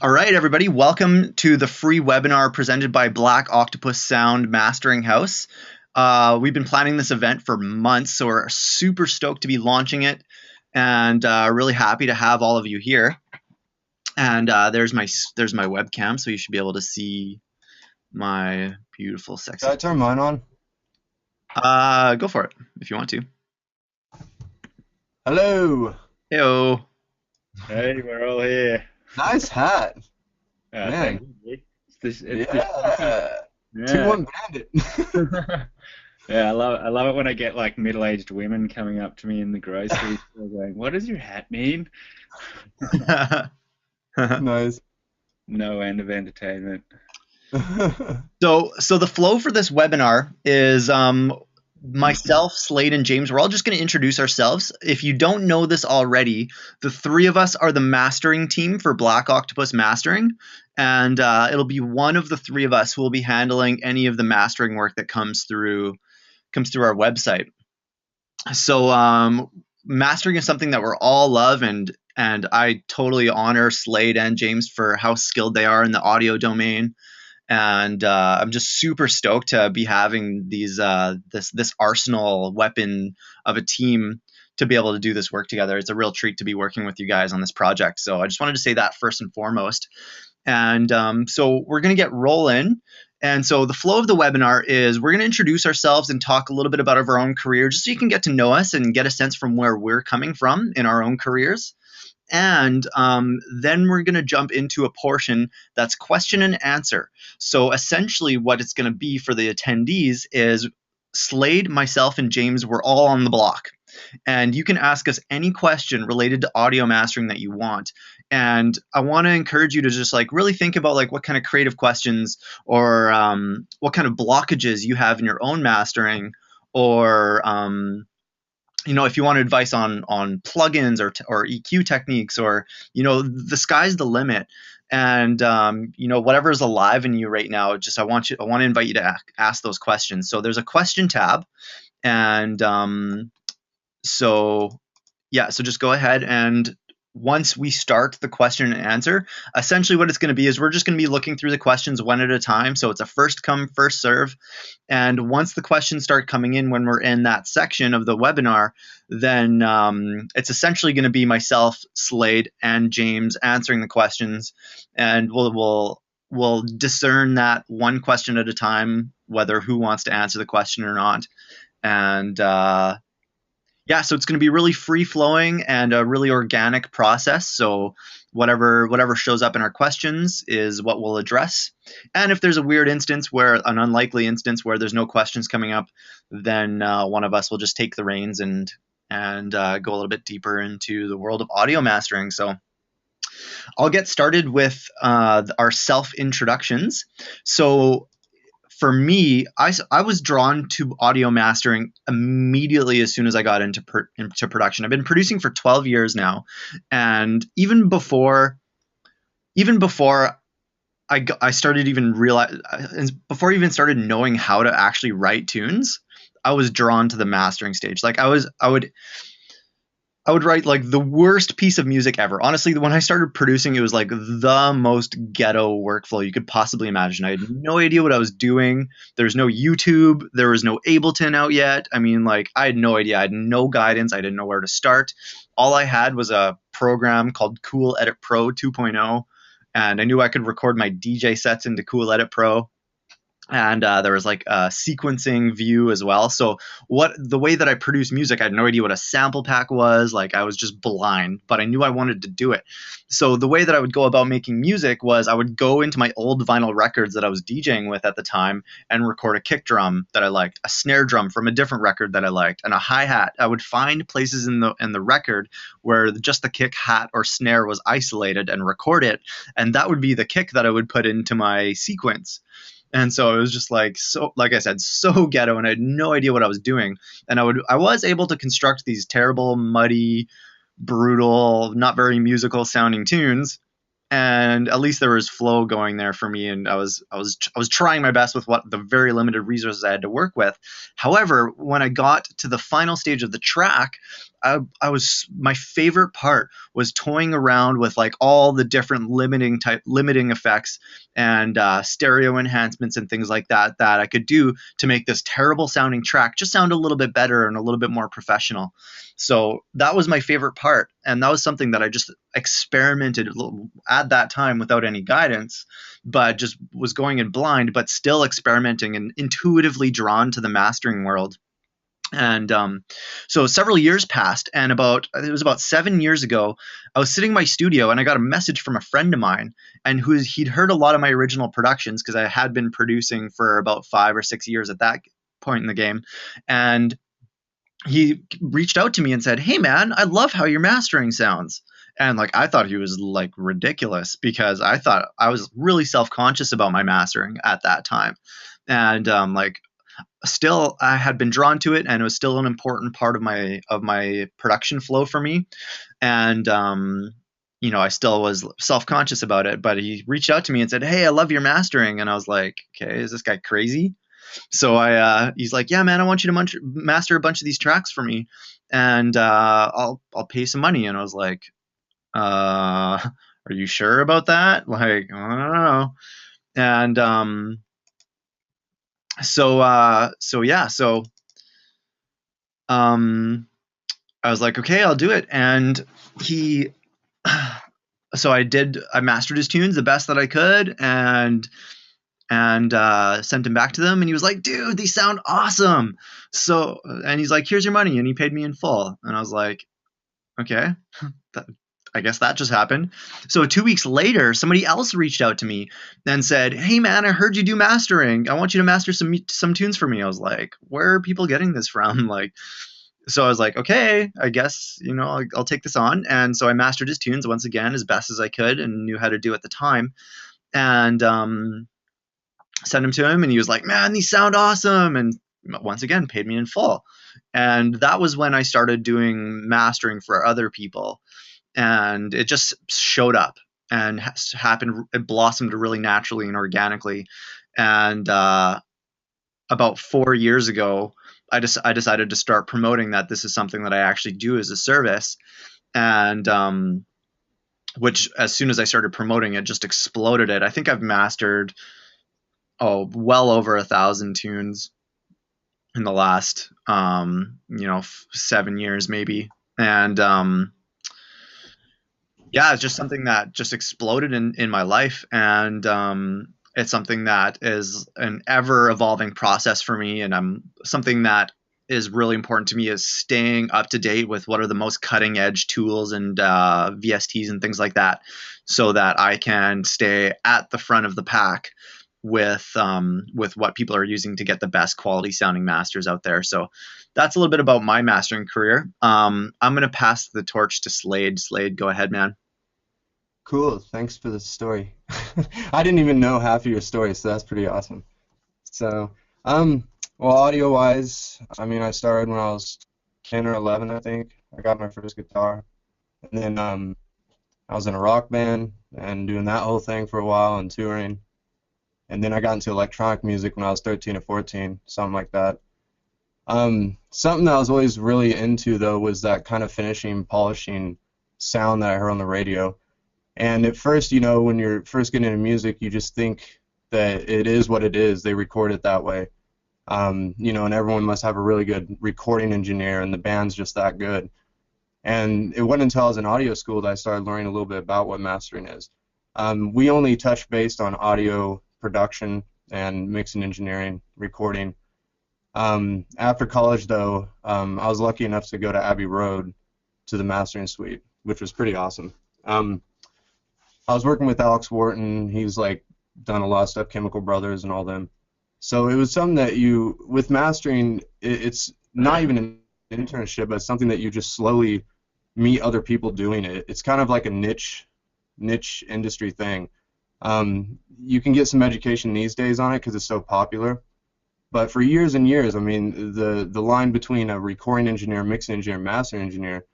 All right, everybody, welcome to the free webinar presented by Black Octopus Sound Mastering House. We've been planning this event for months, so we're super stoked to be launching it, and really happy to have all of you here. And there's my webcam, so you should be able to see my beautiful, sexy. Can I turn mine on? Go for it if you want to. Hello. Heyo. Hey, we're all here. Nice hat. Man. Thank you. It's Yeah. yeah. 2-1 Bandit. Yeah, I love it when I get like middle-aged women coming up to me in the grocery store going, "What does your hat mean?" Nice. No end of entertainment. So the flow for this webinar is myself, Slade, and James. We're all just going to introduce ourselves. If you don't know this already, the three of us are the mastering team for Black Octopus Mastering, and it'll be one of the three of us who will be handling any of the mastering work that comes through our website. So mastering is something that we're all love, and I totally honor Slade and James for how skilled they are in the audio domain. And I'm just super stoked to be having these this arsenal weapon of a team to be able to do this work together. It's a real treat to be working with you guys on this project. So I just wanted to say that first and foremost. And so we're going to get rolling. And so the flow of the webinar is we're going to introduce ourselves and talk a little bit about our own career, just so you can get to know us and get a sense from where we're coming from in our own careers. And then we're going to jump into a portion that's question and answer. So essentially what it's going to be for the attendees is Slade, myself, and James, we're all on the block. And you can ask us any question related to audio mastering that you want. And I want to encourage you to just like really think about like what kind of creative questions or what kind of blockages you have in your own mastering, or if you want advice on plugins or EQ techniques, or the sky's the limit. And whatever is alive in you right now, I want to invite you to ask those questions. So there's a question tab, and so just go ahead, and once we start the question and answer, essentially what it's going to be is we're just going to be looking through the questions one at a time. So it's a first come, first serve. And once the questions start coming in when we're in that section of the webinar, then it's essentially going to be myself, Slade, and James answering the questions. And we'll discern that one question at a time, whether who wants to answer the question or not. And so it's going to be really free-flowing and a really organic process. So whatever shows up in our questions is what we'll address. And if there's an unlikely instance where there's no questions coming up, then one of us will just take the reins and go a little bit deeper into the world of audio mastering. So I'll get started with our self-introductions. So for me, I was drawn to audio mastering immediately as soon as I got into production. I've been producing for 12 years now, and even before I started before I even started knowing how to actually write tunes, I was drawn to the mastering stage. Like I would write like the worst piece of music ever. Honestly, when I started producing, it was like the most ghetto workflow you could possibly imagine. I had no idea what I was doing. There was no YouTube. There was no Ableton out yet. I mean, like I had no idea. I had no guidance. I didn't know where to start. All I had was a program called Cool Edit Pro 2.0, and I knew I could record my DJ sets into Cool Edit Pro. And there was like a sequencing view as well. So the way that I produced music, I had no idea what a sample pack was. Like I was just blind, but I knew I wanted to do it. So the way that I would go about making music was I would go into my old vinyl records that I was DJing with at the time and record a kick drum that I liked, a snare drum from a different record that I liked, and a hi-hat. I would find places in the record where just the kick, hat, or snare was isolated and record it, and that would be the kick that I would put into my sequence. And so it was just like I said, so ghetto, and I had no idea what I was doing. And I was able to construct these terrible, muddy, brutal, not very musical sounding tunes. And at least there was flow going there for me, and I was trying my best with what the very limited resources I had to work with. However, when I got to the final stage of the track, I was my favorite part was toying around with like all the different limiting effects and stereo enhancements and things like that that I could do to make this terrible sounding track just sound a little bit better and a little bit more professional. So that was my favorite part, and that was something that I just experimented at that time without any guidance, but just was going in blind, but still experimenting and intuitively drawn to the mastering world. And so several years passed, and it was about 7 years ago, I was sitting in my studio, and I got a message from a friend of mine, and he'd heard a lot of my original productions because I had been producing for about 5 or 6 years at that point in the game, and he reached out to me and said, "Hey man, I love how your mastering sounds." And like I thought he was like ridiculous because I thought I was really self-conscious about my mastering at that time, and like still I had been drawn to it, and it was still an important part of my production flow for me. And I still was self-conscious about it, but he reached out to me and said, "Hey, I love your mastering." And I was like, "Okay, is this guy crazy?" So he's like, "Yeah, man, I want you to master a bunch of these tracks for me, and I'll pay some money." And I was like, "Are you sure about that?" Like, I don't know. And so I was like, "Okay, I'll do it." And he, so I mastered his tunes the best that I could, and sent him back to them, and he was like, "Dude, these sound awesome." So, and he's like, "Here's your money," and he paid me in full. And I was like, "Okay, I guess that just happened." So 2 weeks later, somebody else reached out to me and said, "Hey man, I heard you do mastering. I want you to master some tunes for me." I was like, "Where are people getting this from?" Like, so I was like, "Okay, I guess, I'll take this on." And so I mastered his tunes once again as best as I could and knew how to do at the time. And sent him to him, and he was like, "Man, these sound awesome," and once again paid me in full. And that was when I started doing mastering for other people, and it just showed up and happened. It blossomed really naturally and organically. And about 4 years ago, I decided to start promoting that this is something that I actually do as a service. And which, as soon as I started promoting it, just exploded it. I think I've mastered well over 1,000 tunes in the last 7 years maybe. And yeah, it's just something that just exploded in my life. And it's something that is an ever evolving process for me. And something that is really important to me is staying up to date with what are the most cutting edge tools and VSTs and things like that, so that I can stay at the front of the pack with what people are using to get the best quality sounding masters out there. So that's a little bit about my mastering career. I'm going to pass the torch to Slade. Slade, go ahead, man. Cool. Thanks for the story. I didn't even know half of your story, so that's pretty awesome. So, well, audio-wise, I mean, I started when I was 10 or 11, I think. I got my first guitar. And then I was in a rock band and doing that whole thing for a while and touring. And then I got into electronic music when I was 13 or 14, something like that. Something that I was always really into, though, was that kind of finishing, polishing sound that I heard on the radio. And at first, when you're first getting into music, you just think that it is what it is. They record it that way. And everyone must have a really good recording engineer, and the band's just that good. And it wasn't until I was in audio school that I started learning a little bit about what mastering is. We only touched based on audio production and mixing engineering, recording. After college, though, I was lucky enough to go to Abbey Road to the mastering suite, which was pretty awesome. I was working with Alex Wharton. He's like done a lot of stuff, Chemical Brothers and all them. So it was something that with mastering, it's not even an internship, but it's something that you just slowly meet other people doing it. It's kind of like a niche industry thing. You can get some education these days on it because it's so popular. But for years and years, I mean, the line between a recording engineer, mixing engineer, mastering engineer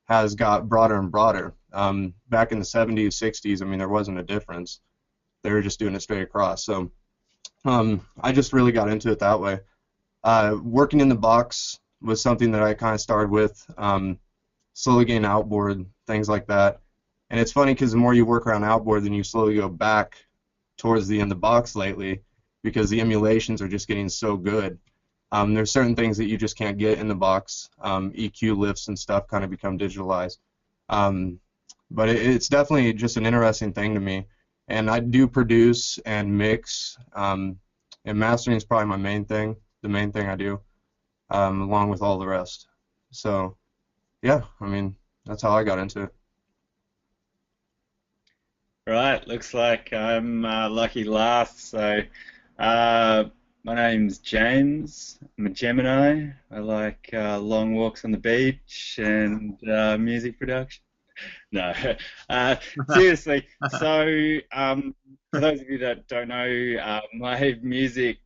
has got broader and broader. Back in the 70s, 60s, I mean, there wasn't a difference. They were just doing it straight across. So I just really got into it that way. Working in the box was something that I kind of started with. slowly getting outboard, things like that. And it's funny because the more you work around outboard, then you slowly go back towards the in the box lately because the emulations are just getting so good. There's certain things that you just can't get in the box. EQ lifts and stuff kind of become digitalized. Um, but it's definitely just an interesting thing to me. And I do produce and mix, and mastering is probably my main thing, the main thing I do, along with all the rest. So, yeah, I mean, that's how I got into it. Right, looks like I'm lucky last. So, uh, my name's James. I'm a Gemini. I like long walks on the beach and music production. No, seriously. So, for those of you that don't know, my music,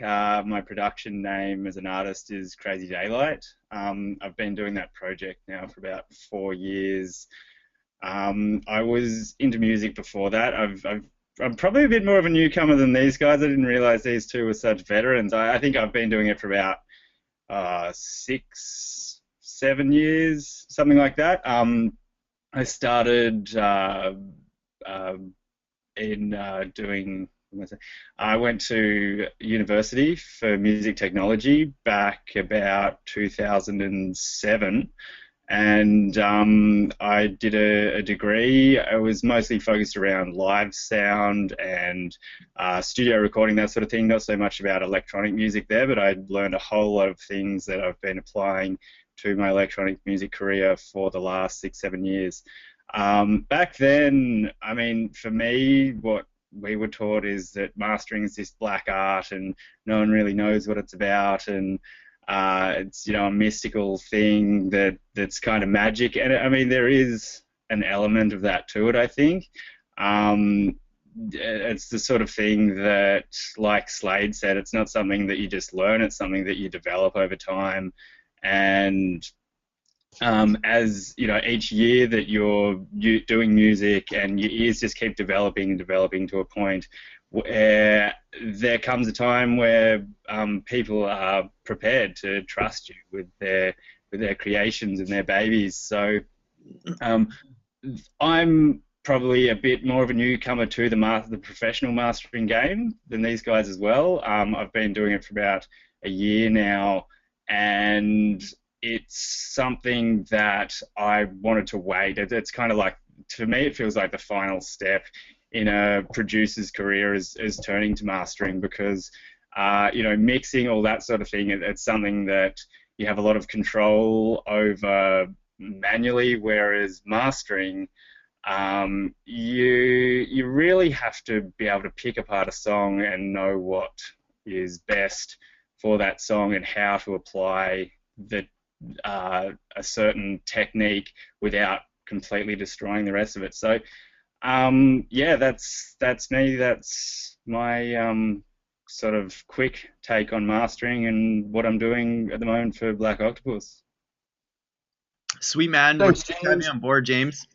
my production name as an artist is Crazy Daylight. I've been doing that project now for about 4 years. I was into music before that. I'm probably a bit more of a newcomer than these guys. I didn't realize these two were such veterans. I think I've been doing it for about 6, 7 years, something like that. I started uh, in doing. I went to university for music technology back about 2007, and I did a degree. I was mostly focused around live sound and studio recording, that sort of thing. Not so much about electronic music there, but I learned a whole lot of things that I've been applying to my electronic music career for the last 6, 7 years. Back then, I mean, for me, what we were taught is that mastering is this black art and no one really knows what it's about, and it's a mystical thing that's kind of magic, and I mean there is an element of that to it. I think it's the sort of thing that, like Slade said, it's not something that you just learn. It's something that you develop over time, and as you know, each year that you're doing music and your ears just keep developing and developing to a point where there comes a time where people are prepared to trust you with their creations and their babies. So um, I'm probably a bit more of a newcomer to the professional mastering game than these guys as well. I've been doing it for about a year now, and it's something that I wanted to wait. It's kind of like, to me, it feels like the final step in a producer's career is turning to mastering, because mixing, all that sort of thing, it's something that you have a lot of control over manually, whereas mastering, you really have to be able to pick apart a song and know what is best for that song and how to apply a certain technique without completely destroying the rest of it. So yeah, that's me. That's my sort of quick take on mastering and what I'm doing at the moment for Black Octopus. Sweet man, we're Thanks, glad to have you James. on board, James.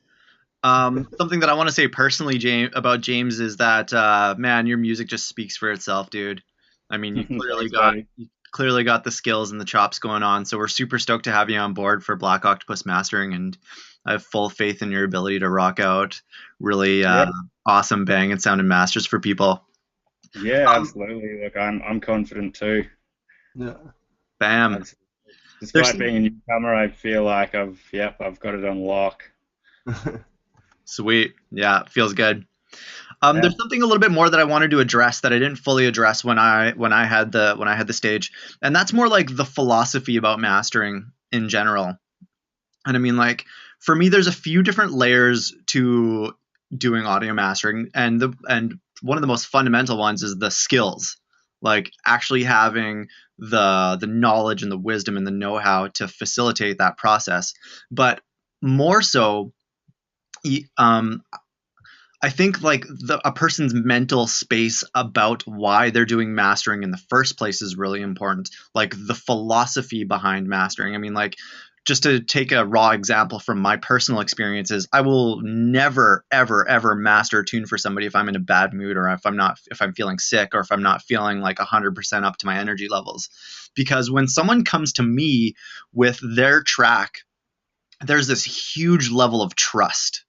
Something that I want to say personally, James, about James is that man, your music just speaks for itself, dude. I mean, Thanks, buddy. you clearly got the skills and the chops going on. So we're super stoked to have you on board for Black Octopus Mastering, and I have full faith in your ability to rock out really Yeah, awesome bang and sounding masters for people. yeah, Um, absolutely. Look, I'm confident too. Yeah. Bam. Absolutely. There's Despite some, being a newcomer, I feel like I've got it on lock. sweet. Yeah, feels good. Yeah. There's something a little bit more that I wanted to address that I didn't fully address when I had the stage, and that's more like the philosophy about mastering in general. And I mean, like, for me, there's a few different layers to doing audio mastering, and one of the most fundamental ones is the skills, like actually having the knowledge and the wisdom and the know-how to facilitate that process. But more so, um, I think like a person's mental space about why they're doing mastering in the first place is really important. Like the philosophy behind mastering. I mean, like, just to take a raw example from my personal experiences, I will never, ever, ever master a tune for somebody if I'm in a bad mood, or if I'm feeling sick, or if I'm not feeling like 100% up to my energy levels. Because when someone comes to me with their track, there's this huge level of trust.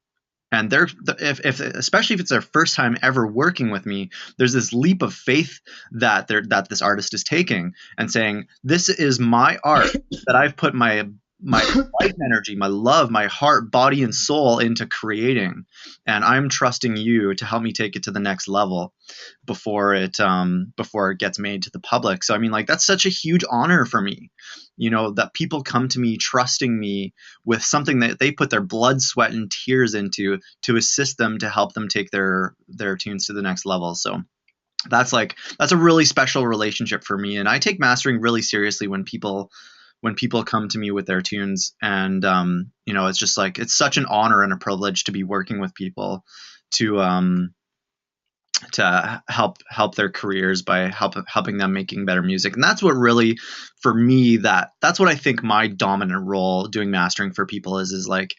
And they're if especially if it's their first time ever working with me, there's this leap of faith that this artist is taking and saying, this is my art that I've put my life energy, my love, my heart, body, and soul into creating, and I'm trusting you to help me take it to the next level before it gets made to the public. So I mean, like, that's such a huge honor for me, that people come to me trusting me with something that they put their blood, sweat, and tears into to assist them, to help them take their tunes to the next level. So that's a really special relationship for me, and I take mastering really seriously when people come to me with their tunes. And it's just like, it's such an honor and a privilege to be working with people to help their careers by helping them making better music. And that's what really, for me, that's what I think my dominant role doing mastering for people is like,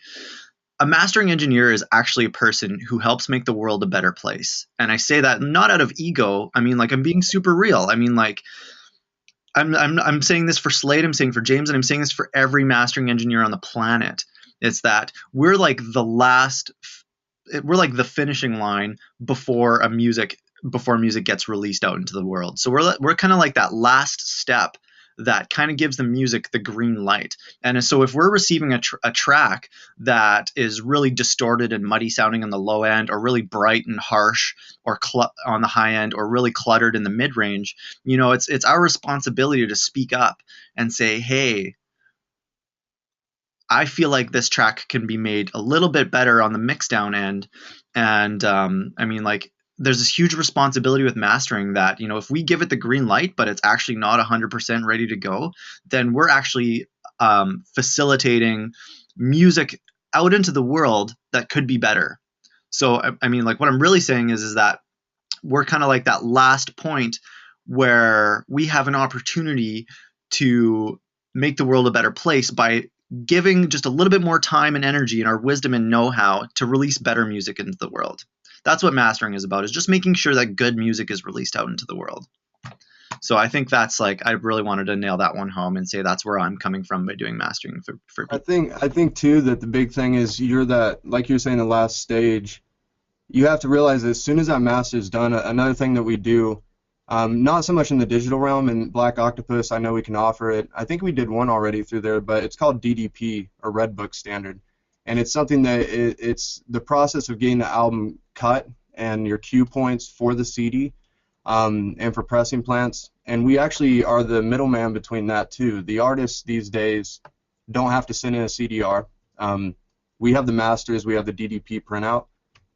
a mastering engineer is actually a person who helps make the world a better place. And I say that not out of ego. I mean, like, I'm being super real. I mean, like, I'm saying this for Slade, I'm saying for James, and I'm saying this for every mastering engineer on the planet. It's that we're like the finishing line before music gets released out into the world. So we're kind of like that last step that kind of gives the music the green light. And so if we're receiving a track that is really distorted and muddy sounding on the low end, or really bright and harsh or on the high end, or really cluttered in the mid range, it's our responsibility to speak up and say, hey, I feel like this track can be made a little bit better on the mix down end. And I mean, like, there's this huge responsibility with mastering that, if we give it the green light, but it's actually not 100% ready to go, then we're actually facilitating music out into the world that could be better. So, I mean, like, what I'm really saying is that we're kind of like that last point where we have an opportunity to make the world a better place by giving just a little bit more time and energy and our wisdom and know-how to release better music into the world. That's what mastering is about, is just making sure that good music is released out into the world. So I think that's like, I really wanted to nail that one home and say that's where I'm coming from by doing mastering for people. I think too that the big thing is like you're saying, the last stage. You have to realize that as soon as that master is done, another thing that we do, not so much in the digital realm, in Black Octopus, I know we can offer it. I think we did one already through there, but it's called DDP, or Red Book Standard. And it's something that it's the process of getting the album cut and your cue points for the CD, and for pressing plants. And we actually are the middleman between that too. The artists these days don't have to send in a CDR. We have the masters, we have the DDP printout,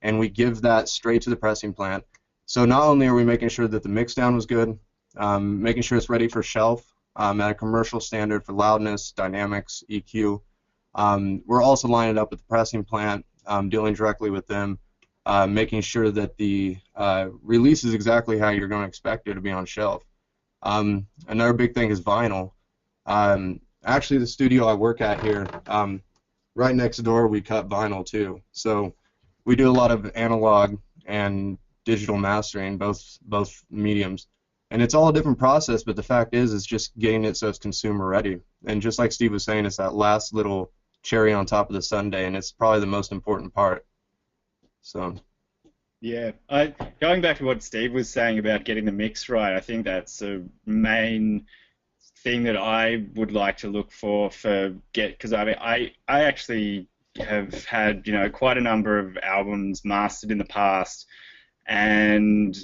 and we give that straight to the pressing plant. So not only are we making sure that the mix down was good, making sure it's ready for shelf at a commercial standard for loudness, dynamics, EQ. We're also lining up with the pressing plant, dealing directly with them, making sure that the release is exactly how you're going to expect it to be on shelf. Another big thing is vinyl. Actually, the studio I work at here, right next door, we cut vinyl too. So we do a lot of analog and digital mastering, both mediums. And it's all a different process, but the fact is, it's just getting it so it's consumer ready. And just like Steve was saying, it's that last little cherry on top of the sundae, and it's probably the most important part. So. Yeah, going back to what Steve was saying about getting the mix right, I think that's a main thing that I would like to look for because I mean, I actually have had quite a number of albums mastered in the past, and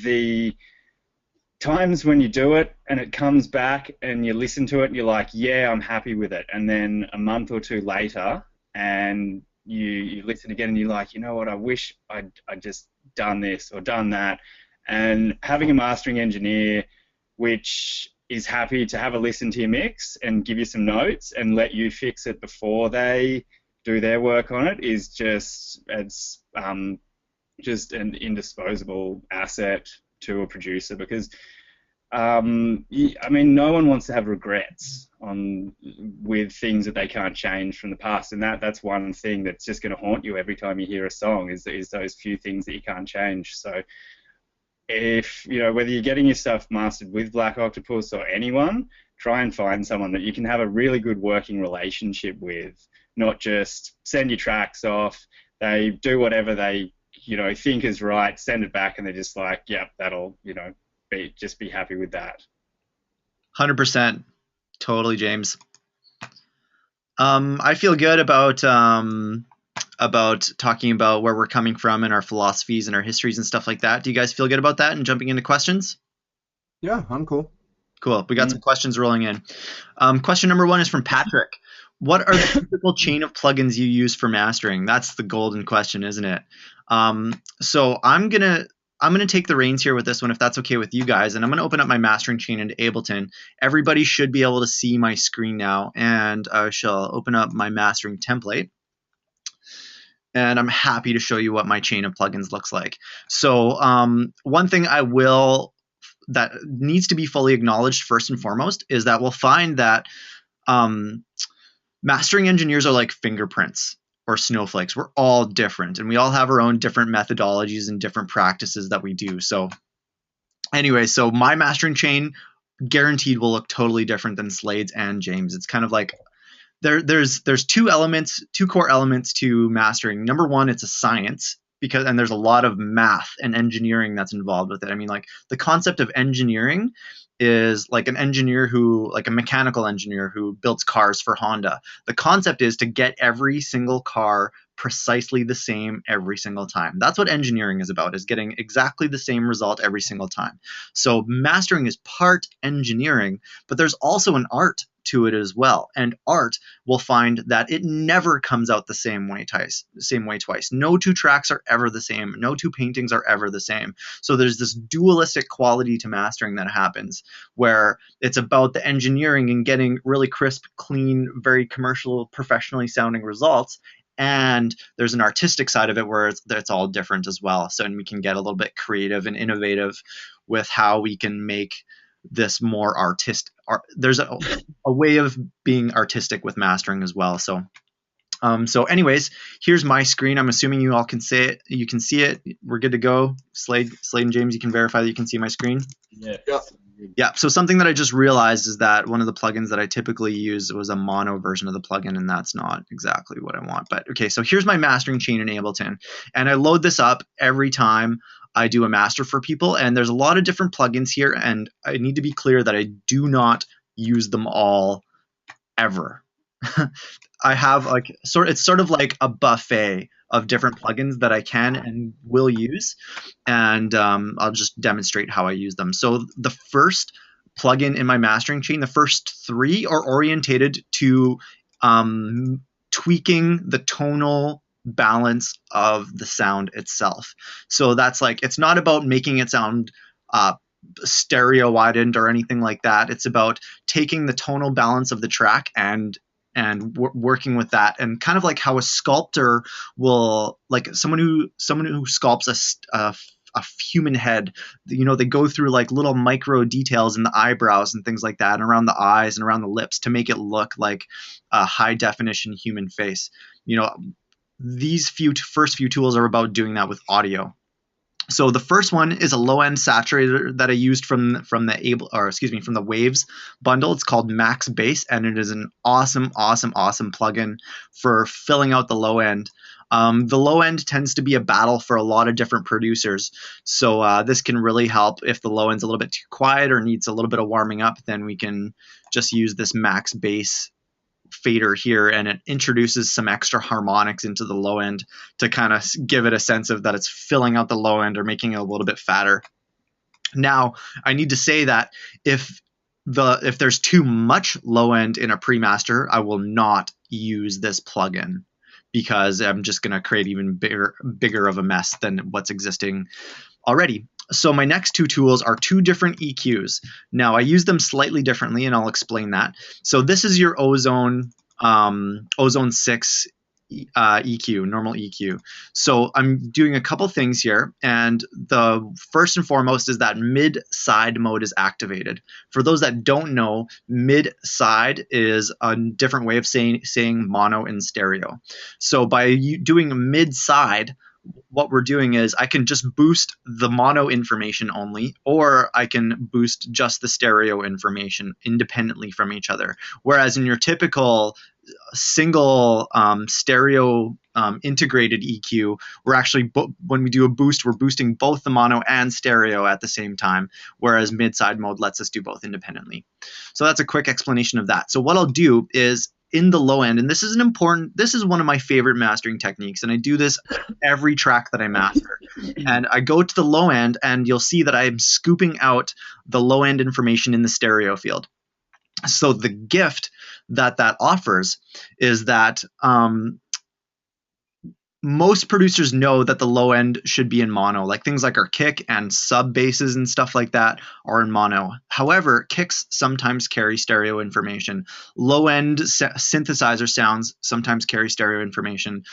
the times when you do it and it comes back and you listen to it and you're like, yeah, I'm happy with it, and then a month or two later and you listen again and you're like, you know what, I wish I'd just done this or done that. And having a mastering engineer which is happy to have a listen to your mix and give you some notes and let you fix it before they do their work on it is just an indisposable asset to a producer, because I mean, no one wants to have regrets with things that they can't change from the past, and that's one thing that's just going to haunt you every time you hear a song is those few things that you can't change. So if whether you're getting your stuff mastered with Black Octopus or anyone, try and find someone that you can have a really good working relationship with, not just send your tracks off. They do whatever they, think is right, send it back, and they're just like, yep, that'll, just be happy with that. 100%. Totally, James. I feel good about talking about where we're coming from and our philosophies and our histories and stuff like that. Do you guys feel good about that and jumping into questions? Yeah, I'm cool. Cool. We got some questions rolling in. Question number 1 is from Patrick. What are the typical chain of plugins you use for mastering? That's the golden question, isn't it? So I'm gonna take the reins here with this one, if that's okay with you guys, and I'm gonna open up my mastering chain into Ableton. Everybody should be able to see my screen now, and I shall open up my mastering template. And I'm happy to show you what my chain of plugins looks like. So one thing that needs to be fully acknowledged first and foremost is that we'll find that mastering engineers are like fingerprints or snowflakes. We're all different, and we all have our own different methodologies and different practices that we do. So anyway, so my mastering chain guaranteed will look totally different than Slade's and James. It's kind of like there's two core elements to mastering. Number one, it's a science, and there's a lot of math and engineering that's involved with it. I mean, like, the concept of engineering is like a mechanical engineer who builds cars for Honda. The concept is to get every single car precisely the same every single time. That's what engineering is about, is getting exactly the same result every single time. So mastering is part engineering, but there's also an art to it as well. And art will find that it never comes out the same way twice. No two tracks are ever the same. No two paintings are ever the same. So there's this dualistic quality to mastering that happens, where it's about the engineering and getting really crisp, clean, very commercial, professionally sounding results. And there's an artistic side of it where it's all different as well. So, and we can get a little bit creative and innovative with how we can make this more artistic. There's a way of being artistic with mastering as well. So anyways, here's my screen. I'm assuming you all can see it. You can see it. We're good to go. Slade and James, you can verify that you can see my screen? Yeah. So something that I just realized is that one of the plugins that I typically use was a mono version of the plugin, and that's not exactly what I want. But okay, so here's my mastering chain in Ableton, and I load this up every time I do a master for people, and there's a lot of different plugins here, and I need to be clear that I do not use them all ever. I have it's sort of like a buffet of different plugins that I can and will use, and I'll just demonstrate how I use them. So the first plugin in my mastering chain, the first 3 are orientated to tweaking the tonal balance of the sound itself. So that's like, it's not about making it sound stereo widened or anything like that. It's about taking the tonal balance of the track and working with that, and kind of like how a sculptor will, like someone who sculpts a human head, they go through like little micro details in the eyebrows and things like that, and around the eyes and around the lips to make it look like a high definition human face. These first few tools are about doing that with audio. So the first one is a low-end saturator that I used from the Waves bundle. It's called Max Bass, and it is an awesome plugin for filling out the low end. The low end tends to be a battle for a lot of different producers, so this can really help if the low end's a little bit too quiet or needs a little bit of warming up. Then we can just use this Max Bass fader here, and it introduces some extra harmonics into the low end to kind of give it a sense of that it's filling out the low end or making it a little bit fatter. Now, I need to say that if there's too much low end in a pre-master, I will not use this plugin, because I'm just going to create even bigger of a mess than what's existing already. So my next 2 tools are 2 different EQs. Now, I use them slightly differently, and I'll explain that. So this is your Ozone 6 EQ, normal EQ. So I'm doing a couple things here, and the first and foremost is that mid-side mode is activated. For those that don't know, mid-side is a different way of saying mono in stereo. So by doing mid-side, what we're doing is I can just boost the mono information only, or I can boost just the stereo information independently from each other. Whereas in your typical single stereo integrated EQ, we're actually, when we do a boost, we're boosting both the mono and stereo at the same time, whereas mid-side mode lets us do both independently. So that's a quick explanation of that. So what I'll do is, in the low end, and this is one of my favorite mastering techniques, and I do this every track that I master. And I go to the low end, and you'll see that I'm scooping out the low end information in the stereo field. So the gift that offers is that most producers know that the low end should be in mono, like things like our kick and sub basses and stuff like that are in mono. However, kicks sometimes carry stereo information. Low end synthesizer sounds sometimes carry stereo information.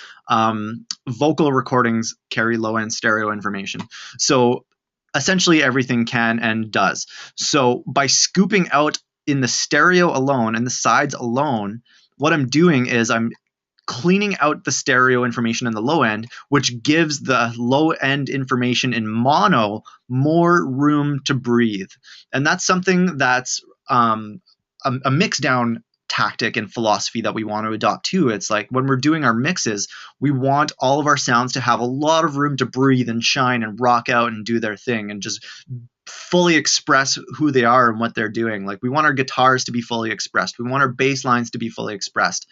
Vocal recordings carry low end stereo information. So essentially everything can and does. So by scooping out in the stereo alone and the sides alone, what I'm doing is I'm cleaning out the stereo information in the low end, which gives the low end information in mono more room to breathe. And that's something that's a mix down tactic and philosophy that we want to adopt too. It's like when we're doing our mixes, we want all of our sounds to have a lot of room to breathe and shine and rock out and do their thing and just fully express who they are and what they're doing. Like we want our guitars to be fully expressed. We want our bass lines to be fully expressed.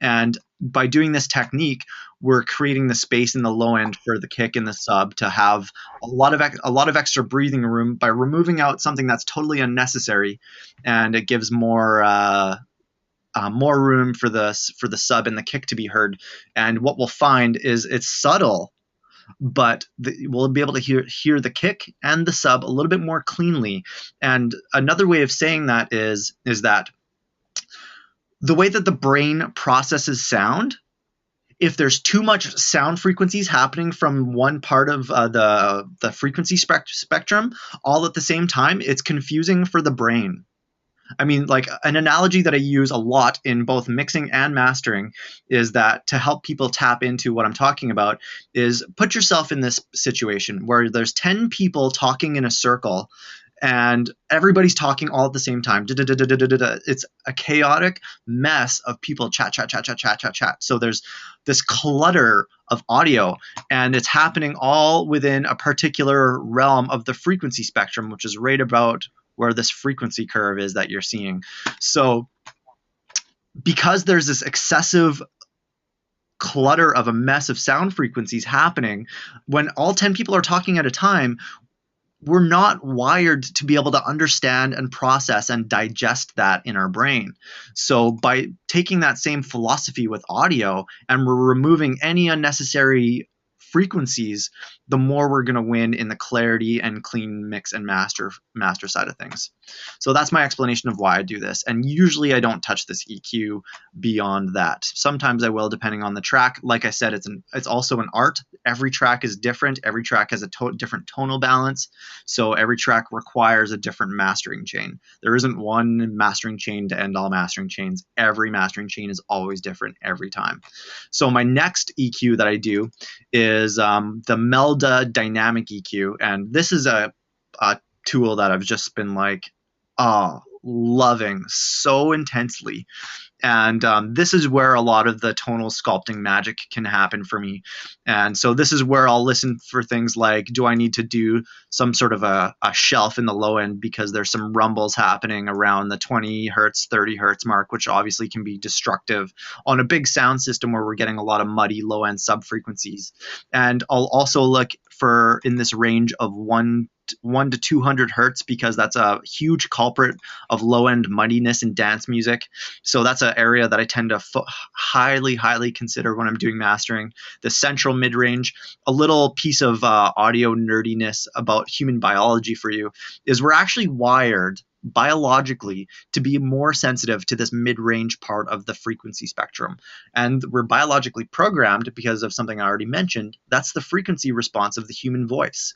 And by doing this technique, we're creating the space in the low end for the kick and the sub to have a lot of extra breathing room by removing out something that's totally unnecessary, and it gives more room for the sub and the kick to be heard. And what we'll find is it's subtle, but we'll be able to hear the kick and the sub a little bit more cleanly. And another way of saying that is that the way that the brain processes sound, if there's too much sound frequencies happening from one part of the frequency spectrum all at the same time, it's confusing for the brain. I mean, like an analogy that I use a lot in both mixing and mastering is that to help people tap into what I'm talking about is put yourself in this situation where there's 10 people talking in a circle and everybody's talking all at the same time. It's a chaotic mess of people chat. So there's this clutter of audio, and it's happening all within a particular realm of the frequency spectrum, which is right about where this frequency curve is that you're seeing. So because there's this excessive clutter of a mess of sound frequencies happening, when all 10 people are talking at a time, we're not wired to be able to understand and process and digest that in our brain. So by taking that same philosophy with audio and we're removing any unnecessary frequencies, the more we're going to win in the clarity and clean mix and master side of things. So that's my explanation of why I do this. And usually I don't touch this EQ beyond that. Sometimes I will, depending on the track. Like I said, it's also an art. Every track is different. Every track has a different tonal balance. So every track requires a different mastering chain. There isn't one mastering chain to end all mastering chains. Every mastering chain is always different every time. So my next EQ that I do is the Melda Dynamic EQ, and this is a tool that I've just been like, loving so intensely. And this is where a lot of the tonal sculpting magic can happen for me. And so this is where I'll listen for things like, do I need to do some sort of a shelf in the low end because there's some rumbles happening around the 20 hertz, 30 hertz mark, which obviously can be destructive on a big sound system where we're getting a lot of muddy low end sub frequencies. And I'll also look for in this range of 1 to 200 hertz because that's a huge culprit of low-end muddiness in dance music. So that's an area that I tend to highly consider when I'm doing mastering. The central mid-range, a little piece of audio nerdiness about human biology for you, is we're actually wired biologically to be more sensitive to this mid-range part of the frequency spectrum. And we're biologically programmed because of something I already mentioned. That's the frequency response of the human voice.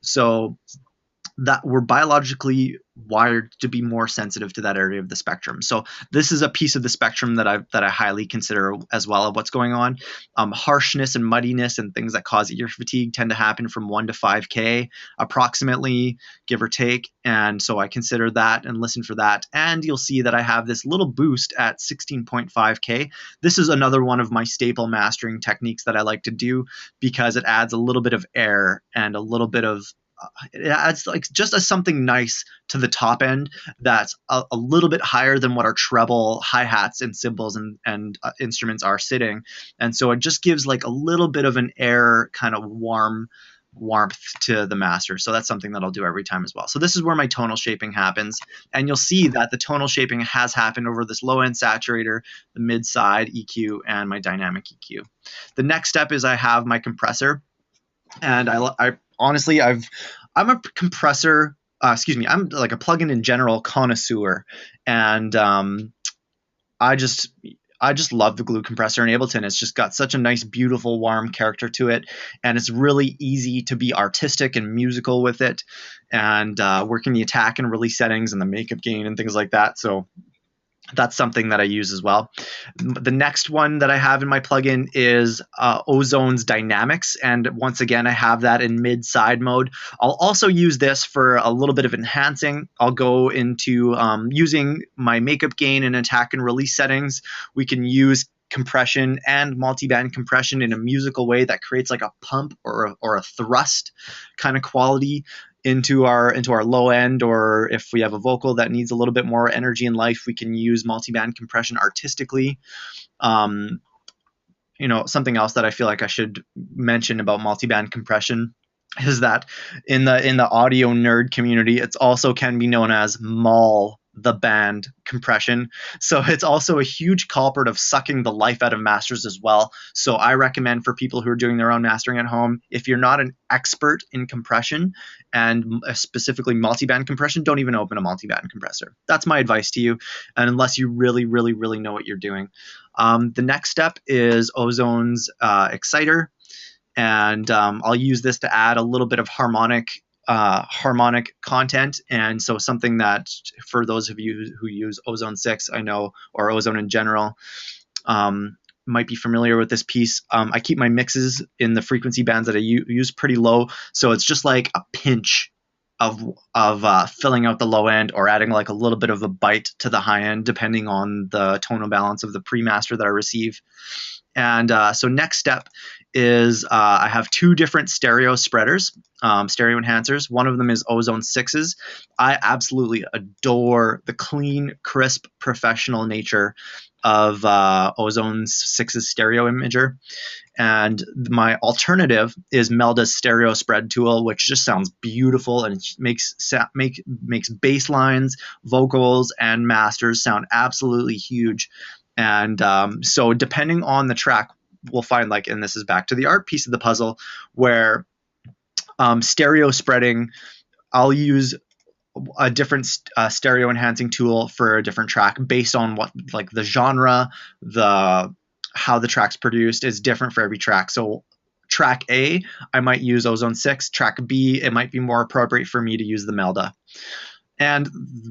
So that we're biologically wired to be more sensitive to that area of the spectrum. So this is a piece of the spectrum that I highly consider as well of what's going on. Harshness and muddiness and things that cause ear fatigue tend to happen from 1 to 5K approximately, give or take. And so I consider that and listen for that. And you'll see that I have this little boost at 16.5K. This is another one of my staple mastering techniques that I like to do because it adds a little bit of air and a little bit of it adds like just a something nice to the top end that's a little bit higher than what our treble hi-hats and cymbals and instruments are sitting. And so it just gives like a little bit of an air kind of warmth to the master. So that's something that I'll do every time as well. So this is where my tonal shaping happens. And you'll see that the tonal shaping has happened over this low end saturator, the mid side EQ, and my dynamic EQ. The next step is I have my compressor. And I honestly, I'm a compressor, I'm like a plugin in general connoisseur. And I just love the glue compressor in Ableton. It's just got such a nice, beautiful, warm character to it. And it's really easy to be artistic and musical with it and working the attack and release settings and the makeup gain and things like that. So that's something that I use as well. The next one that I have in my plugin is Ozone's Dynamics. And once again, I have that in mid-side mode. I'll also use this for a little bit of enhancing. I'll go into using my makeup gain and attack and release settings. We can use compression and multiband compression in a musical way that creates like a pump or a thrust kind of quality into our low end, or if we have a vocal that needs a little bit more energy and life, we can use multiband compression artistically. Something else that I feel like I should mention about multiband compression is that in the audio nerd community, it's also can be known as the band compression. So it's also a huge culprit of sucking the life out of masters as well. So I recommend for people who are doing their own mastering at home, if you're not an expert in compression and specifically multiband compression, don't even open a multiband compressor. That's my advice to you. And unless you really, really, really know what you're doing. The next step is Ozone's Exciter. And I'll use this to add a little bit of harmonic content. And so something that for those of you who use Ozone 6, I know, or Ozone in general, might be familiar with this piece. I keep my mixes in the frequency bands that I use pretty low. So it's just like a pinch of filling out the low end or adding like a little bit of a bite to the high end, depending on the tonal balance of the pre-master that I receive. And so next step is I have two different stereo spreaders, stereo enhancers. One of them is Ozone 6s. I absolutely adore the clean, crisp, professional nature of Ozone's 6's stereo imager. And my alternative is Melda's stereo spread tool, which just sounds beautiful and makes bass lines, vocals, and masters sound absolutely huge. And so depending on the track, we'll find like, and this is back to the art piece of the puzzle, where stereo spreading, I'll use a different stereo enhancing tool for a different track based on what like the genre, how the track's produced is different for every track. So track A, I might use Ozone 6. Track B, it might be more appropriate for me to use the Melda. And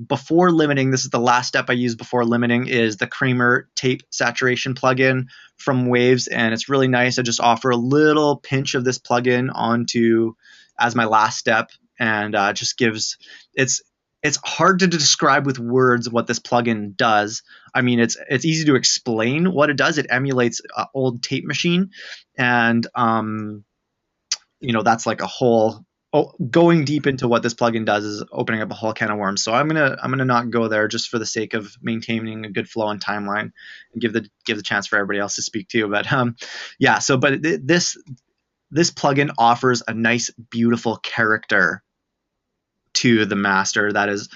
before limiting, this is the last step I use before limiting, is the Kramer tape saturation plugin from Waves. And it's really nice. I just offer a little pinch of this plugin onto as my last step, and just gives, it's hard to describe with words what this plugin does. I mean, it's easy to explain what it does. It emulates an old tape machine, and that's like a whole. Going deep into what this plugin does is opening up a whole can of worms. So I'm gonna not go there just for the sake of maintaining a good flow and timeline, and give the chance for everybody else to speak too. But yeah. So but this plugin offers a nice, beautiful character to the master that is,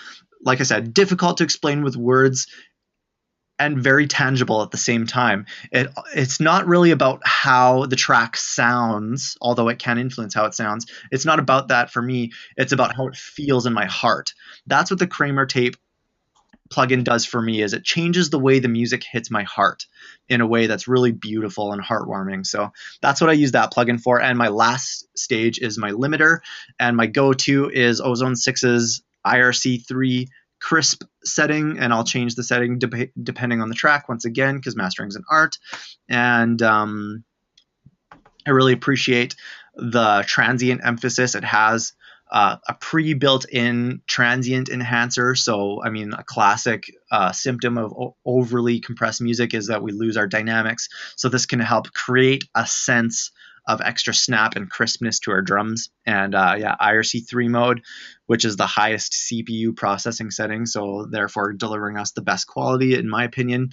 like I said, difficult to explain with words and very tangible at the same time. It's not really about how the track sounds, although it can influence how it sounds. It's not about that for me. It's about how it feels in my heart. That's what the Kramer tape plugin does for me is it changes the way the music hits my heart in a way that's really beautiful and heartwarming. So that's what I use that plugin for. And my last stage is my limiter, and my go-to is Ozone 6's IRC3 crisp setting, and I'll change the setting depending on the track once again, because mastering is an art. And I really appreciate the transient emphasis it has. A pre-built-in transient enhancer. So, I mean, a classic symptom of overly compressed music is that we lose our dynamics. So this can help create a sense of extra snap and crispness to our drums. And yeah, IRC3 mode, which is the highest CPU processing setting, so therefore delivering us the best quality, in my opinion.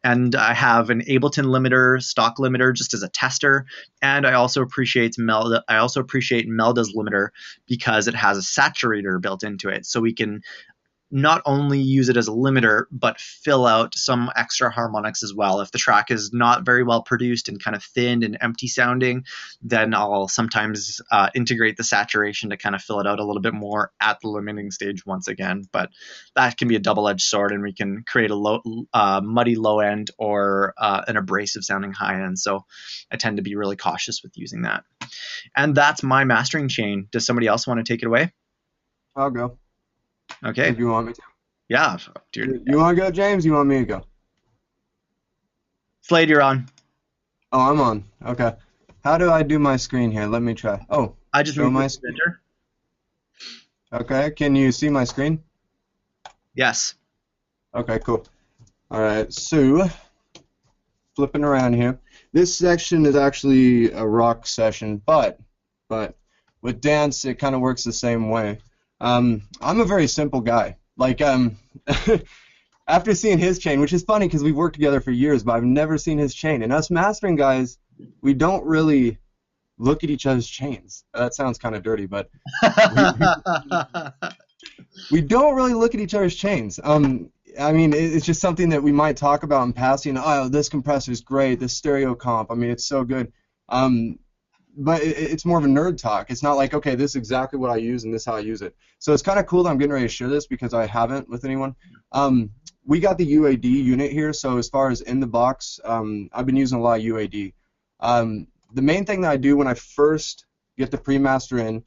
And I have an Ableton limiter, stock limiter, just as a tester. And I also appreciate Melda's limiter because it has a saturator built into it, so we can not only use it as a limiter, but fill out some extra harmonics as well. If the track is not very well produced and kind of thin and empty sounding, then I'll sometimes integrate the saturation to kind of fill it out a little bit more at the limiting stage once again. But that can be a double-edged sword, and we can create a muddy low end or an abrasive sounding high end. So I tend to be really cautious with using that. And that's my mastering chain. Does somebody else want to take it away? I'll go. Okay. If you want me to. Yeah. Dude. You want to go, James? You want me to go? Slade, you're on. Oh, I'm on. Okay. How do I do my screen here? Let me try. Oh, I just show moved my my screen. center. Okay. Can you see my screen? Yes. Okay, cool. All right. So, flipping around here. This section is actually a rock session, but with dance, it kind of works the same way. I'm a very simple guy. Like, after seeing his chain, which is funny because we've worked together for years, but I've never seen his chain. And us mastering guys, we don't really look at each other's chains. That sounds kind of dirty, but we don't really look at each other's chains. I mean, it's just something that we might talk about in passing. Oh, this compressor's great. This stereo comp. I mean, it's so good. But it's more of a nerd talk. It's not like, okay, this is exactly what I use and this is how I use it. So it's kind of cool that I'm getting ready to share this because I haven't with anyone. We got the UAD unit here, so as far as in the box, I've been using a lot of UAD. The main thing that I do when I first get the pre-master in,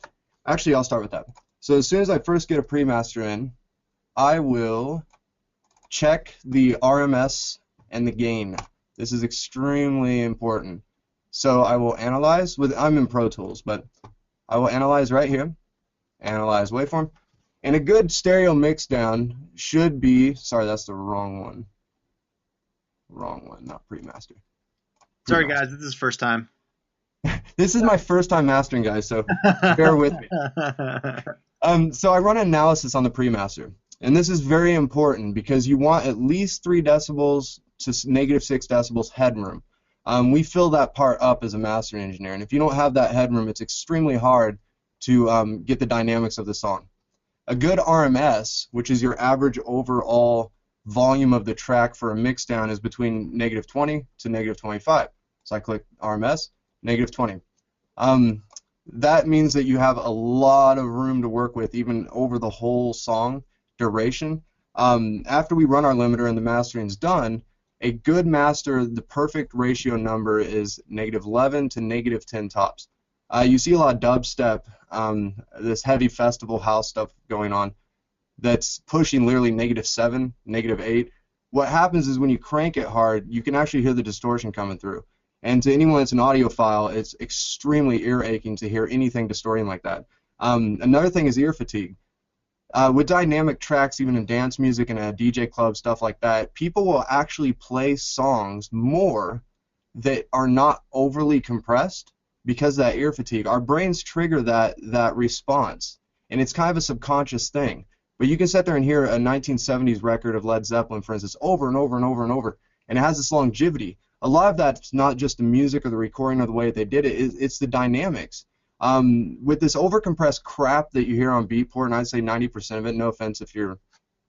actually I'll start with that. So as soon as I first get a pre-master in, I will check the RMS and the gain. This is extremely important. So I will analyze I'm in Pro Tools, but I will analyze right here, analyze waveform, and a good stereo mix down should be, sorry, that's the wrong one, not pre-master. Sorry guys, this is first time. This is my first time mastering, guys, so bear with me. So I run an analysis on the pre-master, and this is very important because you want at least 3 decibels to -6 decibels headroom. We fill that part up as a master engineer, and if you don't have that headroom, it's extremely hard to get the dynamics of the song. A good RMS, which is your average overall volume of the track for a mixdown, is between -20 to -25. So I click RMS, -20. That means that you have a lot of room to work with, even over the whole song duration. After we run our limiter and the mastering's done, a good master, the perfect ratio number is -11 to -10 tops. You see a lot of dubstep, this heavy festival house stuff going on that's pushing literally -7, -8. What happens is when you crank it hard, you can actually hear the distortion coming through. And to anyone that's an audiophile, it's extremely ear-aching to hear anything distorting like that. Another thing is ear fatigue. With dynamic tracks, even in dance music and a DJ club, stuff like that, people will actually play songs more that are not overly compressed because of that ear fatigue. Our brains trigger that response, and it's kind of a subconscious thing. But you can sit there and hear a 1970s record of Led Zeppelin, for instance, over and over and over and over, and it has this longevity. A lot of that's not just the music or the recording or the way they did it, it's the dynamics. With this overcompressed crap that you hear on Beatport, and I'd say 90% of it, no offense if you're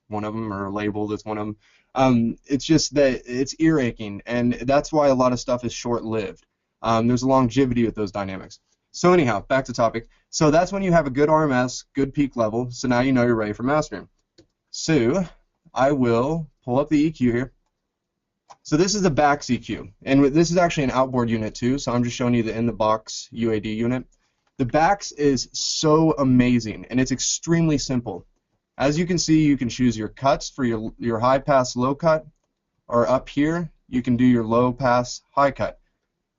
one of them or labeled as one of them, it's just that it's ear aching, and that's why a lot of stuff is short-lived. There's a longevity with those dynamics. So anyhow, back to topic. So that's when you have a good RMS, good peak level, so now you know you're ready for mastering. So I will pull up the EQ here. So this is the Bax EQ, and this is actually an outboard unit too, so I'm just showing you the in-the-box UAD unit. The Bax is so amazing, and it's extremely simple. As you can see, you can choose your cuts for your high pass, low cut, or up here, you can do your low pass, high cut.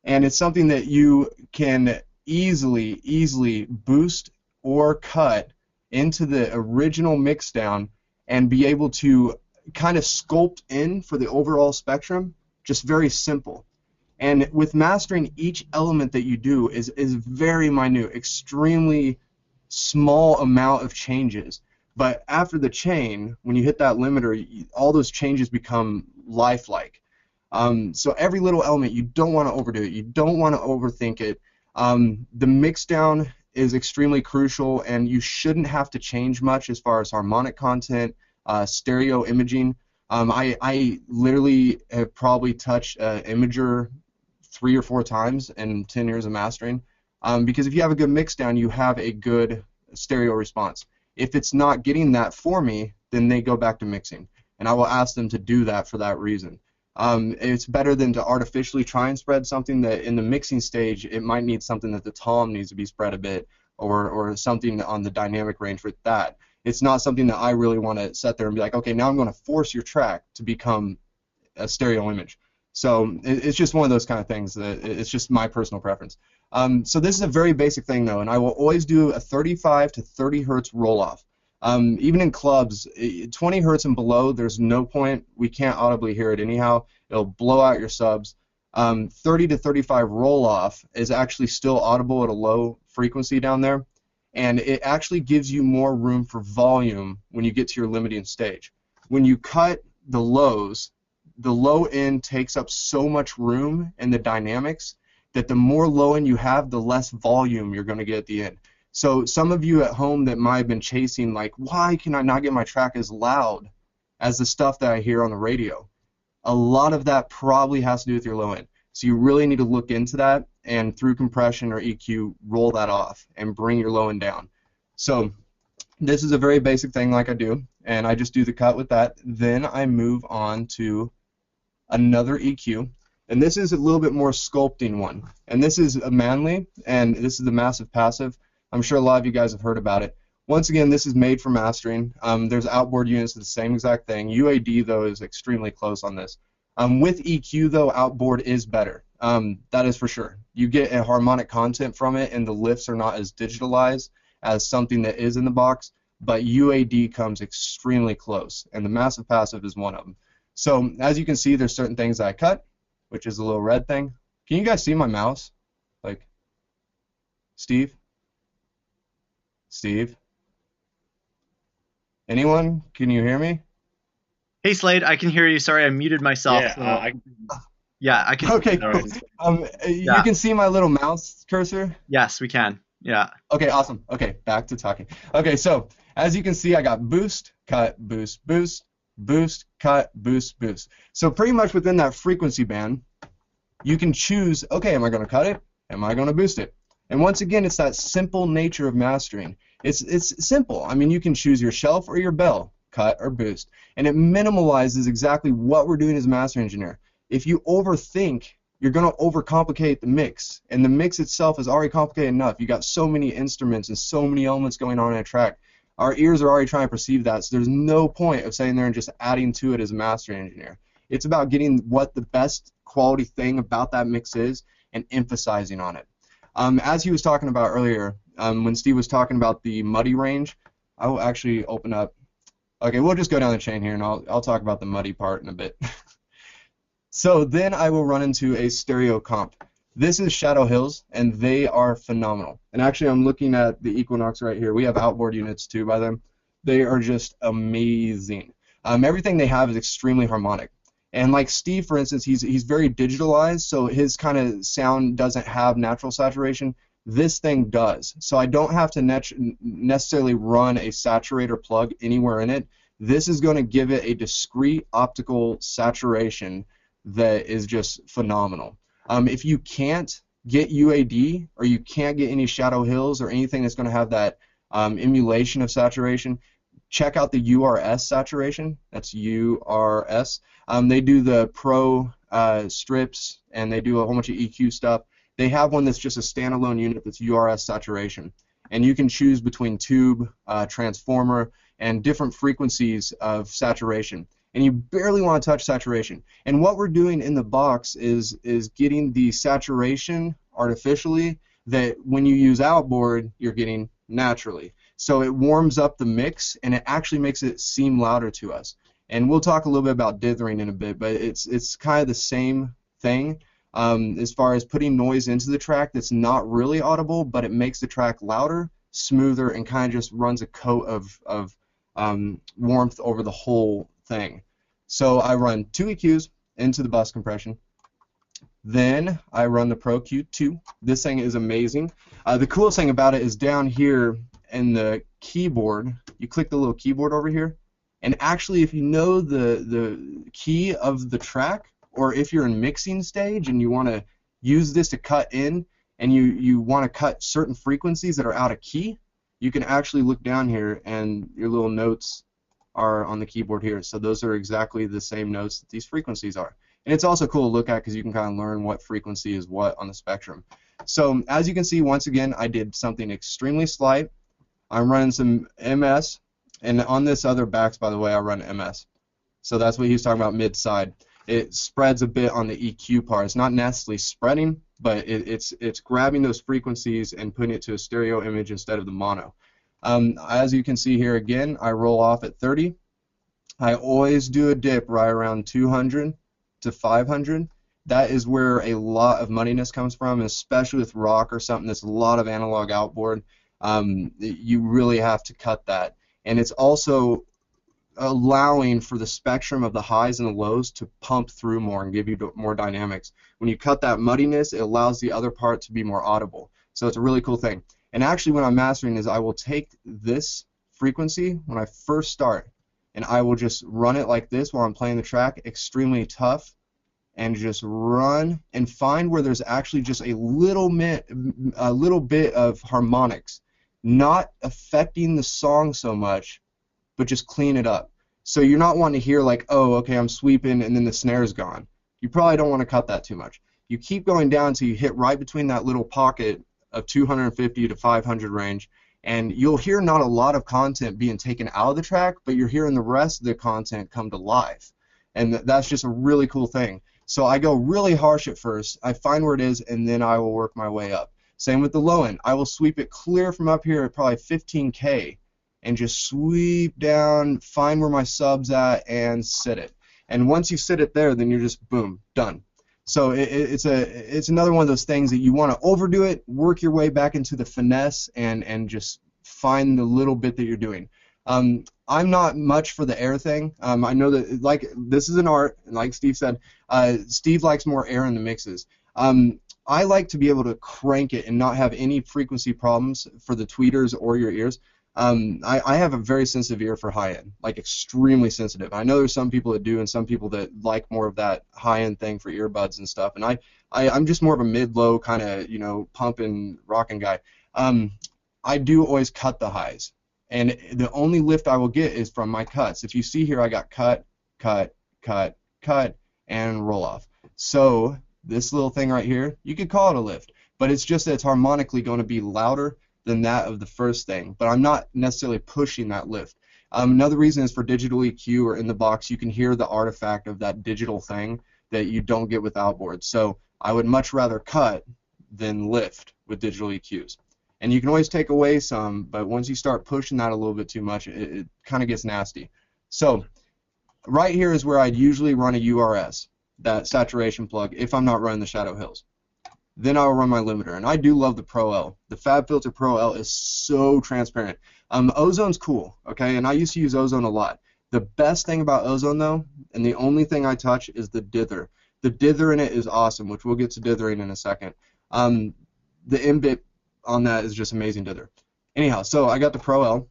And it's something that you can easily boost or cut into the original mix down and be able to kind of sculpt in for the overall spectrum, just very simple. And with mastering, each element that you do is very minute, extremely small amount of changes. But after the chain, when you hit that limiter, all those changes become lifelike. So every little element, you don't want to overdo it. You don't want to overthink it. The mix down is extremely crucial, and you shouldn't have to change much as far as harmonic content, stereo imaging. I literally have probably touched Imager 3 or 4 times in 10 years of mastering, because if you have a good mix down, you have a good stereo response. If it's not getting that for me, then they go back to mixing, and I will ask them to do that for that reason. It's better than to artificially try and spread something that in the mixing stage it might need something that the tom needs to be spread a bit, or something on the dynamic range with that. It's not something that I really want to sit there and be like, okay, now I'm going to force your track to become a stereo image. So it's just one of those kind of things that it's just my personal preference. So this is a very basic thing though, and I will always do a 35 to 30 hertz roll off. Even in clubs, 20 hertz and below, there's no point. We can't audibly hear it anyhow. It'll blow out your subs. 30 to 35 roll off is actually still audible at a low frequency down there, and it actually gives you more room for volume when you get to your limiting stage. When you cut the lows, the low end takes up so much room in the dynamics that the more low end you have, the less volume you're going to get at the end. So some of you at home that might have been chasing, like, why can I not get my track as loud as the stuff that I hear on the radio? A lot of that probably has to do with your low end. So you really need to look into that, and through compression or EQ, roll that off and bring your low end down. So this is a very basic thing like I do, and I just do the cut with that. Then I move on to another EQ, and this is a little bit more sculpting one. And this is a Manly, and this is the Massive Passive. I'm sure a lot of you guys have heard about it. Once again, this is made for mastering. There's outboard units of the same exact thing. UAD, though, is extremely close on this. With EQ, though, outboard is better. That is for sure. You get a harmonic content from it, and the lifts are not as digitalized as something that is in the box, but UAD comes extremely close, and the Massive Passive is one of them. So as you can see, there's certain things that I cut, which is a little red thing. Can you guys see my mouse? Like, Steve? Steve? Anyone? Can you hear me? Hey Slade, I can hear you. Sorry, I muted myself. Yeah, Yeah, I can. Okay, cool. You can see my little mouse cursor? Yes, we can. Yeah. Okay, awesome. Okay, back to talking. Okay, so as you can see, I got boost, cut, boost, boost, boost, cut, boost, boost. So pretty much within that frequency band, you can choose, okay, am I going to cut it? Am I going to boost it? And once again, it's that simple nature of mastering. It's simple. I mean, you can choose your shelf or your bell, cut or boost, and it minimalizes exactly what we're doing as a master engineer. If you overthink, you're going to overcomplicate the mix, and the mix itself is already complicated enough. You got so many instruments and so many elements going on in a track. Our ears are already trying to perceive that, so there's no point of sitting there and just adding to it as a mastering engineer. It's about getting what the best quality thing about that mix is and emphasizing on it. As he was talking about earlier, when Steve was talking about the muddy range, I will actually open up. Okay, we'll just go down the chain here, and I'll talk about the muddy part in a bit. So then I will run into a stereo comp. This is Shadow Hills, and they are phenomenal. And actually, I'm looking at the Equinox right here. We have outboard units too by them. They are just amazing. Everything they have is extremely harmonic. And like Steve, for instance, he's very digitalized, so his kind of sound doesn't have natural saturation. This thing does. So I don't have to necessarily run a saturator plug anywhere in it. This is going to give it a discrete optical saturation that is just phenomenal. If you can't get UAD, or you can't get any Shadow Hills or anything that's going to have that emulation of saturation, check out the URS saturation. That's URS. They do the Pro strips, and they do a whole bunch of EQ stuff. They have one that's just a standalone unit that's URS saturation. And you can choose between tube, transformer, and different frequencies of saturation. And you barely want to touch saturation. And what we're doing in the box is getting the saturation artificially that when you use outboard, you're getting naturally. So it warms up the mix, and it actually makes it seem louder to us. And we'll talk a little bit about dithering in a bit, but it's kind of the same thing as far as putting noise into the track that's not really audible, but it makes the track louder, smoother, and kind of just runs a coat of warmth over the whole thing. So I run 2 EQs into the bus compression. Then I run the Pro Q2. This thing is amazing. The coolest thing about it is down here in the keyboard, you click the little keyboard over here, and actually if you know the key of the track, or if you're in mixing stage and you want to use this to cut in, and you want to cut certain frequencies that are out of key, you can actually look down here and your little notes are on the keyboard here. So those are exactly the same notes that these frequencies are. And it's also cool to look at because you can kind of learn what frequency is what on the spectrum. So as you can see, once again, I did something extremely slight. I'm running some MS, and on this other backs, by the way, I run MS. So that's what he was talking about mid-side. It spreads a bit on the EQ part. It's not necessarily spreading, but it's grabbing those frequencies and putting it to a stereo image instead of the mono. As you can see here again, I roll off at 30. I always do a dip right around 200 to 500. That is where a lot of muddiness comes from, especially with rock or something that's a lot of analog outboard. You really have to cut that. And it's also allowing for the spectrum of the highs and the lows to pump through more and give you more dynamics. When you cut that muddiness, it allows the other part to be more audible. So it's a really cool thing. And actually when I'm mastering is I will take this frequency when I first start, and I will just run it like this while I'm playing the track, extremely tough, and just run and find where there's actually just a little bit of harmonics, not affecting the song so much, but just clean it up. So you're not wanting to hear like, oh, okay, I'm sweeping and then the snare's gone. You probably don't want to cut that too much. You keep going down until you hit right between that little pocket of 250 to 500 range, and you'll hear not a lot of content being taken out of the track, but you're hearing the rest of the content come to life. And that's just a really cool thing. So I go really harsh at first, I find where it is, and then I will work my way up. Same with the low end. I will sweep it clear from up here at probably 15K, and just sweep down, find where my sub's at, and sit it. And once you sit it there, then you're just, boom, done. So it's another one of those things that you want to overdo it, work your way back into the finesse, and just find the little bit that you're doing. I'm not much for the air thing. I know that like this is an art, and like Steve said, Steve likes more air in the mixes. I like to be able to crank it and not have any frequency problems for the tweeters or your ears. I have a very sensitive ear for high end, like extremely sensitive. I know there's some people that do, and some people that like more of that high end thing for earbuds and stuff. And I'm just more of a mid-low kind of pumping rocking guy. I do always cut the highs, and the only lift I will get is from my cuts. If you see here, I got cut, cut, cut, cut, and roll off. So this little thing right here, you could call it a lift, but it's just that it's harmonically going to be louder than that of the first thing, but I'm not necessarily pushing that lift. Another reason is for digital EQ or in the box, you can hear the artifact of that digital thing that you don't get with outboard. So I would much rather cut than lift with digital EQs. And you can always take away some, but once you start pushing that a little bit too much, it kind of gets nasty. So right here is where I'd usually run a URS, that saturation plug, if I'm not running the Shadow Hills. Then I'll run my limiter, and I do love the Pro L. The FabFilter Pro L is so transparent. Ozone's cool, okay, and I used to use Ozone a lot. The best thing about Ozone, though, and the only thing I touch is the dither. The dither in it is awesome, which we'll get to dithering in a second. The M-bit on that is just amazing dither. Anyhow, so I got the Pro L,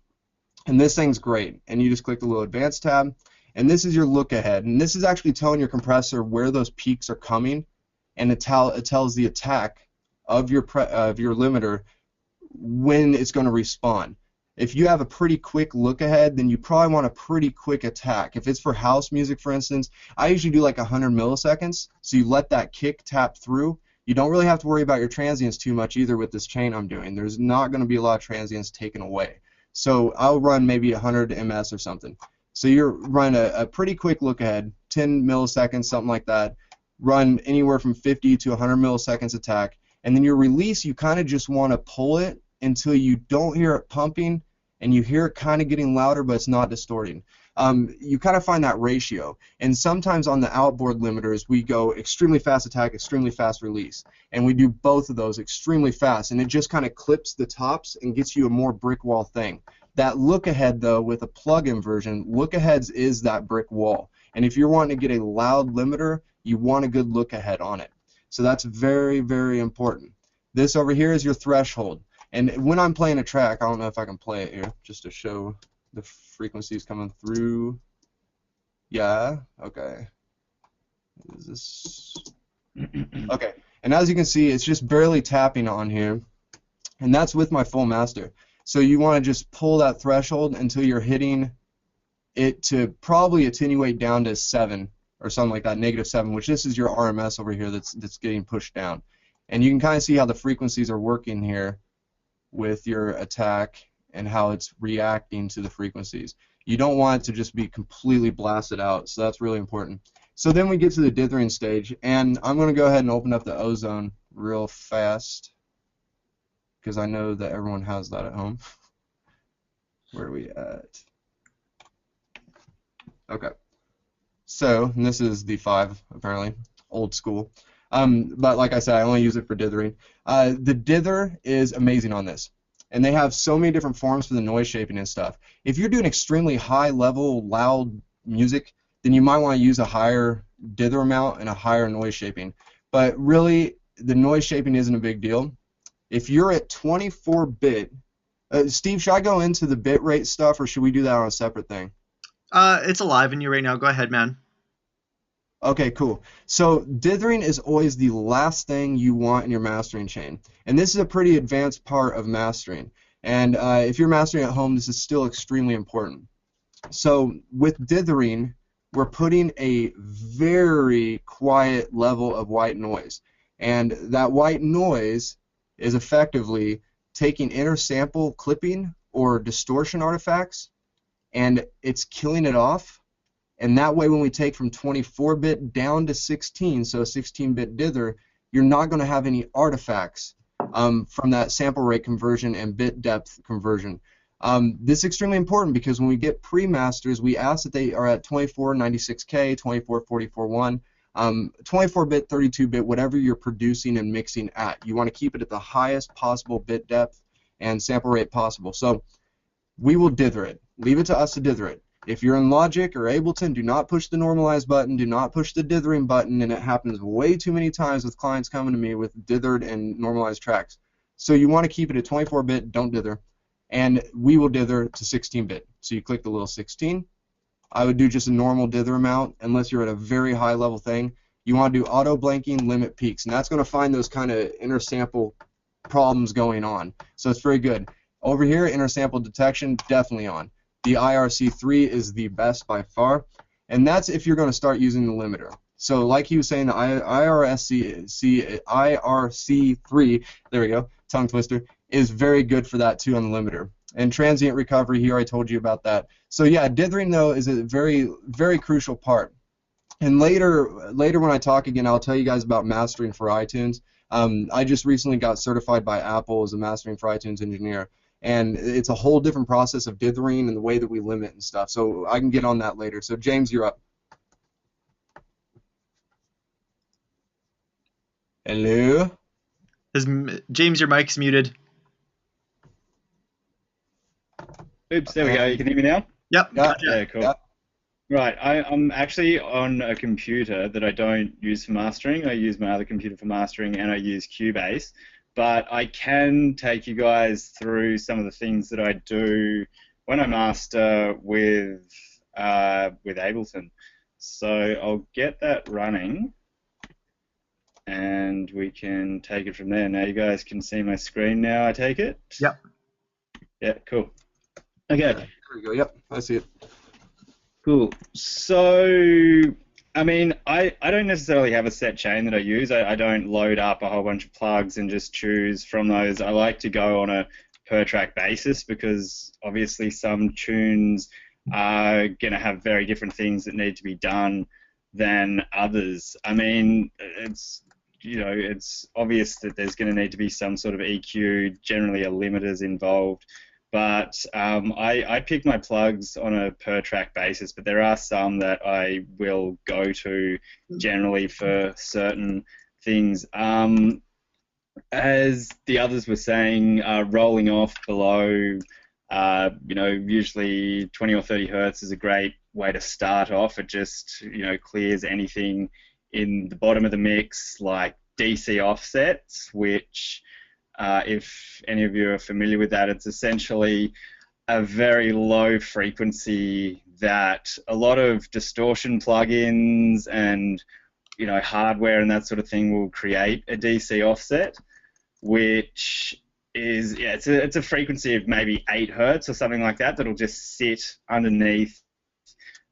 and this thing's great, and you just click the little Advanced tab, and this is your look ahead, and this is actually telling your compressor where those peaks are coming, and it tells the attack of your limiter when it's going to respawn. If you have a pretty quick look ahead, then you probably want a pretty quick attack. If it's for house music, for instance, I usually do like 100 milliseconds, so you let that kick tap through. You don't really have to worry about your transients too much either with this chain I'm doing. There's not going to be a lot of transients taken away. So I'll run maybe 100 ms or something. So you're run a pretty quick look ahead, 10 milliseconds, something like that. Run anywhere from 50 to 100 milliseconds attack, and then your release, you kind of just want to pull it until you don't hear it pumping and you hear it kind of getting louder, but it's not distorting. You kind of find that ratio. And sometimes on the outboard limiters, we go extremely fast attack, extremely fast release. And we do both of those extremely fast, and it just kind of clips the tops and gets you a more brick wall thing. That look ahead, though, with a plug-in version, look aheads is that brick wall. And if you're wanting to get a loud limiter, you want a good look ahead on it. So that's very, very important. This over here is your threshold. And when I'm playing a track, I don't know if I can play it here, just to show the frequencies coming through. Yeah, okay. Is this... Okay, and as you can see, it's just barely tapping on here. And that's with my full master. So you want to just pull that threshold until you're hitting it to probably attenuate down to 7 or something like that, -7, which this is your RMS over here that's getting pushed down. And you can kind of see how the frequencies are working here with your attack and how it's reacting to the frequencies. You don't want it to just be completely blasted out, so that's really important. So then we get to the dithering stage, and I'm going to go ahead and open up the ozone real fast because I know that everyone has that at home. Where are we at? Okay. So, and this is the 5, apparently, old school. But like I said, I only use it for dithering. The dither is amazing on this. And they have so many different forms for the noise shaping and stuff. If you're doing extremely high level, loud music, then you might want to use a higher dither amount and a higher noise shaping. But really, the noise shaping isn't a big deal. If you're at 24-bit, Steve, should I go into the bit rate stuff, or should we do that on a separate thing? It's alive in you right now. Go ahead, man. Okay, cool. So dithering is always the last thing you want in your mastering chain. And this is a pretty advanced part of mastering. And if you're mastering at home, this is still extremely important. So with dithering, we're putting a very quiet level of white noise. And that white noise is effectively taking inner sample clipping or distortion artifacts, and it's killing it off. And that way, when we take from 24-bit down to 16, so a 16-bit dither, you're not going to have any artifacts from that sample rate conversion and bit depth conversion. This is extremely important because when we get pre-masters, we ask that they are at 2496K, 24441, 24-bit, 32-bit, whatever you're producing and mixing at. You want to keep it at the highest possible bit depth and sample rate possible. So we will dither it. Leave it to us to dither it. If you're in Logic or Ableton, do not push the normalize button, do not push the dithering button, and it happens way too many times with clients coming to me with dithered and normalized tracks. So you want to keep it at 24-bit, don't dither, and we will dither to 16-bit. So you click the little 16. I would do just a normal dither amount unless you're at a very high level thing. You want to do auto blanking, limit peaks, and that's going to find those kind of inner sample problems going on. So it's very good. Over here, inner sample detection, definitely on. The IRC3 is the best by far, and that's if you're going to start using the limiter. So like he was saying, the IRC3, there we go, tongue twister, is very good for that too on the limiter. And transient recovery, here I told you about that. So yeah, dithering though is a very, very crucial part. And later when I talk again, I'll tell you guys about mastering for iTunes. I just recently got certified by Apple as a mastering for iTunes engineer. And it's a whole different process of dithering and the way that we limit and stuff. So I can get on that later. So James, you're up. Hello? James, your mic's muted. Oops, there we go. You can hear me now? Yep. Gotcha. Yeah, cool. Yep. Right, I'm actually on a computer that I don't use for mastering. I use my other computer for mastering, and I use Cubase. But I can take you guys through some of the things that I do when I master with Ableton. So I'll get that running, and we can take it from there. Now you guys can see my screen now, I take it? Yep. Yeah, cool. Okay, There we go. Yep, I see it. cool. So, I mean, I don't necessarily have a set chain that I use. I don't load up a whole bunch of plugs and just choose from those. I like to go on a per track basis because obviously some tunes are going to have very different things that need to be done than others. I mean, it's obvious that there's going to need to be some sort of EQ, generally a limiter's involved. But I pick my plugs on a per track basis, but there are some that I will go to generally for certain things. As the others were saying, rolling off below, usually 20 or 30 hertz is a great way to start off. It just, clears anything in the bottom of the mix, like DC offsets, which, if any of you are familiar with that, it's essentially a very low frequency that a lot of distortion plugins and hardware and that sort of thing will create a DC offset, which is it's a frequency of maybe 8 hertz or something like that that'll just sit underneath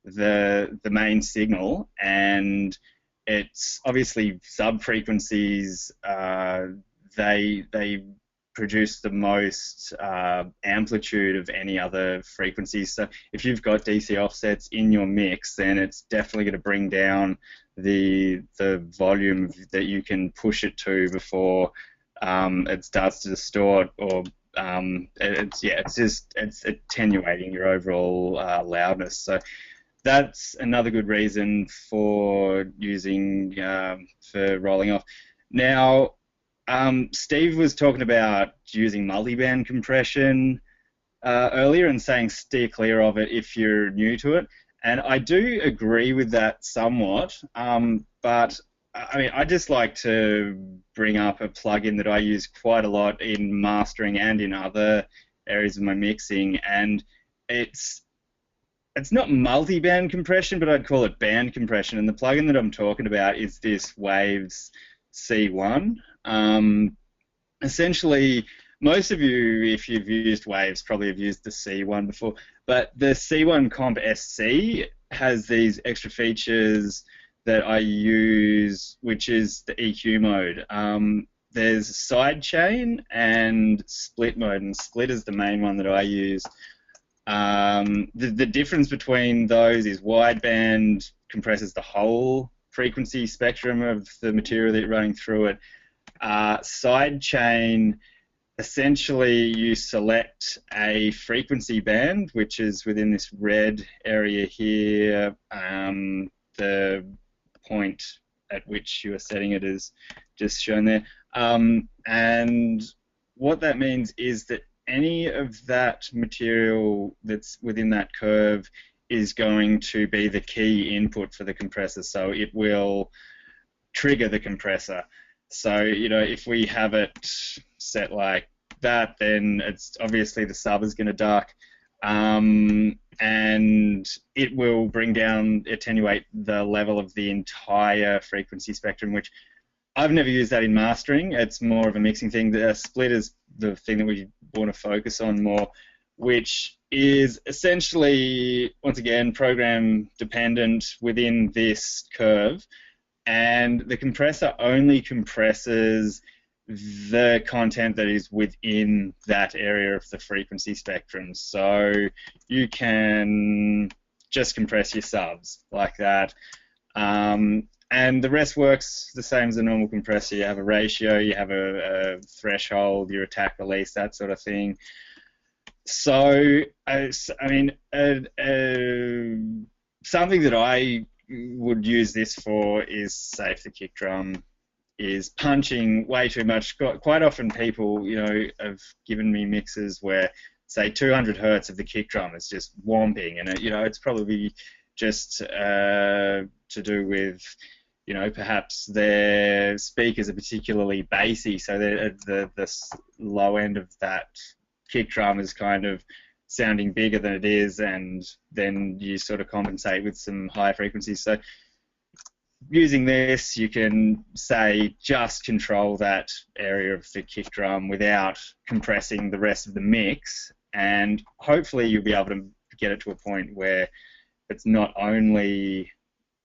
the main signal, and it's obviously sub frequencies. They produce the most amplitude of any other frequencies. So if you've got DC offsets in your mix, then it's definitely going to bring down the volume that you can push it to before it starts to distort, or it's attenuating your overall loudness. So that's another good reason for using for rolling off. Now, Steve was talking about using multiband compression earlier and saying steer clear of it if you're new to it, and I do agree with that somewhat, but I mean, I just like to bring up a plugin that I use quite a lot in mastering and in other areas of my mixing, and it's not multi-band compression, but I'd call it band compression. And the plugin that I'm talking about is this Waves C1. Essentially, most of you, if you've used Waves, probably have used the C1 before. But the C1 Comp SC has these extra features that I use, which is the EQ mode. There's sidechain and split mode, and split is the main one that I use. The difference between those is wideband compresses the whole frequency spectrum of the material that you're running through it. Sidechain, essentially you select a frequency band, which is within this red area here. The point at which you are setting it is just shown there. And what that means is that any of that material that's within that curve is going to be the key input for the compressor, so it will trigger the compressor. So, if we have it set like that, then it's obviously the sub is going to duck, and it will bring down, attenuate the level of the entire frequency spectrum, which I've never used that in mastering. It's more of a mixing thing. The split is the thing that we want to focus on more, which is essentially, once again, program dependent within this curve, and the compressor only compresses the content that is within that area of the frequency spectrum. So you can just compress your subs like that. And the rest works the same as a normal compressor. You have a ratio, you have a threshold, your attack release, that sort of thing. So, I mean, something that I would use this for is, say, if the kick drum is punching way too much. Quite often people, have given me mixes where, say, 200 hertz of the kick drum is just whomping, and it's probably just to do with, perhaps their speakers are particularly bassy, so the low end of that kick drum is kind of sounding bigger than it is, and then you sort of compensate with some higher frequencies. So using this, you can, say, just control that area of the kick drum without compressing the rest of the mix, and hopefully you'll be able to get it to a point where it's not only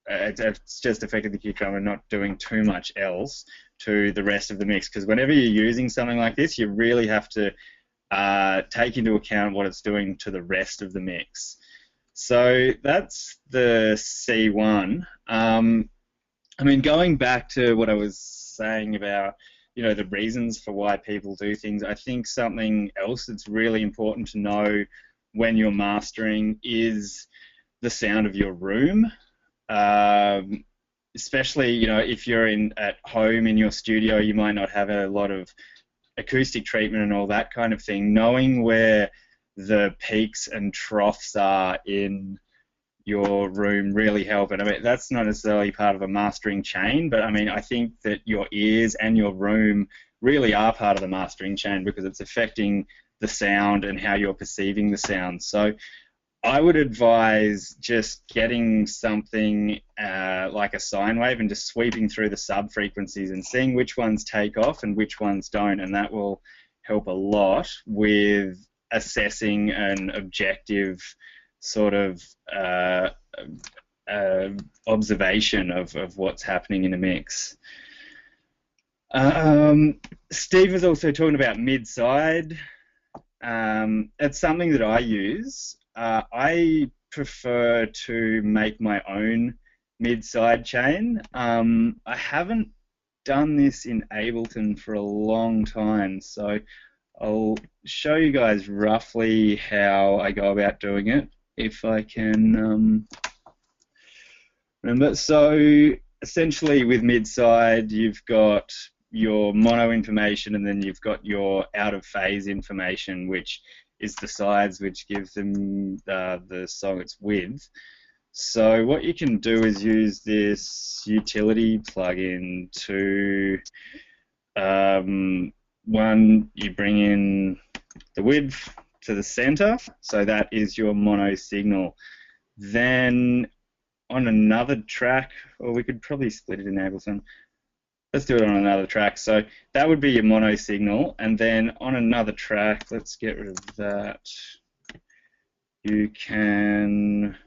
it's just affecting the kick drum and not doing too much else to the rest of the mix. Because whenever you're using something like this, you really have to take into account what it's doing to the rest of the mix. So that's the C1. I mean, going back to what I was saying about, the reasons for why people do things, I think something else that's really important to know when you're mastering is the sound of your room. Especially, if you're at home in your studio, you might not have a lot of acoustic treatment and all that kind of thing. Knowing where the peaks and troughs are in your room really help. And I mean, that's not necessarily part of a mastering chain, but I mean, I think that your ears and your room really are part of the mastering chain because it's affecting the sound and how you're perceiving the sound. So I would advise just getting something like a sine wave and just sweeping through the sub-frequencies and seeing which ones take off and which ones don't, and that will help a lot with assessing an objective sort of observation of what's happening in a mix. Steve was also talking about mid-side. It's something that I use. I prefer to make my own mid-side chain. I haven't done this in Ableton for a long time, so I'll show you guys roughly how I go about doing it, if I can remember. So essentially with mid-side, you've got your mono information and then you've got your out-of-phase information, which is the sides which give them the song its width. So what you can do is use this utility plugin to one, you bring in the width to the center, so that is your mono signal. Then on another track, or we could probably split it in Ableton. Let's do it on another track. So that would be your mono signal, and then on another track, let's get rid of that. You can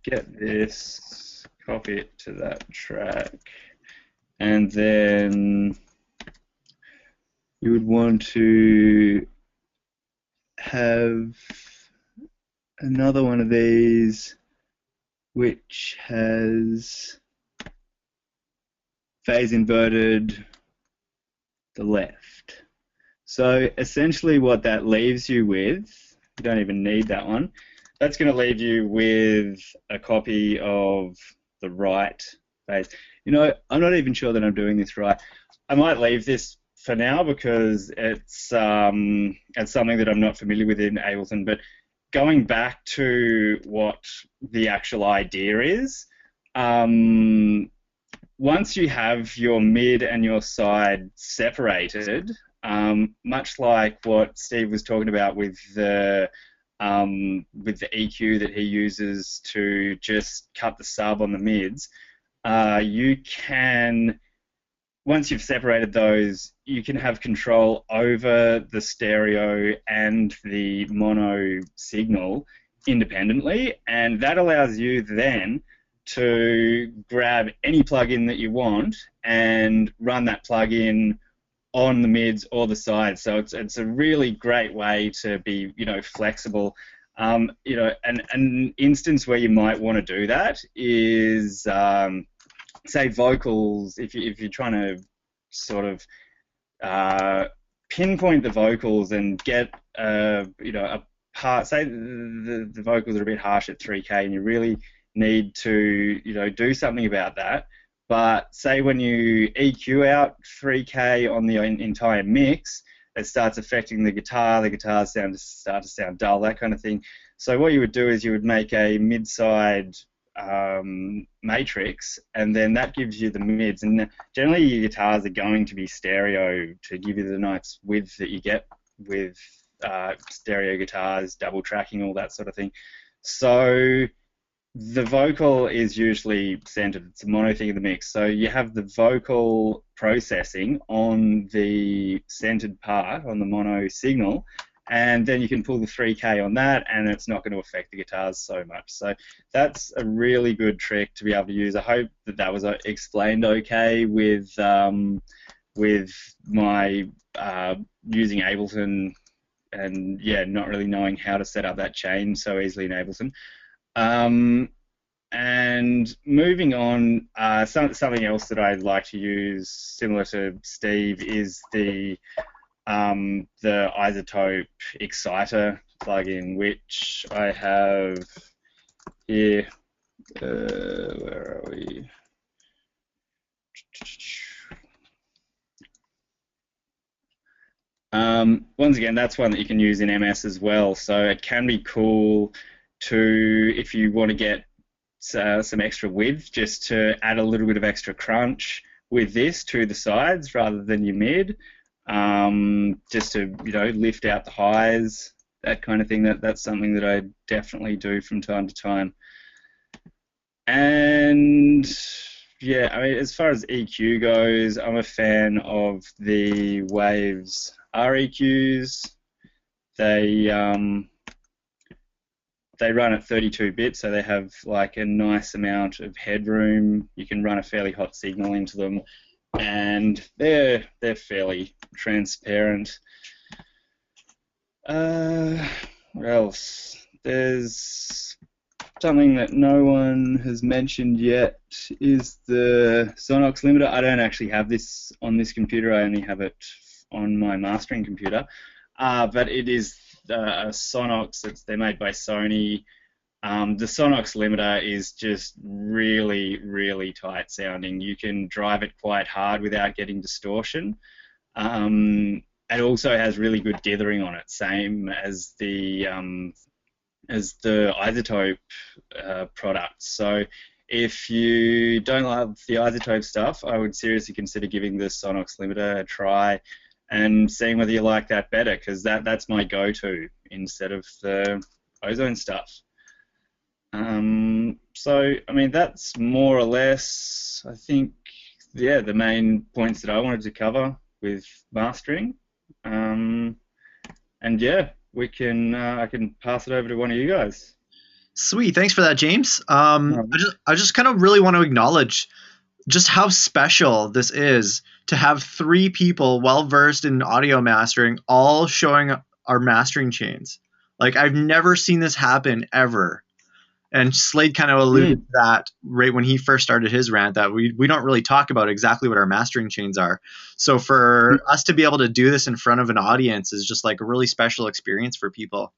get this, copy it to that track, and then you would want to have another one of these which has phase inverted the left. So essentially what that leaves you with, you don't even need that one, that's going to leave you with a copy of the right phase. I'm not even sure that I'm doing this right. I might leave this for now because it's something that I'm not familiar with in Ableton, but going back to what the actual idea is, once you have your mid and your side separated, much like what Steve was talking about with the EQ that he uses to just cut the sub on the mids, you can, once you've separated those, you can have control over the stereo and the mono signal independently, and that allows you then to grab any plugin that you want and run that plugin on the mids or the sides. So it's a really great way to be flexible. An instance where you might want to do that is say vocals. If you're trying to sort of pinpoint the vocals and get a part, say the vocals are a bit harsh at 3K and you really need to do something about that, but say when you EQ out 3K on the entire mix, it starts affecting the guitars start to sound dull, that kind of thing. So what you would do is you would make a mid-side matrix, and then that gives you the mids, and generally your guitars are going to be stereo to give you the nice width that you get with stereo guitars, double tracking, all that sort of thing. So the vocal is usually centered. It's a mono thing in the mix. So you have the vocal processing on the centered part, on the mono signal, and then you can pull the 3K on that, and it's not going to affect the guitars so much. So that's a really good trick to be able to use. I hope that that was explained okay with my using Ableton, and yeah, not really knowing how to set up that chain so easily in Ableton. And moving on, something else that I like to use, similar to Steve, is the Isotope Exciter plugin, which I have here. Where are we? Once again, that's one that you can use in MS as well. So it can be cool to, if you want to get some extra width, just to add a little bit of extra crunch with this to the sides rather than your mid, just to lift out the highs, that kind of thing. That's something that I definitely do from time to time. And yeah, I mean, as far as EQ goes, I'm a fan of the Waves REQs. They run at 32 bits, so they have like a nice amount of headroom. You can run a fairly hot signal into them, and they're fairly transparent. What else? There's something that no one has mentioned yet, is the Sonox limiter. I don't actually have this on this computer. I only have it on my mastering computer, but it is a Sonox. They're made by Sony. The Sonox limiter is just really, really tight sounding. You can drive it quite hard without getting distortion. It also has really good dithering on it, same as the Isotope products. So if you don't love the Isotope stuff, I would seriously consider giving the Sonox limiter a try and seeing whether you like that better, because that's my go-to instead of the Ozone stuff. So, I mean, that's more or less, I think, yeah, the main points that I wanted to cover with mastering. And yeah, I can pass it over to one of you guys. Sweet, thanks for that, James. I just kind of really want to acknowledge just how special this is to have three people well versed in audio mastering all showing our mastering chains. Like, I've never seen this happen ever. And Slade kind of alluded to that right when he first started his rant, that we don't really talk about exactly what our mastering chains are. So for us to be able to do this in front of an audience is just like a really special experience for people.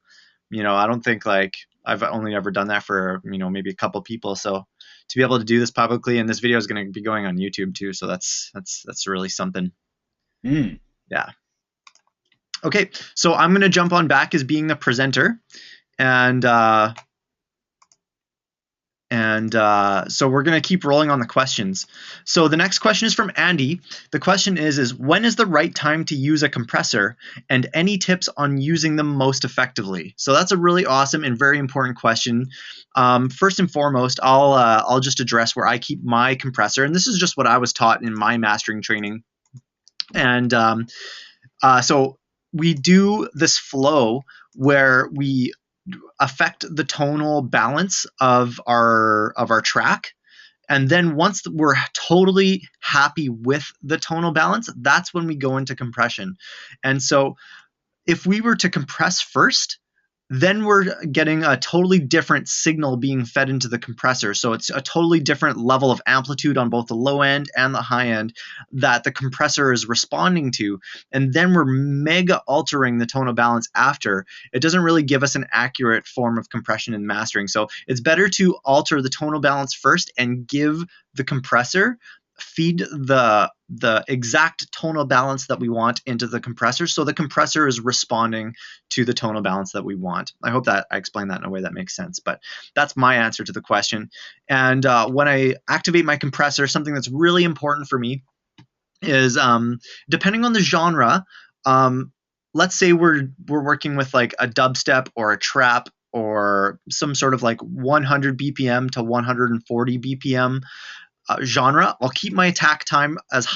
I don't think, like, I've only ever done that for, maybe a couple people. So to be able to do this publicly, and this video is going to be going on YouTube too. So that's really something. Yeah. Okay. So I'm going to jump on back as being the presenter, and so we're going to keep rolling on the questions. So the next question is from Andy. The question is when is the right time to use a compressor, and any tips on using them most effectively? So that's a really awesome and very important question. First and foremost, I'll just address where I keep my compressor, and this is just what I was taught in my mastering training. And so we do this flow where we affect the tonal balance of our track, and then once we're totally happy with the tonal balance, that's when we go into compression. And so if we were to compress first, then we're getting a totally different signal being fed into the compressor. So it's a totally different level of amplitude on both the low end and the high end that the compressor is responding to. And then we're mega altering the tonal balance after. It doesn't really give us an accurate form of compression and mastering. So it's better to alter the tonal balance first and give the compressor feed the exact tonal balance that we want into the compressor, so the compressor is responding to the tonal balance that we want. I hope that I explained that in a way that makes sense, but that's my answer to the question. And when I activate my compressor, something that's really important for me is depending on the genre, let's say we're working with like a dubstep or a trap or some sort of like 100 BPM to 140 BPM genre, I'll keep my attack time as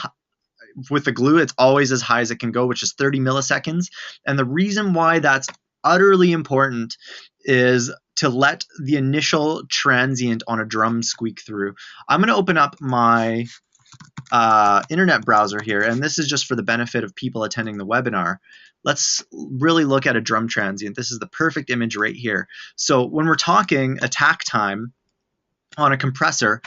with the glue, it's always as high as it can go, which is 30 milliseconds. And the reason why that's utterly important is to let the initial transient on a drum squeak through. I'm going to open up my internet browser here, and this is just for the benefit of people attending the webinar. Let's really look at a drum transient. This is the perfect image right here. So when we're talking attack time on a compressor,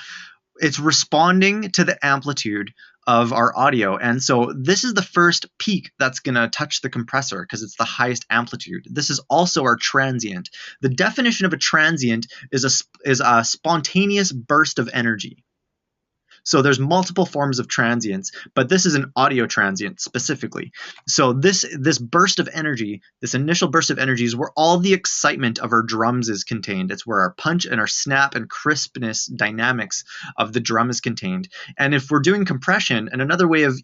it's responding to the amplitude of our audio. And so this is the first peak that's going to touch the compressor because it's the highest amplitude. This is also our transient. The definition of a transient is a spontaneous burst of energy. So there's multiple forms of transients, but this is an audio transient specifically. So this burst of energy, this initial burst of energy, is where all the excitement of our drums is contained. It's where our punch and our snap and crispness dynamics of the drum is contained. And if we're doing compression, and another way of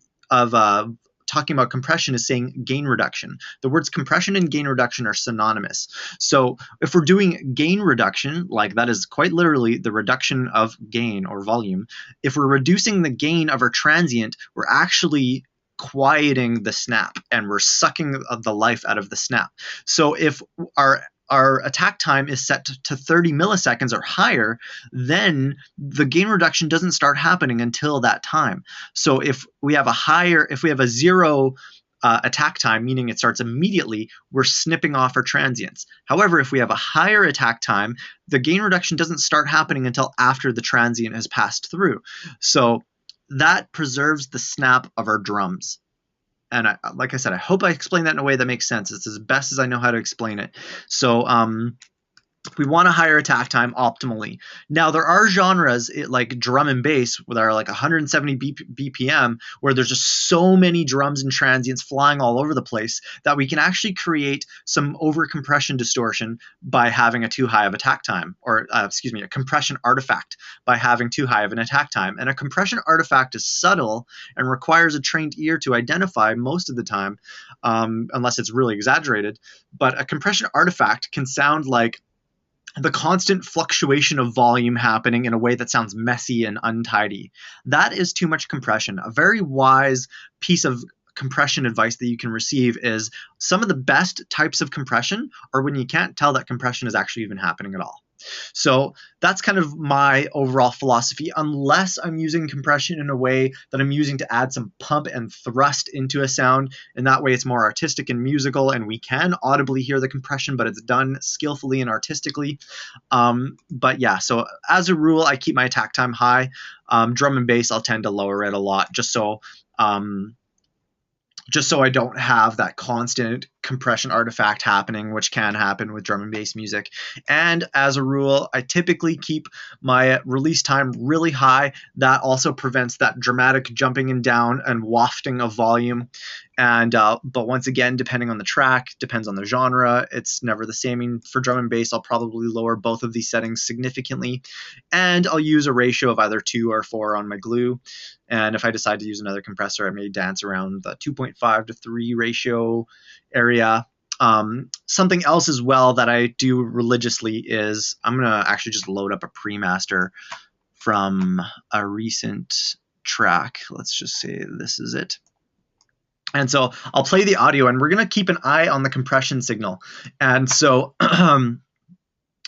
talking about compression is saying gain reduction. The words compression and gain reduction are synonymous. So if we're doing gain reduction, like that is quite literally the reduction of gain or volume, if we're reducing the gain of our transient, we're actually quieting the snap and we're sucking the life out of the snap. So if our attack time is set to 30 milliseconds or higher, then the gain reduction doesn't start happening until that time. So if we have a zero attack time, meaning it starts immediately, we're snipping off our transients. However, if we have a higher attack time, the gain reduction doesn't start happening until after the transient has passed through. So that preserves the snap of our drums. And like I said, I hope I explained that in a way that makes sense. It's as best as I know how to explain it. So we want a higher attack time optimally. Now, there are genres like drum and bass that are like 170 BPM, where there's just so many drums and transients flying all over the place that we can actually create some over-compression distortion by having a too high of attack time, or a compression artifact by having too high of an attack time. And a compression artifact is subtle and requires a trained ear to identify most of the time, unless it's really exaggerated. But a compression artifact can sound like the constant fluctuation of volume happening in a way that sounds messy and untidy. That is too much compression. A very wise piece of compression advice that you can receive is some of the best types of compression are when you can't tell that compression is actually even happening at all. So that's kind of my overall philosophy, unless I'm using compression in a way that I'm using to add some pump and thrust into a sound. And that way it's more artistic and musical, and we can audibly hear the compression, but it's done skillfully and artistically. But yeah, so as a rule, I keep my attack time high. Drum and bass, I'll tend to lower it a lot just so I don't have that constant compression artifact happening, which can happen with drum and bass music. And as a rule, I typically keep my release time really high. That also prevents that dramatic jumping and down and wafting of volume. And but once again, depending on the track, depends on the genre, it's never the same. I mean, for drum and bass, I'll probably lower both of these settings significantly, and I'll use a ratio of either 2 or 4 on my glue. And if I decide to use another compressor, I may dance around the 2.5 to 3 ratio area. Something else as well that I do religiously is I'm going to actually just load up a pre-master from a recent track. Let's just say this is it. And so I'll play the audio, and we're going to keep an eye on the compression signal. And so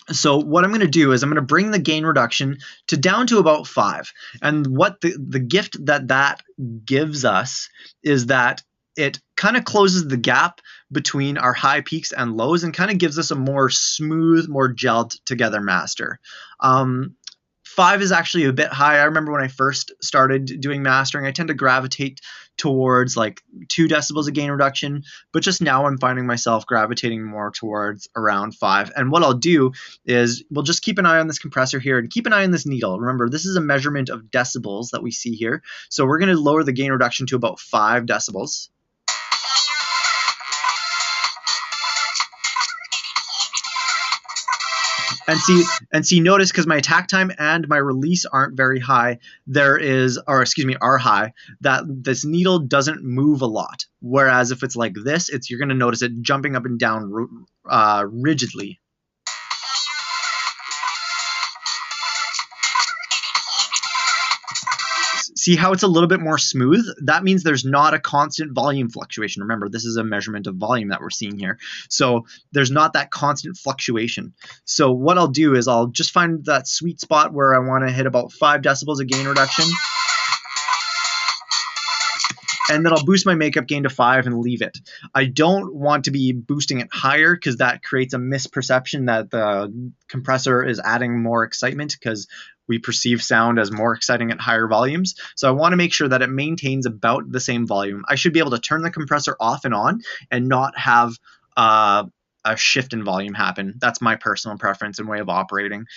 so what I'm going to do is I'm going to bring the gain reduction to down to about 5. And what the gift that gives us is that it kind of closes the gap between our high peaks and lows and kind of gives us a more smooth, more gelled together master. 5 is actually a bit high. I remember when I first started doing mastering, I tend to gravitate towards like 2 decibels of gain reduction, but just now I'm finding myself gravitating more towards around 5. And what I'll do is we'll just keep an eye on this compressor here and keep an eye on this needle. Remember, this is a measurement of decibels that we see here. So we're going to lower the gain reduction to about 5 decibels. And see, notice because my attack time and my release aren't very high, are high, that this needle doesn't move a lot. Whereas if it's like this, you're going to notice it jumping up and down rigidly. See how it's a little bit more smooth? That means there's not a constant volume fluctuation. Remember, this is a measurement of volume that we're seeing here. So there's not that constant fluctuation. So what I'll do is I'll just find that sweet spot where I want to hit about 5 decibels of gain reduction. And then I'll boost my makeup gain to 5 and leave it. I don't want to be boosting it higher because that creates a misperception that the compressor is adding more excitement, because we perceive sound as more exciting at higher volumes. So I want to make sure that it maintains about the same volume. I should be able to turn the compressor off and on and not have a shift in volume happen. That's my personal preference and way of operating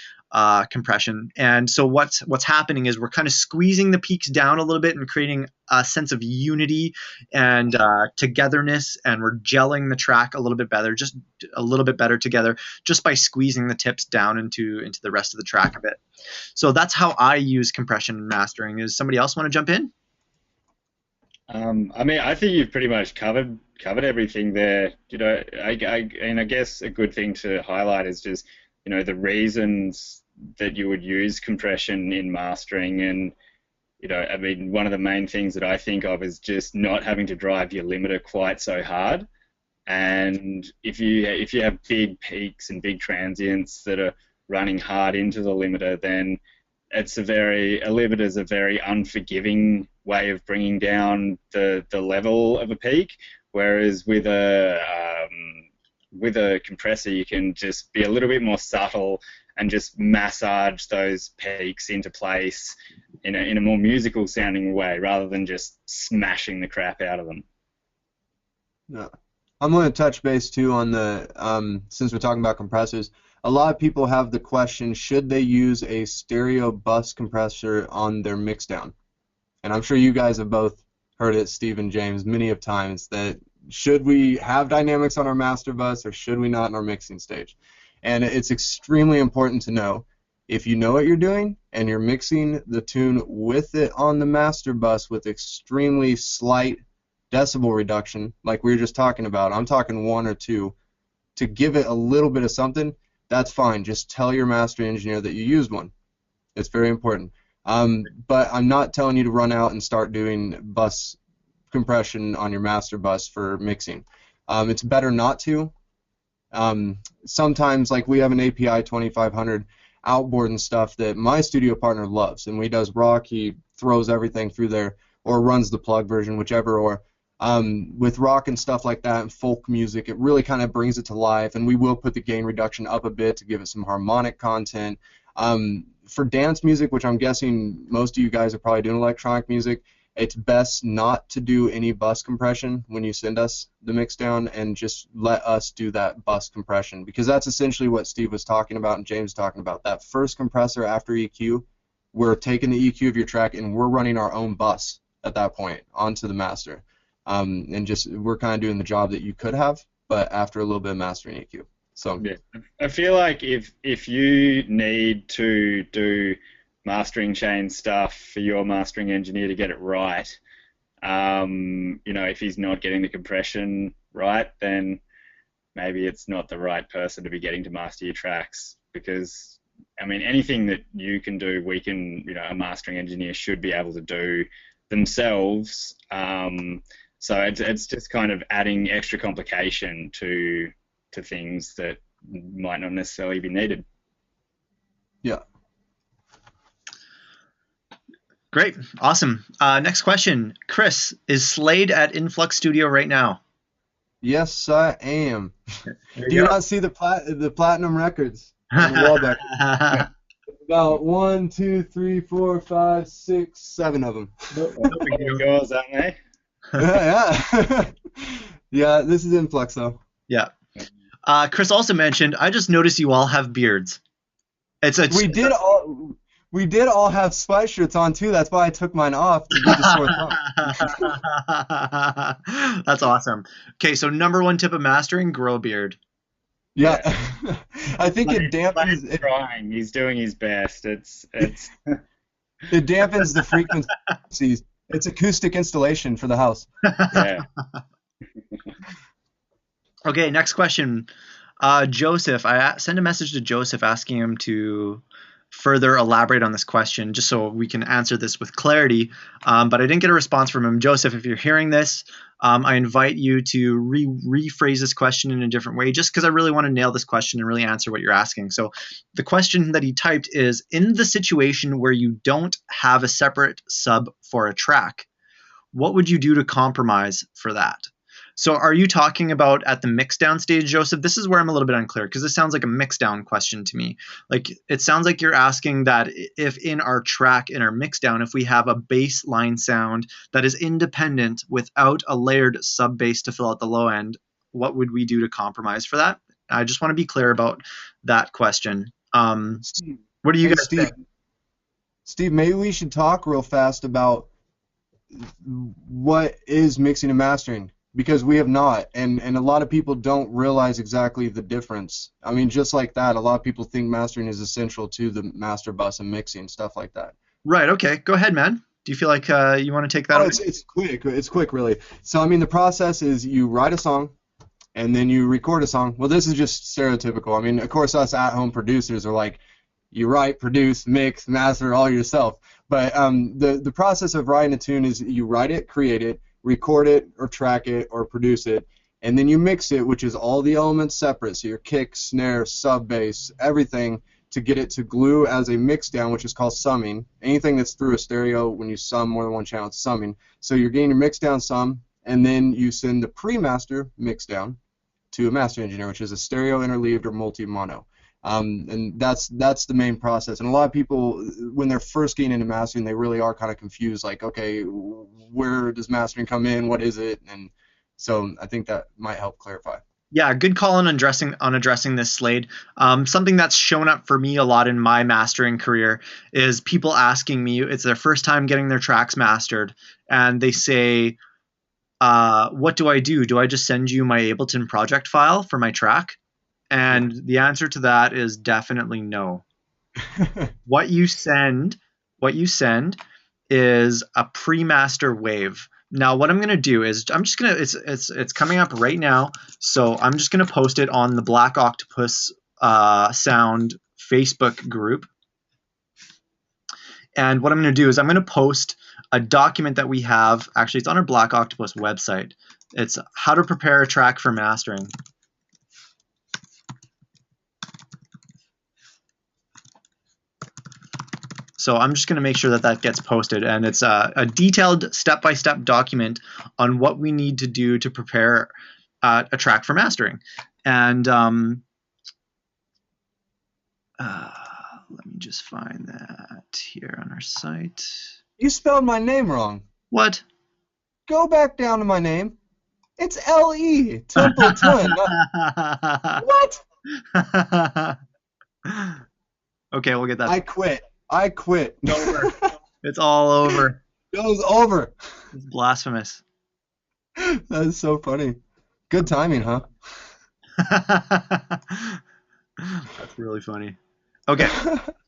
compression. And so what's happening is we're kind of squeezing the peaks down a little bit and creating a sense of unity and togetherness, and we're gelling the track a little bit better, just a little bit better together, just by squeezing the tips down into the rest of the track a bit. So that's how I use compression and mastering. Does somebody else want to jump in? I mean, I think you've pretty much covered everything there. You know, and I guess a good thing to highlight is just, you know, the reasons that you would use compression in mastering. And, you know, I mean, one of the main things that I think of is just not having to drive your limiter quite so hard. And if you have big peaks and big transients that are running hard into the limiter, then a limiter is a very unforgiving way of bringing down the level of a peak. Whereas with a compressor, you can just be a little bit more subtle and just massage those peaks into place in a more musical sounding way, rather than just smashing the crap out of them. Yeah. I'm going to touch base too on the, since we're talking about compressors, a lot of people have the question, should they use a stereo bus compressor on their mixdown? And I'm sure you guys have both heard it, Steve and James, many of times, that should we have dynamics on our master bus or should we not in our mixing stage? And it's extremely important to know, if you know what you're doing and you're mixing the tune with it on the master bus with extremely slight decibel reduction, like we were just talking about, I'm talking 1 or 2, to give it a little bit of something, that's fine. Just tell your master engineer that you used one. It's very important. But I'm not telling you to run out and start doing bus compression on your master bus for mixing. It's better not to. Sometimes, like, we have an API 2500 outboard and stuff that my studio partner loves, and when he does rock, he throws everything through there, or runs the plug version, whichever. Or with rock and stuff like that and folk music, it really kind of brings it to life, and we will put the gain reduction up a bit to give it some harmonic content. For dance music, which I'm guessing most of you guys are probably doing electronic music, it's best not to do any bus compression when you send us the mix down, and just let us do that bus compression, because that's essentially what Steve was talking about and James was talking about. That first compressor after EQ, we're taking the EQ of your track and we're running our own bus at that point onto the master. And just we're kind of doing the job that you could have, but after a little bit of mastering EQ. So yeah, I feel like if you need to do mastering chain stuff for your mastering engineer to get it right, you know, if he's not getting the compression right, then maybe it's not the right person to be getting to master your tracks. Because, I mean, anything that you can do, you know, a mastering engineer should be able to do themselves. So it's just kind of adding extra complication to things that might not necessarily be needed. yeah. Great. Awesome. Next question. Chris, is Slade at Influx Studio right now? Yes, I am. Do you not see the platinum records on the wall back there? About 1, 2, 3, 4, 5, 6, 7 of them. Yours, aren't they? Yeah. Yeah, this is Influx, though. Yeah. Chris also mentioned, I just noticed you all have beards. We did all have sweatshirts on too. That's why I took mine off to get the sore thumb. That's awesome. Okay, so number 1 tip of mastering: grow a beard. Yeah, I think it dampens. Trying. He's doing his best. It's. It dampens the frequencies. It's acoustic installation for the house. Yeah. Okay, next question. Joseph, I sent a message to Joseph asking him to further elaborate on this question, just so we can answer this with clarity. But I didn't get a response from him. Joseph, if you're hearing this, I invite you to rephrase this question in a different way, just because I really want to nail this question and really answer what you're asking. So the question that he typed is, in the situation where you don't have a separate sub for a track, what would you do to compromise for that? So are you talking about at the mixdown stage, Joseph? This is where I'm a little bit unclear, because this sounds like a mixdown question to me. Like, it sounds like you're asking that if in our track, in our mixdown, if we have a baseline sound that is independent without a layered sub bass to fill out the low end, what would we do to compromise for that? I just want to be clear about that question. Steve, What do you hey, guys think? Steve, maybe we should talk real fast about what is mixing and mastering, because we have not, and a lot of people don't realize exactly the difference. I mean, just like that, a lot of people think mastering is essential to the master bus and mixing, stuff like that. Right, okay. Go ahead, man. Do you feel like you want to take that Oh, away? it's quick. It's quick, really. So, I mean, the process is you write a song, and then you record a song. Well, this is just stereotypical. I mean, of course, us at-home producers are like, you write, produce, mix, master all yourself. But the process of writing a tune is you write it, create it, record it, or track it, or produce it, and then you mix it, which is all the elements separate. So your kick, snare, sub bass, everything, to get it to glue as a mix down, which is called summing. Anything that's through a stereo, when you sum more than one channel, it's summing. So you're getting your mix down sum, and then you send the pre-master mix down to a master engineer, which is a stereo interleaved or multi-mono. And that's the main process. And a lot of people, when they're first getting into mastering, they really are kind of confused, like, okay, where does mastering come in? What is it? And so I think that might help clarify. Yeah, good call on addressing this, Slade. Something that's shown up for me a lot in my mastering career is people asking me, it's their first time getting their tracks mastered, and they say, what do I do? Do I just send you my Ableton project file for my track? And the answer to that is definitely no. What you send is a pre-master wave. Now, what I'm going to do is it's coming up right now, so I'm just going to post it on the Black Octopus Sound Facebook group. And what I'm going to do is I'm going to post a document that we have. Actually, it's on our Black Octopus website. It's how to prepare a track for mastering. So I'm just going to make sure that that gets posted, and it's a detailed step-by-step document on what we need to do to prepare a track for mastering. And let me just find that here on our site. You spelled my name wrong. What? Go back down to my name. It's L-E, Templeton. What? Okay, we'll get that. I quit. Over. It's all over. It was over. It's blasphemous. That is so funny. Good timing, huh? That's really funny. Okay,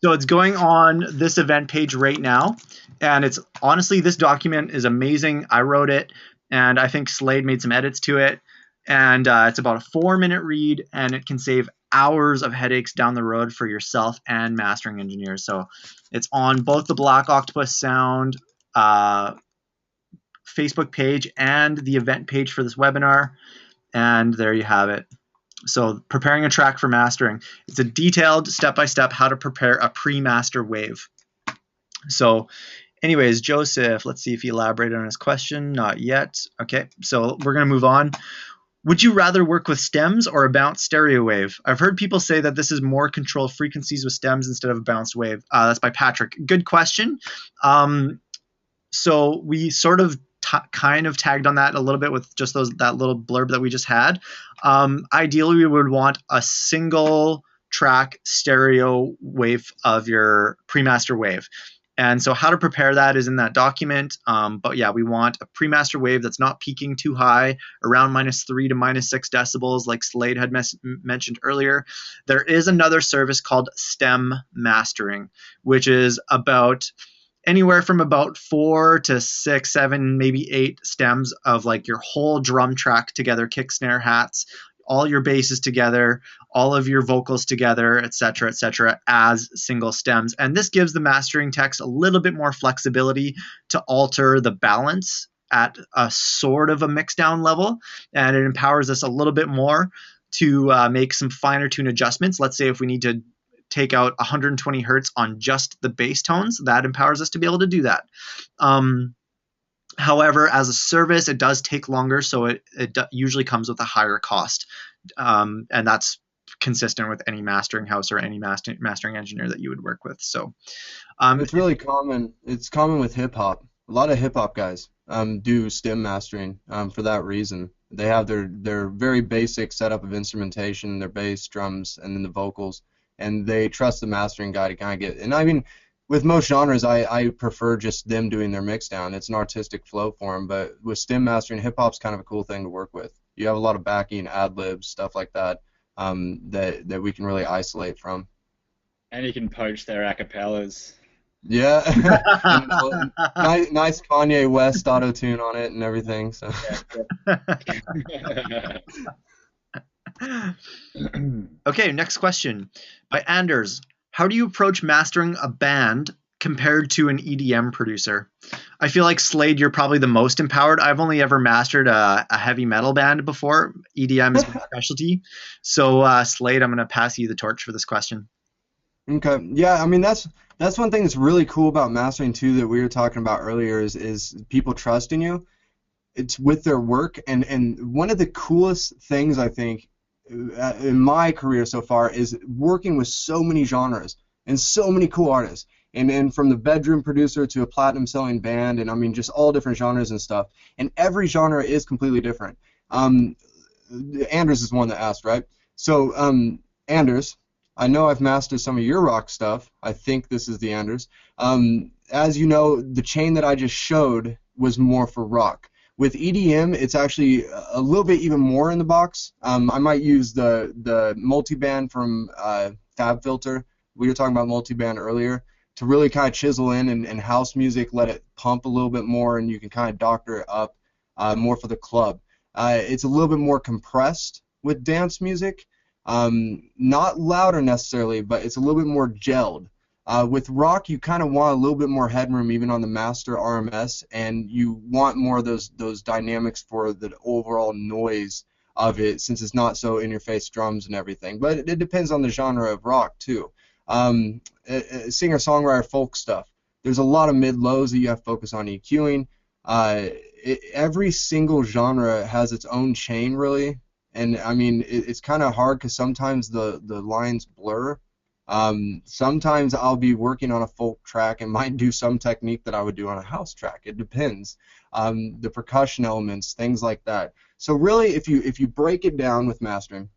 so it's going on this event page right now, and it's honestly, this document is amazing. I wrote it, and I think Slade made some edits to it, and it's about a 4-minute read, and it can save hours of headaches down the road for yourself and mastering engineers. So it's on both the Black Octopus Sound Facebook page and the event page for this webinar, and there you have it. So preparing a track for mastering. It's a detailed step-by-step how to prepare a pre-master wave. So anyways, Joseph, let's see if he elaborated on his question. Not yet. Okay, so we're going to move on. Would you rather work with stems or a bounced stereo wave? I've heard people say that this is more controlled frequencies with stems instead of a bounced wave. That's by Patrick. Good question. So we sort of kind of tagged on that a little bit with just that little blurb that we just had. Ideally, we would want a single track stereo wave of your pre-master wave. And so how to prepare that is in that document. But yeah, we want a pre-master wave that's not peaking too high, around -3 to -6 decibels, like Slade had mentioned earlier. There is another service called stem mastering, which is about anywhere from about 4 to 6, 7, maybe 8 stems of like your whole drum track together, kick, snare, hats, all your basses together, all of your vocals together, etc., etc., as single stems. And this gives the mastering techs a little bit more flexibility to alter the balance at a sort of a mixdown level, and it empowers us a little bit more to make some finer tune adjustments. Let's say if we need to take out 120 hertz on just the bass tones, that empowers us to be able to do that. However, as a service, it does take longer, so it usually comes with a higher cost, and that's consistent with any mastering house or any mastering engineer that you would work with. So it's really common. It's common with hip hop. A lot of hip hop guys do stem mastering for that reason. They have their very basic setup of instrumentation, their bass, drums, and then the vocals, and they trust the mastering guy to kind of get. And I mean, with most genres, I prefer just them doing their mix down. It's an artistic flow for them. But with stem mastering, hip hop's kind of a cool thing to work with. You have a lot of backing, ad libs, stuff like that, that we can really isolate from. And you can poach their acapellas. Yeah, nice Kanye West auto tune on it and everything. So. Okay, next question by Anders. How do you approach mastering a band compared to an EDM producer? I feel like Slade, you're probably the most empowered. I've only ever mastered a heavy metal band before. EDM is my specialty. So Slade, I'm going to pass you the torch for this question. Okay. Yeah, I mean that's one thing that's really cool about mastering too that we were talking about earlier is people trusting you. It's with their work, and one of the coolest things I think in my career so far is working with so many genres and so many cool artists. And from the bedroom producer to a platinum selling band, and I mean just all different genres and stuff. And every genre is completely different. Anders is one that asked, right? So Anders, I know I've mastered some of your rock stuff. I think this is the Anders. As you know, the chain that I just showed was more for rock. With EDM, it's actually a little bit even more in the box. I might use the multiband from FabFilter. We were talking about multiband earlier to really kind of chisel in and house music, let it pump a little bit more, and you can kind of doctor it up more for the club. It's a little bit more compressed with dance music. Not louder necessarily, but it's a little bit more gelled. With rock, you kind of want a little bit more headroom even on the master RMS, and you want more of those dynamics for the overall noise of it, since it's not so in-your-face drums and everything. But it depends on the genre of rock too. Singer-songwriter folk stuff, there's a lot of mid-lows that you have to focus on EQing. Every single genre has its own chain, really. And I mean, it's kind of hard because sometimes the lines blur. Sometimes I'll be working on a folk track and might do some technique that I would do on a house track. It depends. The percussion elements, things like that. So really, if you break it down with mastering,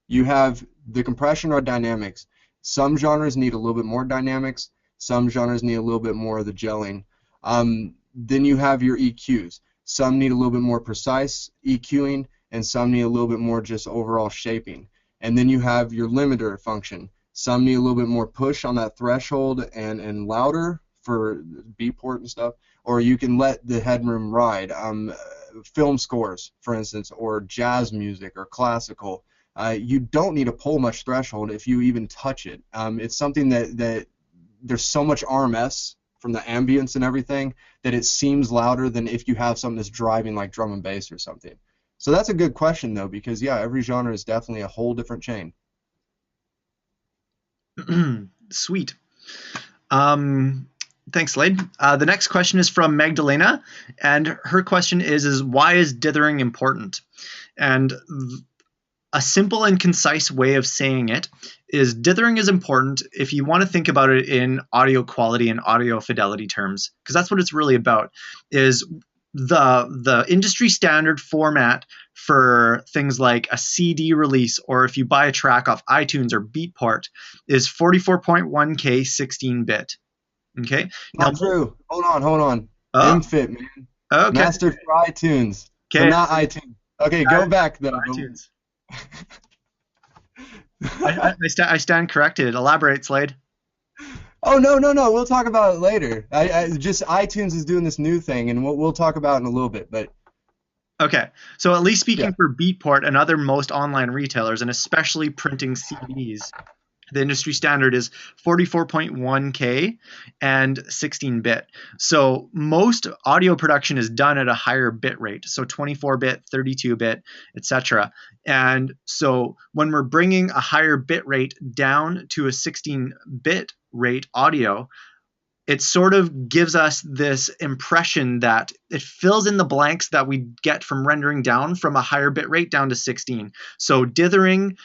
you have the compression or dynamics. Some genres need a little bit more dynamics. Some genres need a little bit more of the gelling. Then you have your EQs. Some need a little bit more precise EQing, and some need a little bit more just overall shaping. And then you have your limiter function. Some need a little bit more push on that threshold and louder for beat port and stuff, or you can let the headroom ride. Film scores, for instance, or jazz music or classical. You don't need to pull much threshold if you even touch it. It's something that there's so much RMS from the ambience and everything that it seems louder than if you have something that's driving like drum and bass or something. So that's a good question, though, because, yeah, every genre is definitely a whole different chain. Sweet. Thanks, Slade. The next question is from Magdalena, and her question is why is dithering important? And a simple and concise way of saying it is dithering is important if you want to think about it in audio quality and audio fidelity terms, because that's what it's really about, is the industry standard format for things like a CD release, or if you buy a track off iTunes or Beatport, is 44.1K 16-bit. Okay. Not true. Hold on. MFIT, man. Okay. Mastered for iTunes. Okay. But not iTunes. Okay, go back though. iTunes. I stand corrected. Elaborate, Slade. Oh no! We'll talk about it later. Just iTunes is doing this new thing, and we'll talk about it in a little bit. But Okay, so at least Yeah. speaking for Beatport and other most online retailers, and especially printing CDs, the industry standard is 44.1K and 16-bit. So most audio production is done at a higher bit rate, so 24-bit, 32-bit, etc. And so when we're bringing a higher bit rate down to a 16-bit rate audio, it sort of gives us this impression that it fills in the blanks that we get from rendering down from a higher bit rate down to 16. So dithering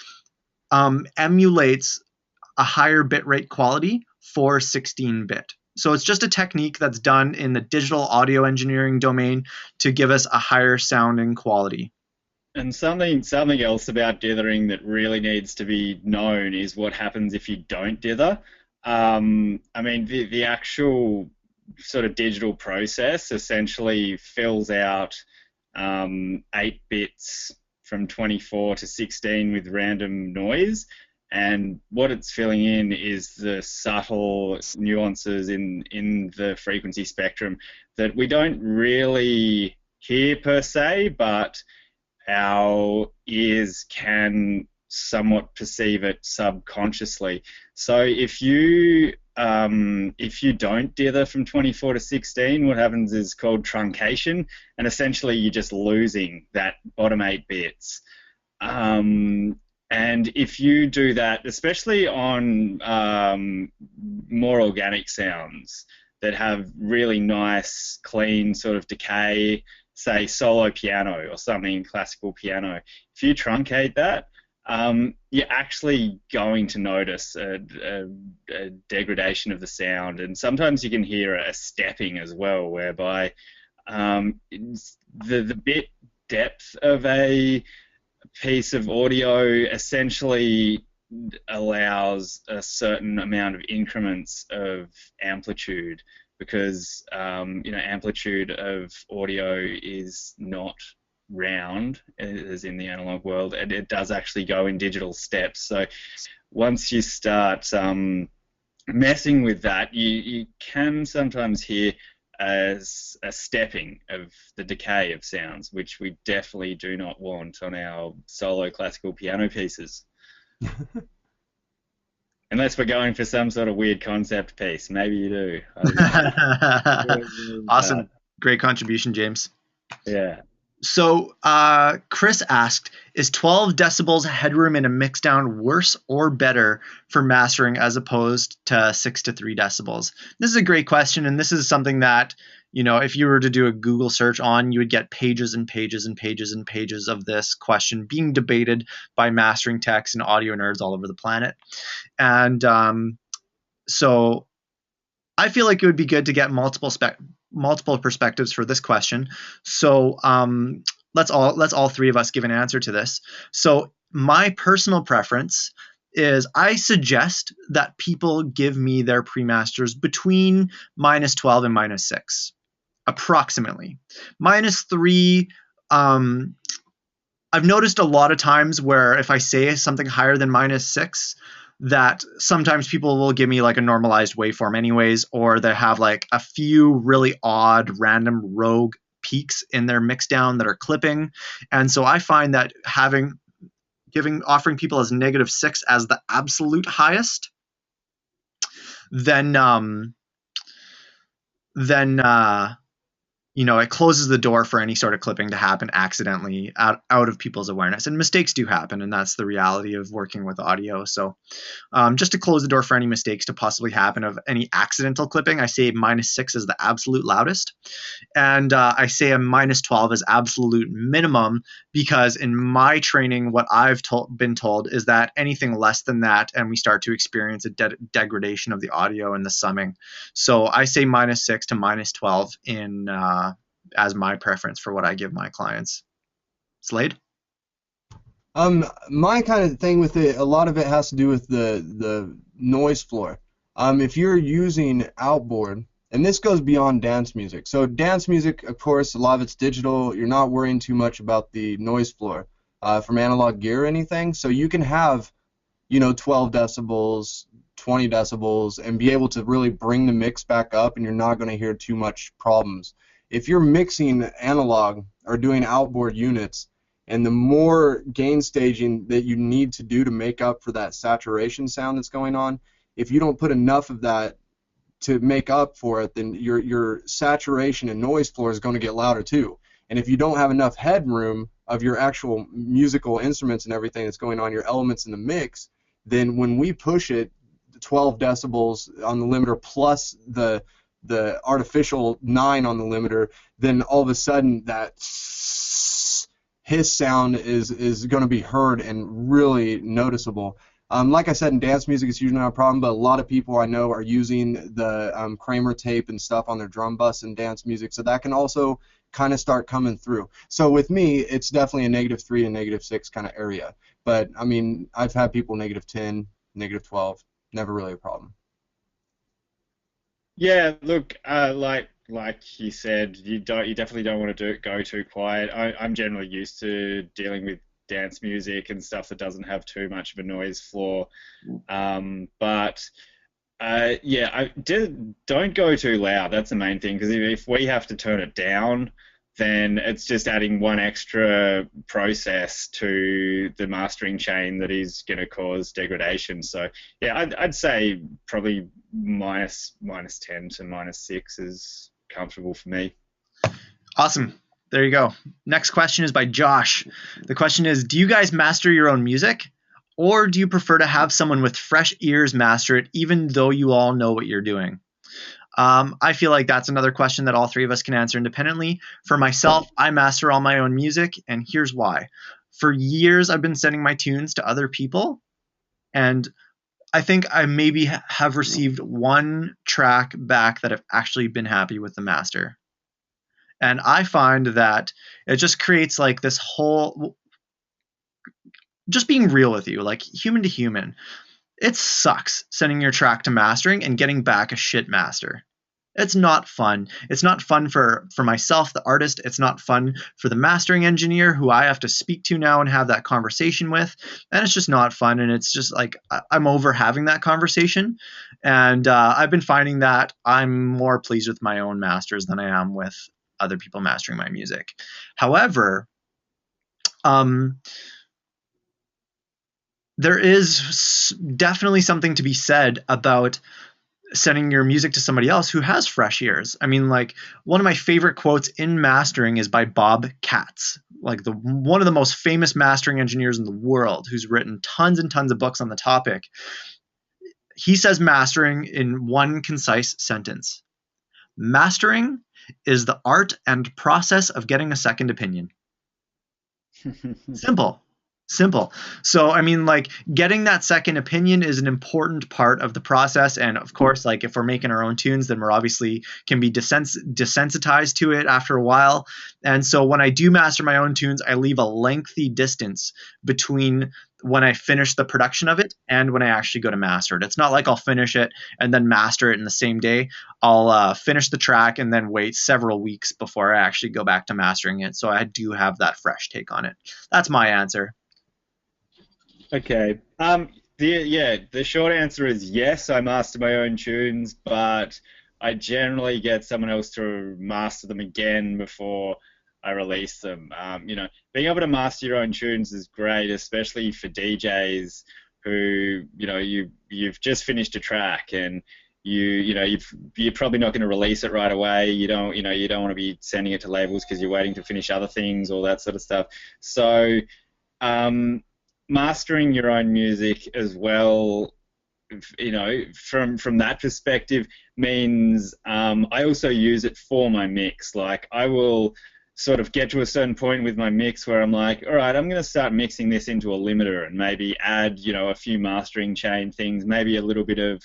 emulates a higher bitrate quality for 16-bit. So it's just a technique that's done in the digital audio engineering domain to give us a higher sounding quality. And something else about dithering that really needs to be known is what happens if you don't dither. I mean, the actual sort of digital process essentially fills out 8 bits from 24 to 16 with random noise. And what it's filling in is the subtle nuances in the frequency spectrum that we don't really hear per se, but our ears can somewhat perceive it subconsciously. So if you don't dither from 24 to 16, what happens is called truncation, and essentially you're just losing that bottom 8 bits. And if you do that, especially on more organic sounds that have really nice, clean sort of decay, say solo piano or something, classical piano, if you truncate that, you're actually going to notice a degradation of the sound. And sometimes you can hear a stepping as well, whereby the bit depth of a piece of audio essentially allows a certain amount of increments of amplitude, because amplitude of audio is not round as in the analog world, and it does actually go in digital steps. So once you start messing with that, you can sometimes hear as a stepping of the decay of sounds, which we definitely do not want on our solo classical piano pieces. Unless we're going for some sort of weird concept piece. Maybe you do. Awesome. Great contribution, James. Yeah. So Chris asked, is 12 decibels headroom in a mixdown worse or better for mastering as opposed to 6 to 3 decibels? This is a great question, and this is something that, if you were to do a Google search on, you would get pages and pages and pages and pages of this question being debated by mastering techs and audio nerds all over the planet. And so I feel like it would be good to get multiple perspectives for this question. So let's all three of us give an answer to this. So my personal preference is I suggest that people give me their pre-masters between -12 and -6, approximately. -3, I've noticed a lot of times where if I say something higher than -6, that sometimes people will give me like a normalized waveform anyways, or they have like a few really odd random rogue peaks in their mixdown that are clipping. And so I find that offering people as -6 as the absolute highest, then it closes the door for any sort of clipping to happen accidentally out of people's awareness. And mistakes do happen, and that's the reality of working with audio. So just to close the door for any mistakes to possibly happen of any accidental clipping, I say -6 is the absolute loudest. And I say a -12 is absolute minimum, because in my training, what I've been told is that anything less than that, and we start to experience a degradation of the audio and the summing. So I say -6 to -12 in as my preference for what I give my clients. Slade? My kind of thing with it, a lot of it has to do with the noise floor. If you're using outboard, and this goes beyond dance music. So dance music, of course, a lot of it's digital. You're not worrying too much about the noise floor from analog gear or anything. So you can have, 12 decibels, 20 decibels, and be able to really bring the mix back up, and you're not going to hear too much problems. if you're mixing analog or doing outboard units, and the more gain staging that you need to do to make up for that saturation sound that's going on, if you don't put enough of that to make up for it, then your saturation and noise floor is going to get louder too. And if you don't have enough headroom of your actual musical instruments and everything that's going on, your elements in the mix, then when we push it 12 decibels on the limiter plus the artificial 9 on the limiter, then all of a sudden that hiss sound is going to be heard and really noticeable. Like I said, in dance music, it's usually not a problem, but a lot of people I know are using the Kramer tape and stuff on their drum bus in dance music, so that can also kind of start coming through. So with me, it's definitely a -3 to -6 kind of area. But, I mean, I've had people -10, -12, never really a problem. Yeah, look, like you said, you definitely don't want to go too quiet. I'm generally used to dealing with dance music and stuff that doesn't have too much of a noise floor. But yeah, don't go too loud. That's the main thing, because if we have to turn it down, then it's just adding one extra process to the mastering chain that is going to cause degradation. So yeah, I'd say probably -10 to -6 is comfortable for me. Awesome. There you go. Next question is by Josh. The question is, do you guys master your own music, or do you prefer to have someone with fresh ears master it, even though you all know what you're doing? I feel like that's another question that all three of us can answer independently. For myself, I master all my own music, and here's why. For years, I've been sending my tunes to other people, and I think I maybe have received one track back that I've actually been happy with the master. And I find that it just creates like this whole, just being real with you, like human to human. It sucks sending your track to mastering and getting back a shit master. It's not fun. It's not fun for myself, the artist. It's not fun for the mastering engineer who I have to speak to now and have that conversation with. And it's just not fun. And it's just like I'm over having that conversation. And I've been finding that I'm more pleased with my own masters than I am with other people mastering my music. However, there is definitely something to be said about sending your music to somebody else who has fresh ears. I mean, like, one of my favorite quotes in mastering is by Bob Katz, like one of the most famous mastering engineers in the world, who's written tons and tons of books on the topic. He says mastering in one concise sentence: mastering is the art and process of getting a second opinion. Simple. So, I mean, like, getting that second opinion is an important part of the process. And of course, like, if we're making our own tunes, then we're obviously can be desensitized to it after a while. And so when I do master my own tunes, I leave a lengthy distance between when I finish the production of it and when I actually go to master it. It's not like I'll finish it and then master it in the same day. I'll finish the track and then wait several weeks before I actually go back to mastering it. So I do have that fresh take on it. That's my answer. Okay. The short answer is yes, I master my own tunes, but I generally get someone else to master them again before I release them. Being able to master your own tunes is great, especially for DJs who, you've just finished a track and you're probably not going to release it right away. You don't want to be sending it to labels because you're waiting to finish other things, all that sort of stuff. So, mastering your own music as well, from that perspective means I also use it for my mix. Like, I will sort of get to a certain point with my mix where I'm like, all right, I'm going to start mixing this into a limiter and maybe add, a few mastering chain things, maybe a little bit of,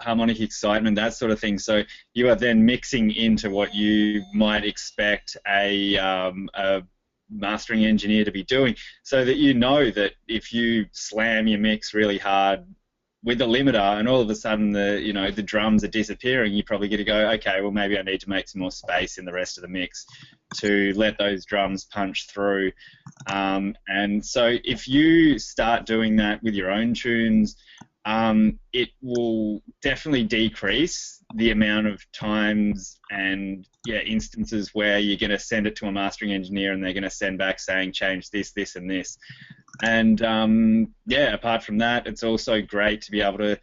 harmonic excitement, that sort of thing. So you are then mixing into what you might expect a mastering engineer to be doing, so that you know that if you slam your mix really hard with the limiter and all of a sudden the drums are disappearing, you probably get to go, okay, well, maybe I need to make some more space in the rest of the mix to let those drums punch through. And so if you start doing that with your own tunes, it will definitely decrease the amount of times and instances where you're going to send it to a mastering engineer and they're going to send back saying change this, this, and this. And apart from that, it's also great to be able to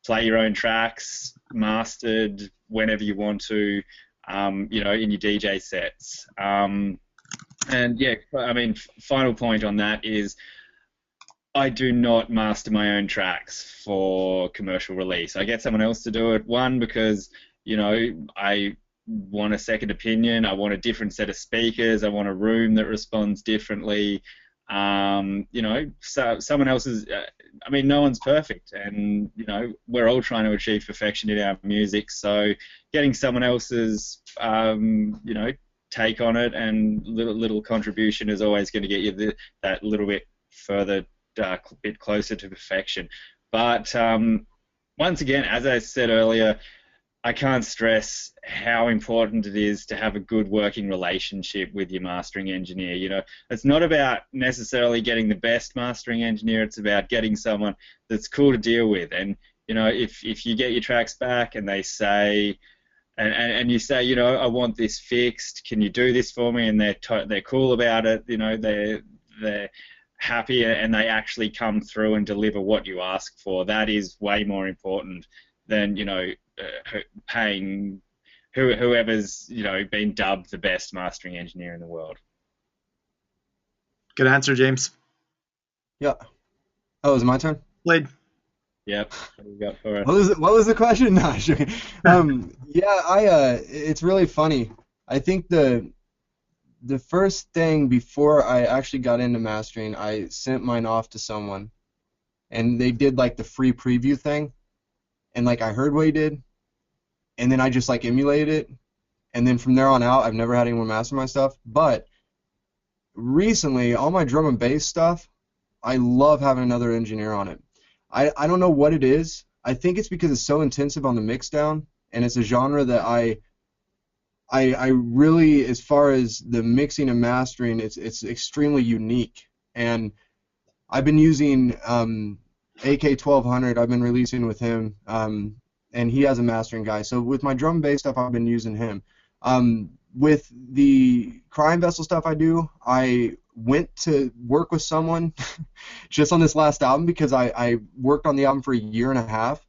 play your own tracks, mastered whenever you want to, in your DJ sets. Final point on that is I do not master my own tracks for commercial release. I get someone else to do it. One, because, I want a second opinion. I want a different set of speakers. I want a room that responds differently. So someone else's, no one's perfect, and, we're all trying to achieve perfection in our music. So getting someone else's, take on it and little contribution is always going to get you that little bit further, bit closer to perfection. But once again, as I said earlier, I can't stress how important it is to have a good working relationship with your mastering engineer. It's not about necessarily getting the best mastering engineer, it's about getting someone that's cool to deal with. And, if you get your tracks back and they say, and you say, I want this fixed, can you do this for me? And they're cool about it, they're happy and they actually come through and deliver what you ask for. That is way more important than, paying whoever's, been dubbed the best mastering engineer in the world. Good answer, James. Yeah. Oh, is it my turn? Slade. Yep. What do you got for it? What was the question? No, sure. It's really funny. I think the first thing before I actually got into mastering, I sent mine off to someone, and they did like the free preview thing, and like I heard what he did, and then I just like emulated it, and then from there on out, I've never had anyone master my stuff. But recently, all my drum and bass stuff, I love having another engineer on it. I don't know what it is. I think it's because it's so intensive on the mix down, and it's a genre that I really, as far as the mixing and mastering, it's extremely unique. And I've been using AK1200. I've been releasing with him, and he has a mastering guy. So with my drum and bass stuff, I've been using him. With the Crime Vessel stuff I do, I went to work with someone just on this last album because I worked on the album for a year and a half,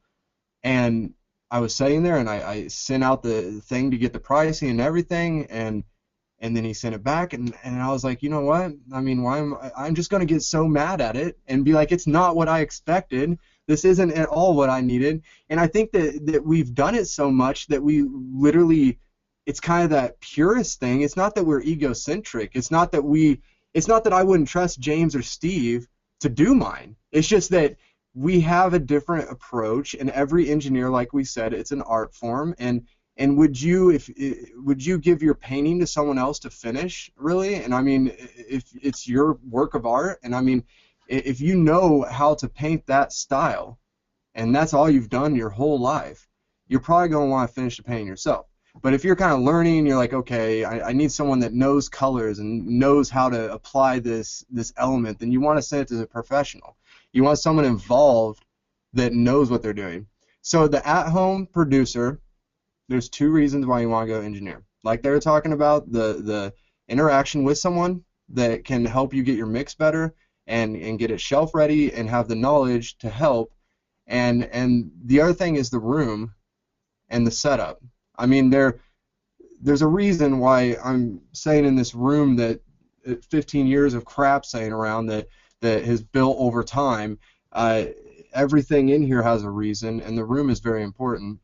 and I was sitting there and I sent out the thing to get the pricing and everything, and then he sent it back, and I was like, you know what? I mean, I'm just going to get so mad at it and be like, it's not what I expected. This isn't at all what I needed. And I think that we've done it so much that we literally, it's kind of that purist thing. It's not that we're egocentric. It's not that I wouldn't trust James or Steve to do mine. It's just that we have a different approach, and every engineer, like we said, it's an art form. And would you give your painting to someone else to finish, really? And I mean, if it's your work of art, and I mean, if you know how to paint that style, and that's all you've done your whole life, you're probably going to want to finish the painting yourself. But if you're kind of learning, you're like, okay, I need someone that knows colors and knows how to apply this element, then you want to send it to the professional. You want someone involved that knows what they're doing. So the at-home producer, there's two reasons why you want to go engineer. Like they were talking about, the interaction with someone that can help you get your mix better and get it shelf ready and have the knowledge to help. And the other thing is the room and the setup. I mean, there's a reason why I'm saying in this room that 15 years of crap saying around that has built over time. Everything in here has a reason, and the room is very important,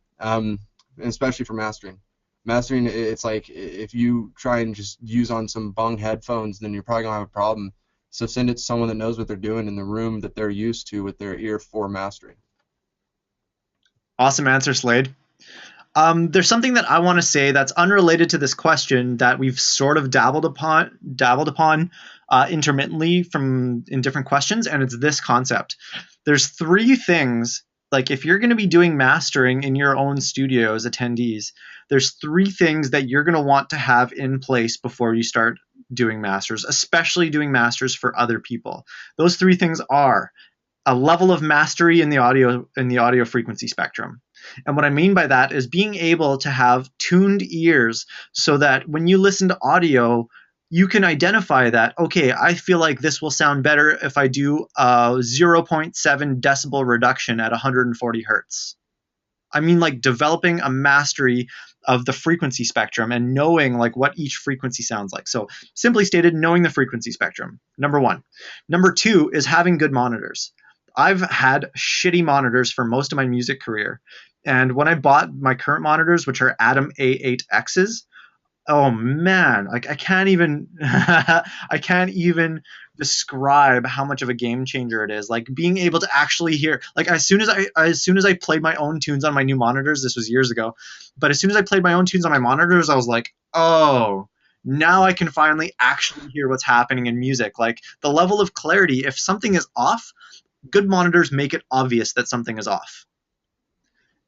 especially for mastering. Mastering, it's like if you try and just use on some bung headphones, then you're probably going to have a problem. So send it to someone that knows what they're doing in the room that they're used to with their ear for mastering. Awesome answer, Slade. There's something that I want to say that's unrelated to this question that we've sort of dabbled upon intermittently in different questions, and it's this concept. There's three things, like if you're going to be doing mastering in your own studio as attendees, there's three things that you're going to want to have in place before you start doing masters, especially doing masters for other people. Those three things are a level of mastery in the audio frequency spectrum. And what I mean by that is being able to have tuned ears so that when you listen to audio, you can identify that, okay, I feel like this will sound better if I do a 0.7 decibel reduction at 140 hertz. I mean, like developing a mastery of the frequency spectrum and knowing like what each frequency sounds like. So simply stated, knowing the frequency spectrum, number one. Number two is having good monitors. I've had shitty monitors for most of my music career. And when I bought my current monitors, which are Atom A8Xs, oh man, like I can't even I can't even describe how much of a game changer it is. Like being able to actually hear, like as soon as I played my own tunes on my new monitors, this was years ago, but as soon as I played my own tunes on my monitors, I was like, oh, now I can finally actually hear what's happening in music. Like the level of clarity, if something is off, good monitors make it obvious that something is off.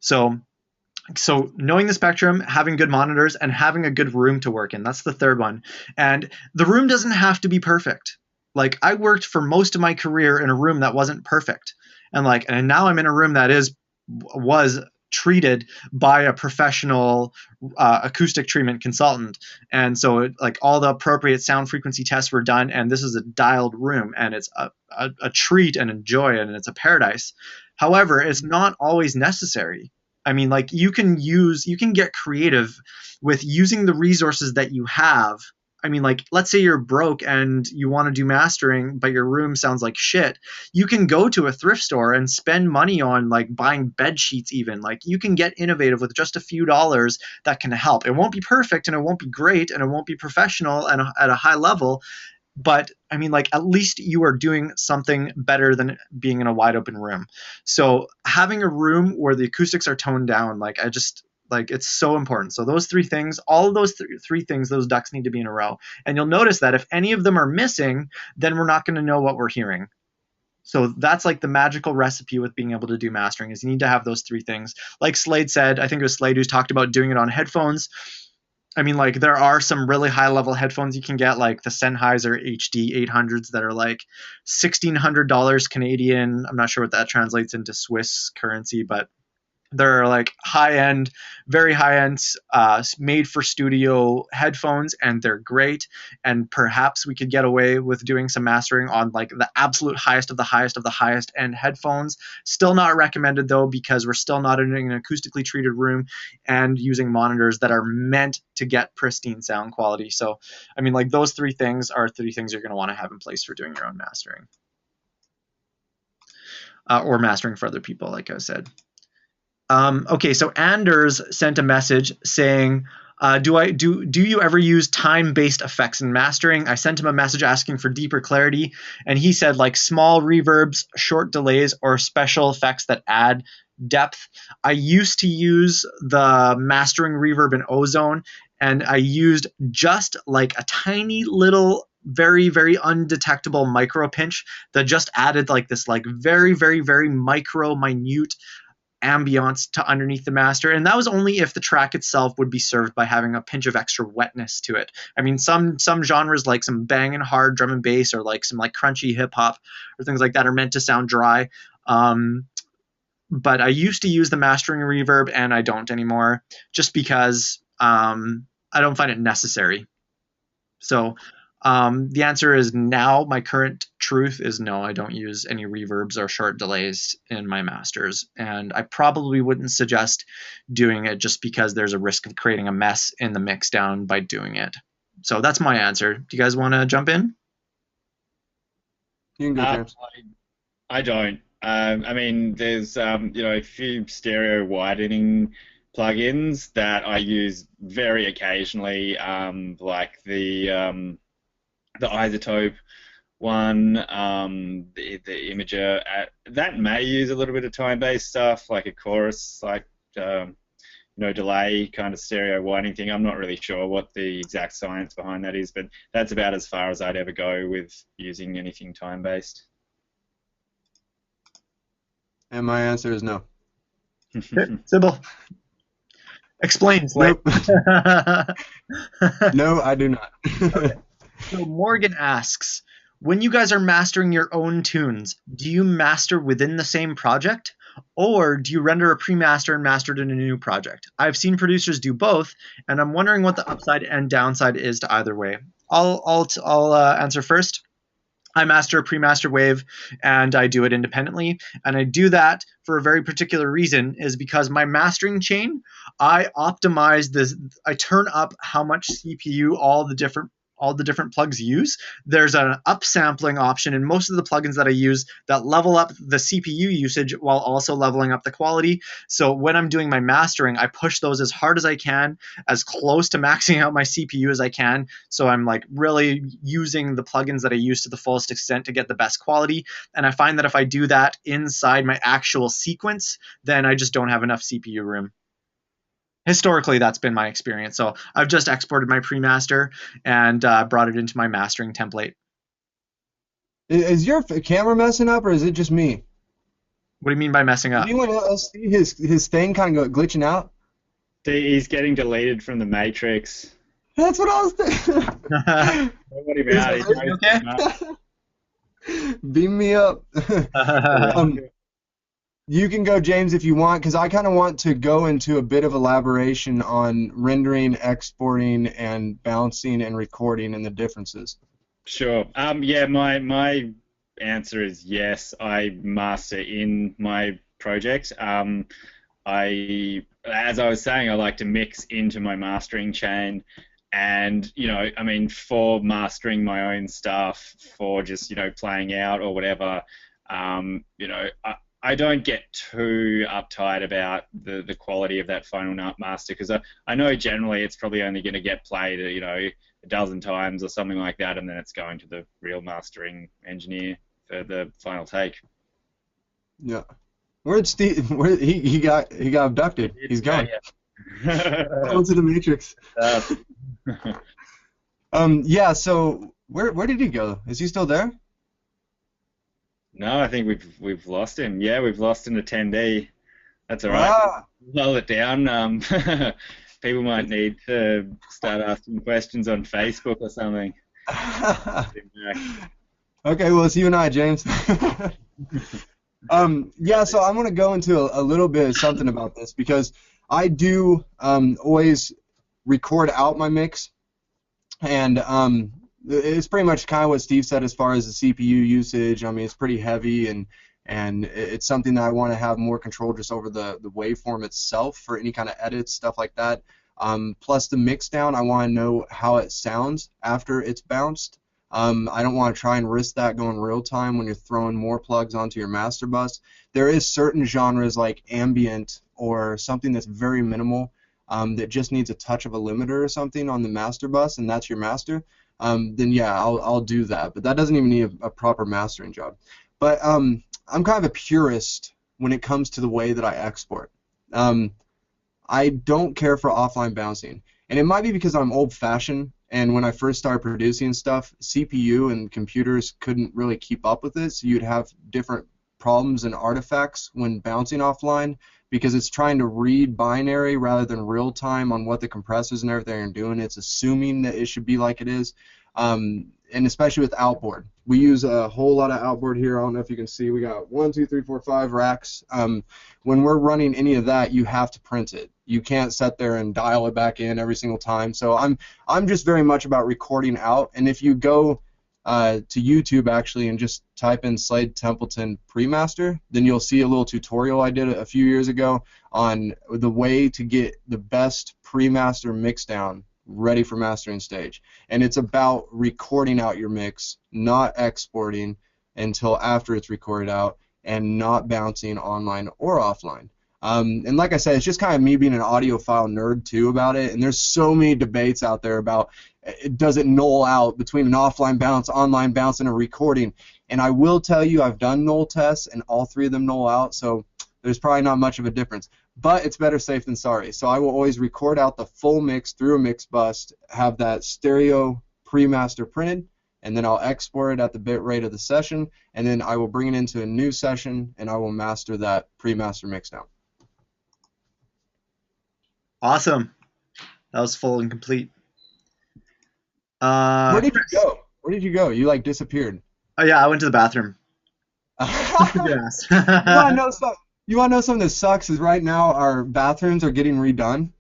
So knowing the spectrum, having good monitors, and having a good room to work in. That's the third one. And the room doesn't have to be perfect. Like I worked for most of my career in a room that wasn't perfect. And now I'm in a room that was treated by a professional acoustic treatment consultant. And so like all the appropriate sound frequency tests were done, and this is a dialed room, and it's a treat and a joy, and it's a paradise. However, it's not always necessary. I mean, like you can get creative with using the resources that you have. I mean, like, let's say you're broke and you want to do mastering, but your room sounds like shit. You can go to a thrift store and spend money on like buying bed sheets even. Like you can get innovative with just a few dollars that can help. It won't be perfect and it won't be great and it won't be professional and at a high level. But I mean, like at least you are doing something better than being in a wide open room. So having a room where the acoustics are toned down, like it's so important. So those three things, all of those three things, those ducks need to be in a row. And you'll notice that if any of them are missing, then we're not going to know what we're hearing. So that's like the magical recipe with being able to do mastering is you need to have those three things. Like Slade said, I think it was Slade who's talked about doing it on headphones. I mean, like there are some really high level headphones you can get, like the Sennheiser HD 800s that are like $1,600 Canadian. I'm not sure what that translates into Swiss currency, but they're like high-end, very high-end, made for studio headphones, and they're great. And perhaps we could get away with doing some mastering on like the absolute highest of the highest of the highest end headphones. Still not recommended though, because we're still not in an acoustically treated room and using monitors that are meant to get pristine sound quality. So, I mean, like those three things are three things you're going to want to have in place for doing your own mastering. Or mastering for other people, like I said. Okay, so Anders sent a message saying, do you ever use time-based effects in mastering? I sent him a message asking for deeper clarity, and he said like small reverbs, short delays, or special effects that add depth. I used to use the mastering reverb in Ozone, and I used just like a tiny little very, very undetectable micro pinch that just added like this like very, very, very micro minute ambiance to underneath the master, and that was only if the track itself would be served by having a pinch of extra wetness to it. I mean, some genres like some banging hard drum and bass or like some like crunchy hip hop or things like that are meant to sound dry. But I used to use the mastering reverb, and I don't anymore, just because I don't find it necessary. So the answer is now. My current truth is no, I don't use any reverbs or short delays in my masters. And I probably wouldn't suggest doing it just because there's a risk of creating a mess in the mix down by doing it. So that's my answer. Do you guys want to jump in? You can go, James. I don't. I mean, there's a few stereo widening plugins that I use very occasionally, like the Isotope one, the Imager. That may use a little bit of time-based stuff, like a chorus, like delay kind of stereo winding thing. I'm not really sure what the exact science behind that is, but that's about as far as I'd ever go with using anything time-based. And my answer is no. Sybil, explain. Nope. No, I do not. Okay. So Morgan asks, when you guys are mastering your own tunes, do you master within the same project, or do you render a pre-master and master it in a new project? I've seen producers do both, and I'm wondering what the upside and downside is to either way. I'll answer first. I master a pre-master wave and I do it independently. And I do that for a very particular reason, is because my mastering chain, I optimize this, I turn up how much CPU all the different plugs use. There's an upsampling option in most of the plugins that I use that level up the CPU usage while also leveling up the quality. So when I'm doing my mastering, I push those as hard as I can, as close to maxing out my CPU as I can. So I'm like really using the plugins that I use to the fullest extent to get the best quality. And I find that if I do that inside my actual sequence, then I just don't have enough CPU room. Historically, that's been my experience. So I've just exported my pre-master and brought it into my mastering template. Is your camera messing up, or is it just me? What do you mean by messing Did up? anyone else see his thing kind of glitching out? He's getting deleted from the Matrix. That's what I was thinking. Don't let him out. He knows Okay. too much. Beam me up. You can go, James, if you want, because I kind of want to go into a bit of elaboration on rendering, exporting, and bouncing and recording and the differences. Sure. Yeah, my answer is yes. I master in my project. As I was saying, I like to mix into my mastering chain. And, I mean, for mastering my own stuff, for just, playing out or whatever, I don't get too uptight about the quality of that final master, because I know generally it's probably only going to get played, a dozen times or something like that, and then it's going to the real mastering engineer for the final take. Yeah. Where'd Steve? He got abducted. He's gone. Yeah. Going to the Matrix. Yeah. So where did he go? Is he still there? No, I think we've lost him. Yeah, we've lost an attendee. That's all right. Ah. Slow it down. People might need to start asking questions on Facebook or something. Okay, well, it's you and I, James. Yeah, so I'm going to go into a little bit of something about this, because I do always record out my mix, and it's pretty much kind of what Steve said as far as the CPU usage. I mean, it's pretty heavy, and it's something that I want to have more control just over the waveform itself for any kind of edits, stuff like that. Plus the mix down, I want to know how it sounds after it's bounced. I don't want to try and risk that going real time when you're throwing more plugs onto your master bus. There is certain genres like ambient or something that's very minimal that just needs a touch of a limiter or something on the master bus, and that's your master. Then yeah, I'll do that. But that doesn't even need a proper mastering job. But I'm kind of a purist when it comes to the way that I export. I don't care for offline bouncing, and it might be because I'm old-fashioned. And when I first started producing stuff, CPU and computers couldn't really keep up with it, so you'd have different problems and artifacts when bouncing offline, because it's trying to read binary rather than real time on what the compressors and everything are doing. It's assuming that it should be like it is, and especially with outboard. We use a whole lot of outboard here. I don't know if you can see. We got 1, 2, 3, 4, 5 racks. When we're running any of that, you have to print it. You can't sit there and dial it back in every single time. So I'm just very much about recording out. And if you go to YouTube actually and just type in Slade Templeton Premaster, then you'll see a little tutorial I did a few years ago on the way to get the best pre-master mix down ready for mastering stage. And it's about recording out your mix, not exporting until after it's recorded out, and not bouncing online or offline. And like I said, it's just kind of me being an audiophile nerd too about it. And there's so many debates out there about does it null out between an offline bounce, online bounce, and a recording. And I will tell you, I've done null tests, and all three of them null out. So there's probably not much of a difference. But it's better safe than sorry. So I will always record out the full mix through a mix bus, have that stereo pre-master printed, and then I'll export it at the bit rate of the session, and then I will bring it into a new session, and I will master that pre-master mix down. Awesome. That was full and complete. Where did you go? Where did you go? You like disappeared. Oh yeah, I went to the bathroom. Yes. You want to know something? You want to know something that sucks is right now our bathrooms are getting redone.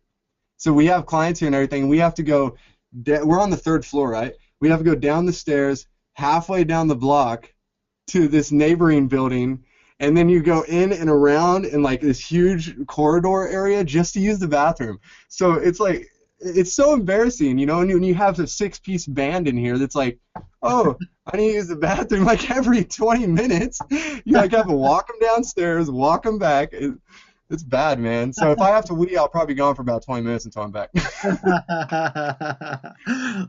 So we have clients here and everything. We have to go. We're on the third floor, right? We have to go down the stairs, halfway down the block to this neighboring building, and then you go in and around in like this huge corridor area just to use the bathroom. So it's like it's so embarrassing, you know. And you have a six-piece band in here that's like, oh, I need to use the bathroom like every 20 minutes. You like have to walk them downstairs, walk them back. It's bad, man. So if I have to wee, I'll probably be gone for about 20 minutes until I'm back.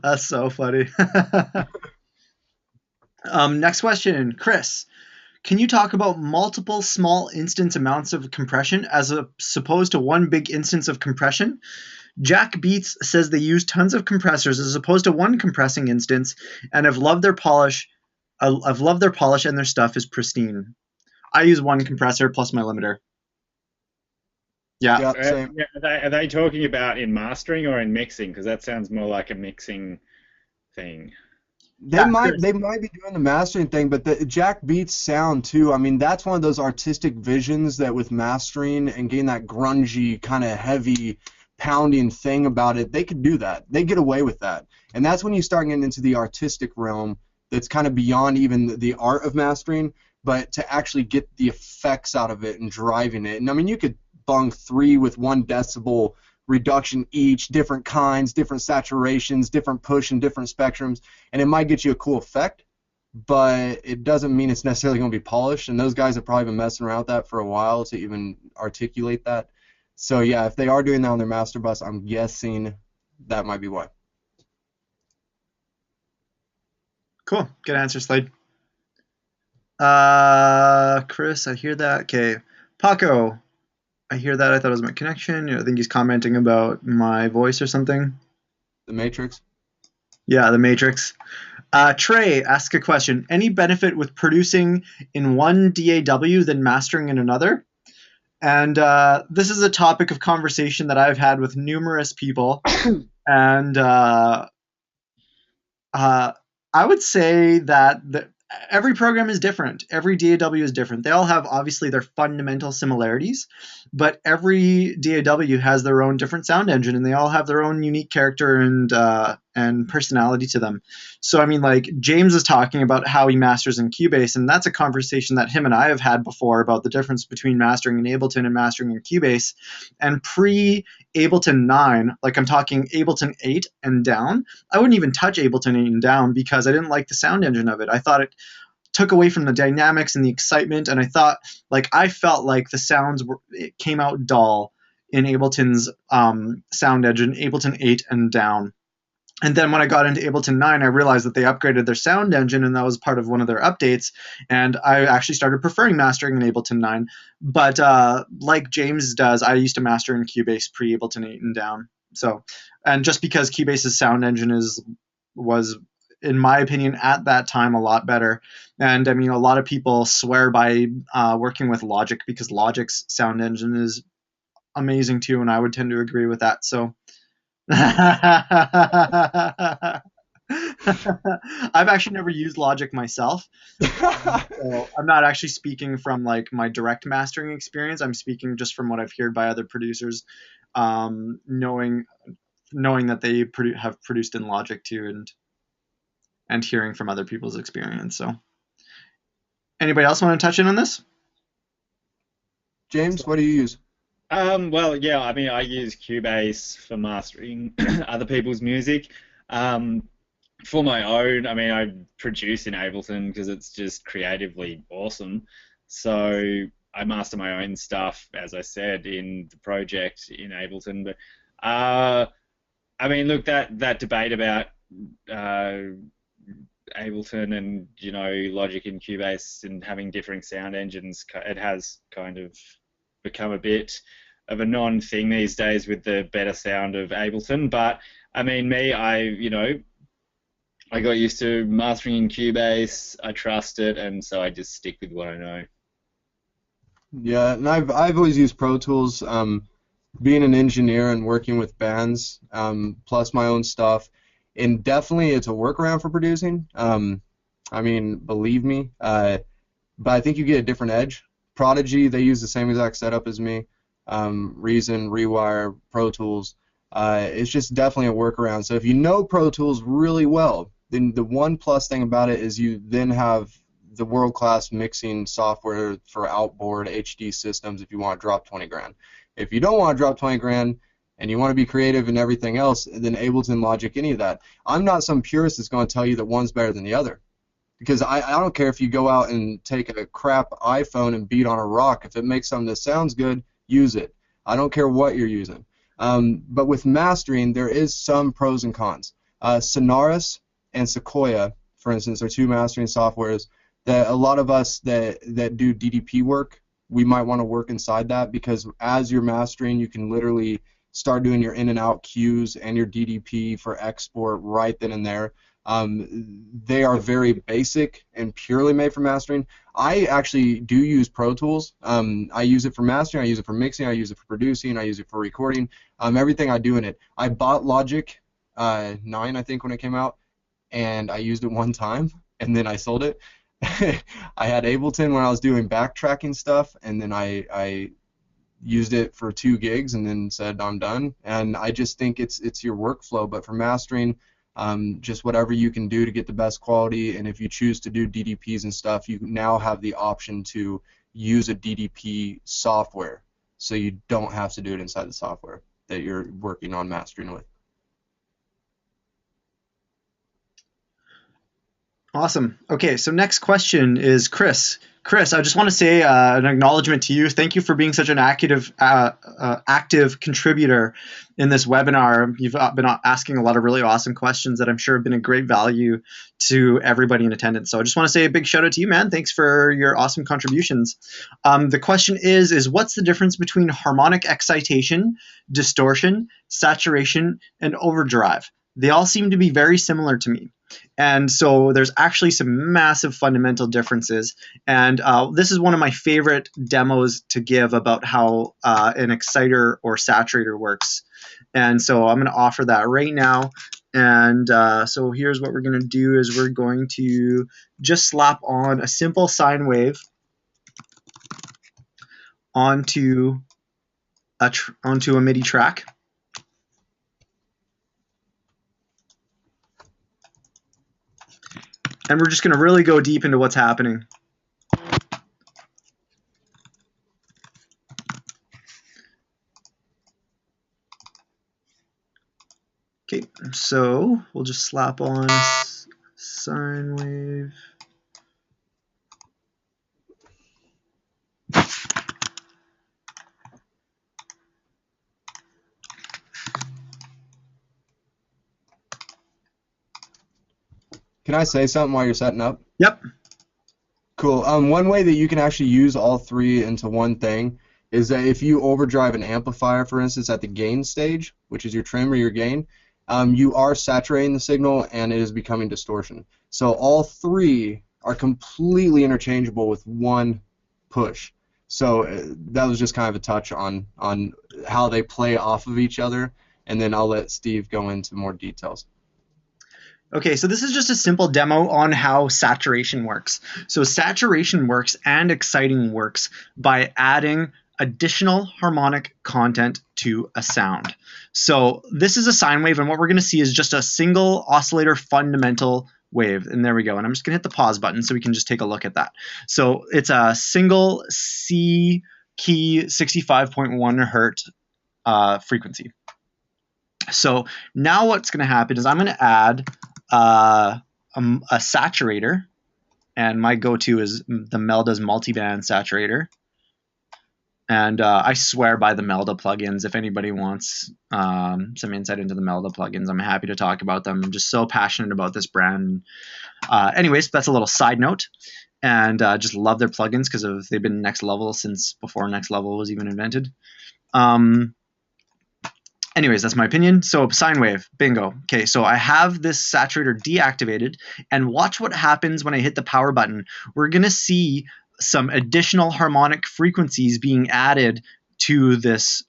That's so funny. Next question, Chris. Can you talk about multiple small instance amounts of compression as opposed to one big instance of compression? Jack Beats says they use tons of compressors as opposed to one compressing instance, and I've loved their polish. I've loved their polish, and their stuff is pristine. I use one compressor plus my limiter. Yeah. Yeah, same. Yeah, are they talking about in mastering or in mixing? Because that sounds more like a mixing thing. They Yeah, might Chris. they might be doing the mastering thing, but the Jack Beats sound too. I mean, that's one of those artistic visions that with mastering and getting that grungy kind of heavy pounding thing about it, they could do that. They get away with that. And that's when you start getting into the artistic realm that's kind of beyond even the art of mastering, but to actually get the effects out of it and driving it. And I mean, you could bung three with 1 decibel reduction each, different kinds, different saturations, different push and different spectrums, and it might get you a cool effect, but it doesn't mean it's necessarily going to be polished. And those guys have probably been messing around with that for a while to even articulate that. So yeah, if they are doing that on their master bus, I'm guessing that might be why. Cool. Good answer, Slade. Chris, I hear that. Okay. Paco, I hear that. I thought it was my connection. I think he's commenting about my voice or something. The Matrix. Yeah, the Matrix. Trey asks a question. Any benefit with producing in one DAW than mastering in another? And this is a topic of conversation that I've had with numerous people. And I would say that every program is different. Every DAW is different. They all have obviously their fundamental similarities, but every DAW has their own different sound engine, and they all have their own unique character and personality to them. So I mean, like James is talking about how he masters in Cubase, and that's a conversation that him and I have had before about the difference between mastering in Ableton and mastering in Cubase. And pre Ableton 9, like I'm talking Ableton 8 and down, I wouldn't even touch Ableton 8 and down because I didn't like the sound engine of it. I thought it took away from the dynamics and the excitement, and I felt like the sounds it came out dull in Ableton's sound engine, Ableton 8 and down. And then when I got into Ableton 9, I realized that they upgraded their sound engine, and that was part of one of their updates. And I actually started preferring mastering in Ableton 9. But like James does, I used to master in Cubase pre Ableton 8 and down. So, and just because Cubase's sound engine was, in my opinion, at that time a lot better. And I mean, a lot of people swear by working with Logic because Logic's sound engine is amazing too, and I would tend to agree with that. So. I've actually never used Logic myself. So I'm not actually speaking from like my direct mastering experience. I'm speaking just from what I've heard by other producers, knowing that they have produced in Logic too, and hearing from other people's experience. So, anybody else want to touch in on this? James, what do you use? Well, yeah, I mean, I use Cubase for mastering other people's music. For my own, I mean, I produce in Ableton because it's just creatively awesome. So I master my own stuff, as I said, in the project in Ableton. But I mean, look, that debate about Ableton and Logic and Cubase and having differing sound engines, it has kind of become a bit of a non-thing these days with the better sound of Ableton. But I mean, I got used to mastering in Cubase. I trust it, and so I just stick with what I know. Yeah, and I've always used Pro Tools. Being an engineer and working with bands, plus my own stuff, and definitely it's a workaround for producing. I mean, believe me. But I think you get a different edge. Prodigy, they use the same exact setup as me. Reason, Rewire, Pro Tools. It's just definitely a workaround. So if you know Pro Tools really well, then the one plus thing about it is you then have the world-class mixing software for outboard HD systems if you want to drop 20 grand. If you don't want to drop 20 grand and you want to be creative and everything else, then Ableton, Logic, any of that. I'm not some purist that's going to tell you that one's better than the other. Because I don't care if you go out and take a crap iPhone and beat on a rock. If it makes something that sounds good, use it. I don't care what you're using. But with mastering, there is some pros and cons. Sonorous and Sequoia, for instance, are two mastering softwares that a lot of us that do DDP work, we might want to work inside that, because as you're mastering, you can literally start doing your in and out cues and your DDP for export right then and there. They are very basic and purely made for mastering. I actually do use Pro Tools. I use it for mastering, I use it for mixing, I use it for producing, I use it for recording, everything I do in it. I bought Logic 9, I think, when it came out, and I used it one time, and then I sold it. I had Ableton when I was doing backtracking stuff, and then I used it for 2 gigs and then said I'm done. And I just think it's your workflow. But for mastering, just whatever you can do to get the best quality, and if you choose to do DDPs and stuff, you now have the option to use a DDP software, so you don't have to do it inside the software that you're working on mastering with. Awesome. Okay, so next question is Chris. Chris, I just want to say an acknowledgement to you. Thank you for being such an active contributor in this webinar. You've been asking a lot of really awesome questions that I'm sure have been a great value to everybody in attendance. So I just want to say a big shout out to you, man. Thanks for your awesome contributions. The question is what's the difference between harmonic excitation, distortion, saturation, and overdrive? They all seem to be very similar to me. And so there's actually some massive fundamental differences. And this is one of my favorite demos to give about how an exciter or saturator works. And so I'm going to offer that right now. And so here's what we're going to do is we're going to just slap on a simple sine wave onto a MIDI track. And we're just going to really go deep into what's happening. Okay, so we'll just slap on a sine wave. Can I say something while you're setting up? Yep. Cool. One way that you can actually use all three into one thing is that if you overdrive an amplifier, for instance, at the gain stage, which is your trim or your gain, you are saturating the signal and it is becoming distortion. So all three are completely interchangeable with one push. So that was just kind of a touch on how they play off of each other, and then I'll let Steve go into more details. Okay, so this is just a simple demo on how saturation works. So saturation works and exciting works by adding additional harmonic content to a sound. So this is a sine wave, and what we're going to see is just a single oscillator fundamental wave. And there we go. And I'm just going to hit the pause button so we can just take a look at that. So it's a single C key 65.1 hertz frequency. So now what's going to happen is I'm going to add a saturator, and my go-to is the Melda's multiband saturator. And I swear by the Melda plugins. If anybody wants some insight into the Melda plugins, I'm happy to talk about them. I'm just so passionate about this brand. Anyways, that's a little side note. And just love their plugins because they've been next level since before next level was even invented. Anyways, that's my opinion. So sine wave, bingo. Okay, so I have this saturator deactivated, and watch what happens when I hit the power button. We're going to see some additional harmonic frequencies being added to this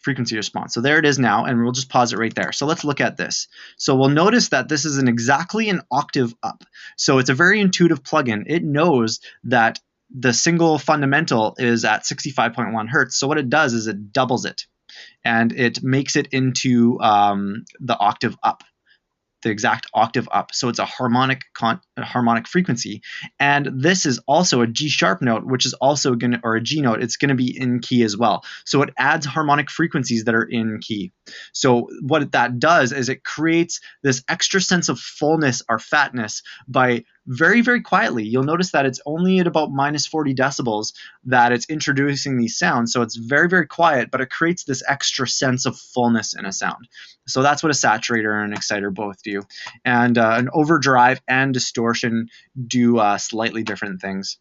frequency response. So there it is now, and we'll just pause it right there. So let's look at this. So we'll notice that this is exactly an octave up. So it's a very intuitive plugin. It knows that the single fundamental is at 65.1 hertz. So what it does is it doubles it, and it makes it into the octave up, the exact octave up. So it's a harmonic frequency. And this is also a G sharp note, which is also going to, or a G note, it's going to be in key as well. So it adds harmonic frequencies that are in key. So what that does is it creates this extra sense of fullness or fatness by very, very quietly. You'll notice that it's only at about minus 40 decibels that it's introducing these sounds. So it's very, very quiet, but it creates this extra sense of fullness in a sound. So that's what a saturator and an exciter both do. And an overdrive and distortion do slightly different things.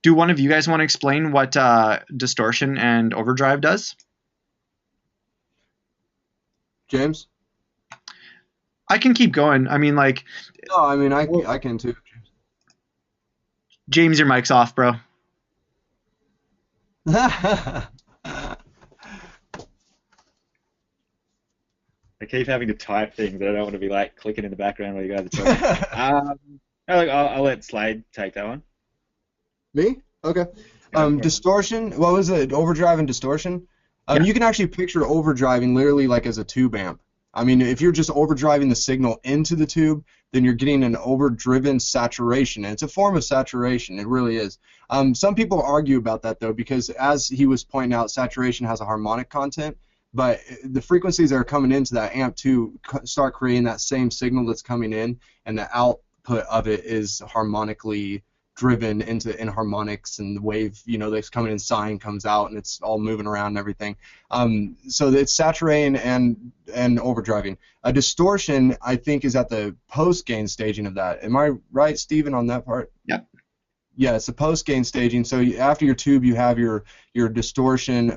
Do one of you guys want to explain what distortion and overdrive does? James? I can keep going. I mean, like... No, I mean, I can too. James, your mic's off, bro. I keep having to type things that I don't want to be like clicking in the background while you guys are talking. I'll let Slade take that one. Me? Okay. Distortion. What was it? Overdrive and distortion. Yeah. You can actually picture overdriving literally like as a tube amp. I mean, if you're just overdriving the signal into the tube, then you're getting an overdriven saturation, and it's a form of saturation. It really is. Some people argue about that though, because as he was pointing out, saturation has a harmonic content, but the frequencies that are coming into that amp too start creating that same signal that's coming in, and the output of it is harmonically driven in harmonics, and the wave, that's coming in sine comes out, and it's all moving around and everything. So it's saturating and overdriving. A distortion, I think, is at the post gain staging of that. Am I right, Stephen, on that part? Yep. Yeah, it's the post gain staging. So after your tube, you have your distortion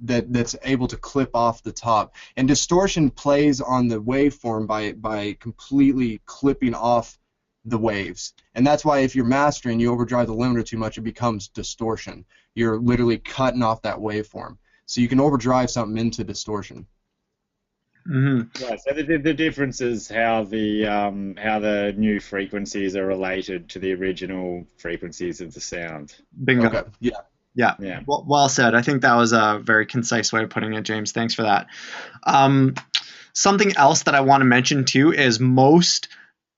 that's able to clip off the top, and distortion plays on the waveform by completely clipping off the waves. And that's why if you're mastering, you overdrive the limiter too much, it becomes distortion. You're literally cutting off that waveform. So you can overdrive something into distortion. Mm-hmm. Right. So the difference is how the new frequencies are related to the original frequencies of the sound. Bingo. Okay. Yeah. Yeah. Well said. I think that was a very concise way of putting it, James. Thanks for that. Something else that I want to mention too is most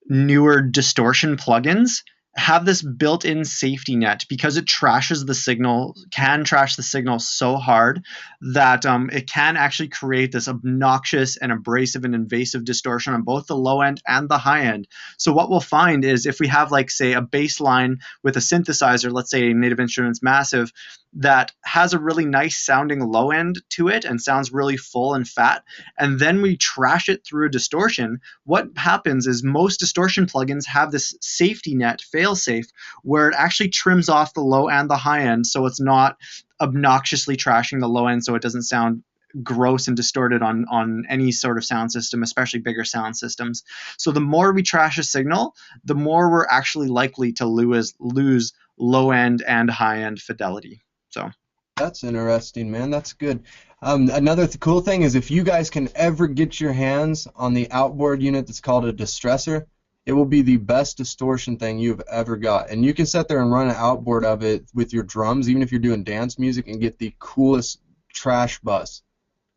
newer distortion plugins have this built-in safety net, because it can trash the signal so hard that it can actually create this obnoxious and abrasive and invasive distortion on both the low end and the high end. So what we'll find is if we have, like, say, a bass line with a synthesizer, let's say Native Instruments Massive, that has a really nice sounding low end to it and sounds really full and fat, and then we trash it through a distortion, what happens is most distortion plugins have this safety net, fail-safe, where it actually trims off the low and the high end, so it's not obnoxiously trashing the low end, so it doesn't sound gross and distorted on any sort of sound system, especially bigger sound systems. So the more we trash a signal, the more we're actually likely to lose low end and high end fidelity. So that's interesting, man. That's good. Another cool thing is if you guys can ever get your hands on the outboard unit that's called a distressor, it will be the best distortion thing you've ever got. And you can sit there and run an outboard of it with your drums, even if you're doing dance music, and get the coolest trash bus.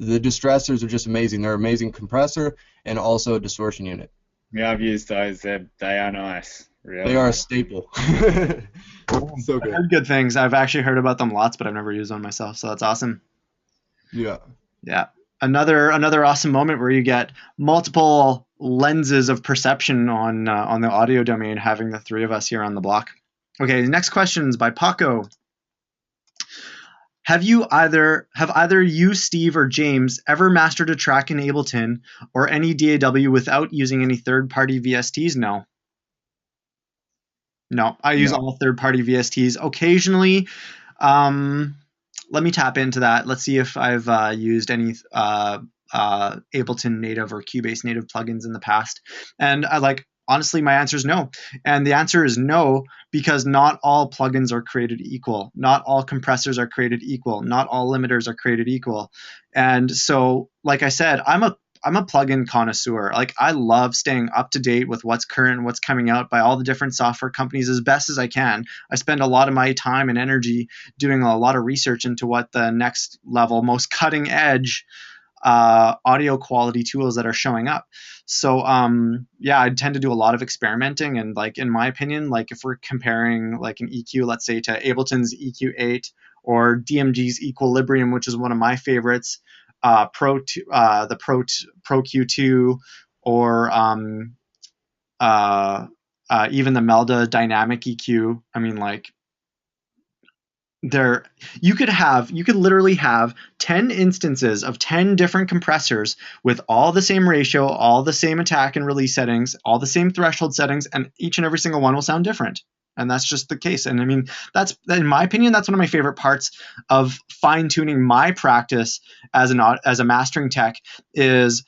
The distressors are just amazing. They're an amazing compressor and also a distortion unit. Yeah, I've used those. They are nice. Really. They are a staple. So good. I've heard good things. I've actually heard about them lots, but I've never used one myself, so that's awesome. Yeah. Yeah. Another awesome moment where you get multiple lenses of perception on the audio domain, having the three of us here on the block. Okay, the next question is by Paco. Have either you, Steve, or James ever mastered a track in Ableton or any DAW without using any third-party VSTs? No, I use all third-party VSTs. Occasionally, let me tap into that. Let's see if I've used any Ableton native or Cubase native plugins in the past. And honestly, my answer is no. And the answer is no because not all plugins are created equal. Not all compressors are created equal. Not all limiters are created equal. And so, like I said, I'm a plugin connoisseur. Like I love staying up to date with what's current, what's coming out by all the different software companies as best as I can. I spend a lot of my time and energy doing a lot of research into what the next level, most cutting edge audio quality tools that are showing up. So yeah, I tend to do a lot of experimenting, and like in my opinion, like if we're comparing like an EQ, let's say to Ableton's EQ8 or DMG's Equilibrium, which is one of my favorites, Pro Q2, or even the Melda Dynamic EQ. I mean, like there you could literally have 10 instances of 10 different compressors with all the same ratio, all the same attack and release settings, all the same threshold settings, and each and every single one will sound different. And that's just the case. And I mean, that's, in my opinion, that's one of my favorite parts of fine tuning my practice as a mastering tech, is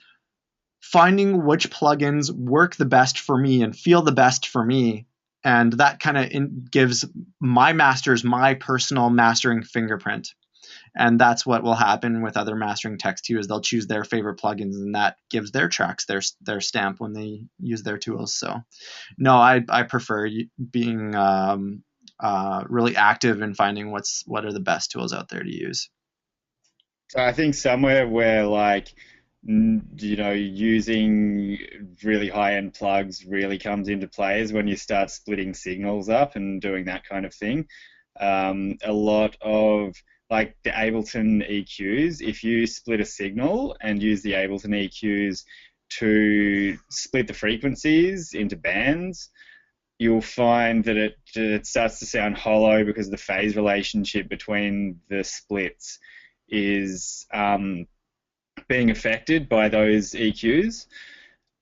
finding which plugins work the best for me and feel the best for me. And that kind of gives my masters my personal mastering fingerprint. And that's what will happen with other mastering techs too, is they'll choose their favorite plugins, and that gives their tracks their stamp when they use their tools. So no, I prefer being really active in finding what are the best tools out there to use. So I think somewhere where like using really high-end plugs really comes into play is when you start splitting signals up and doing that kind of thing. A lot of like the Ableton EQs, if you split a signal and use the Ableton EQs to split the frequencies into bands, you'll find that it starts to sound hollow because the phase relationship between the splits is being affected by those EQs.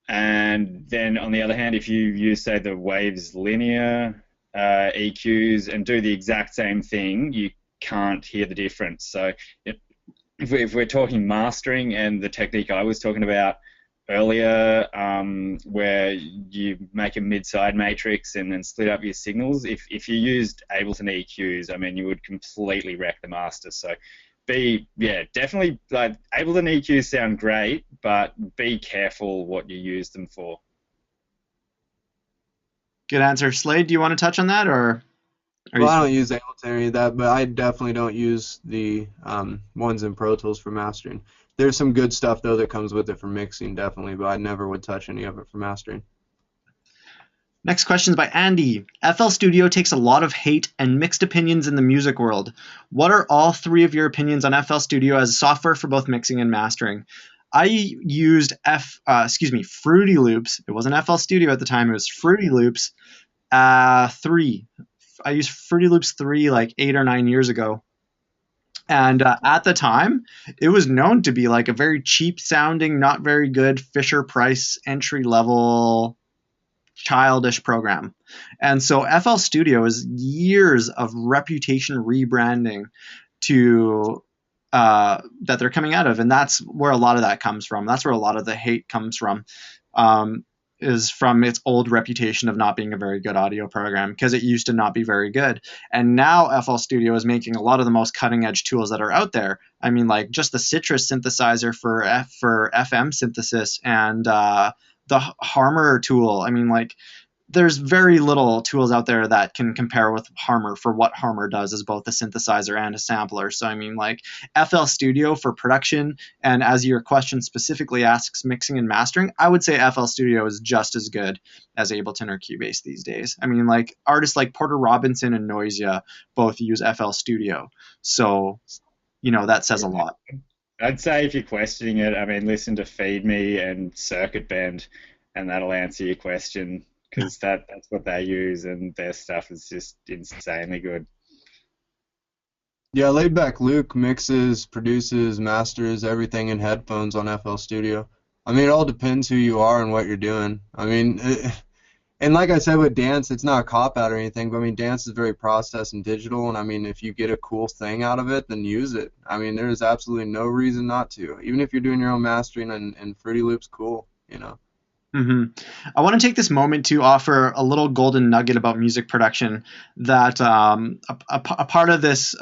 And then on the other hand, if you use, say, the Waves linear EQs and do the exact same thing, you can't hear the difference. So if we're talking mastering and the technique I was talking about earlier, where you make a mid-side matrix and then split up your signals, if you used Ableton EQs, I mean, you would completely wreck the master. So definitely, like, Ableton EQs sound great, but be careful what you use them for. Good answer. Slade, do you want to touch on that, or? Well, I don't use Ableton or any of that, but I definitely don't use the ones in Pro Tools for mastering. There's some good stuff, though, that comes with it for mixing, definitely, but I never would touch any of it for mastering. Next question is by Andy. FL Studio takes a lot of hate and mixed opinions in the music world. What are all three of your opinions on FL Studio as software for both mixing and mastering? I used Fruity Loops. It wasn't FL Studio at the time. It was Fruity Loops 3. I used Fruity Loops 3 like 8 or 9 years ago. And at the time, it was known to be like a very cheap sounding, not very good Fisher-Price entry-level childish program. And so FL Studio is years of reputation rebranding to that they're coming out of, and that's where a lot of that comes from. That's where a lot of the hate comes from, is from its old reputation of not being a very good audio program, because it used to not be very good. And now FL Studio is making a lot of the most cutting edge tools that are out there. I mean, like just the Citrus synthesizer for FM synthesis, and the Harmor tool. I mean, like, there's very little tools out there that can compare with Harmor for what Harmor does as both a synthesizer and a sampler. So, I mean, like, FL Studio for production, and as your question specifically asks, mixing and mastering, I would say FL Studio is just as good as Ableton or Cubase these days. I mean, like, artists like Porter Robinson and Noisia both use FL Studio. So, that says a lot. I'd say if you're questioning it, I mean, listen to Feed Me and Circuit Bend, and that'll answer your question, because that's what they use, and their stuff is just insanely good. Yeah, Laidback Luke mixes, produces, masters everything in headphones on FL Studio. I mean, it all depends who you are and what you're doing. I mean, and like I said with dance, it's not a cop-out or anything, but I mean, dance is very processed and digital, and I mean, if you get a cool thing out of it, then use it. I mean, there's absolutely no reason not to. Even if you're doing your own mastering, and Fruity Loops, cool, hmm I want to take this moment to offer a little golden nugget about music production. That a part of this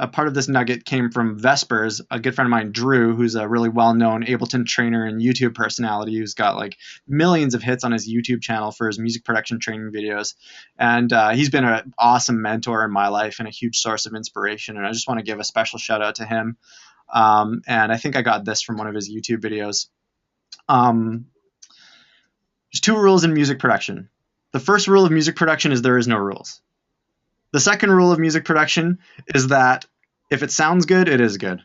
nugget came from Vespers, a good friend of mine, Drew, who's a really well-known Ableton trainer and YouTube personality who's got like millions of hits on his YouTube channel for his music production training videos, and he's been an awesome mentor in my life and a huge source of inspiration. And I just want to give a special shout out to him. And I think I got this from one of his YouTube videos. Um, There's two rules in music production. The first rule of music production is there is no rules. The second rule of music production is that if it sounds good, it is good.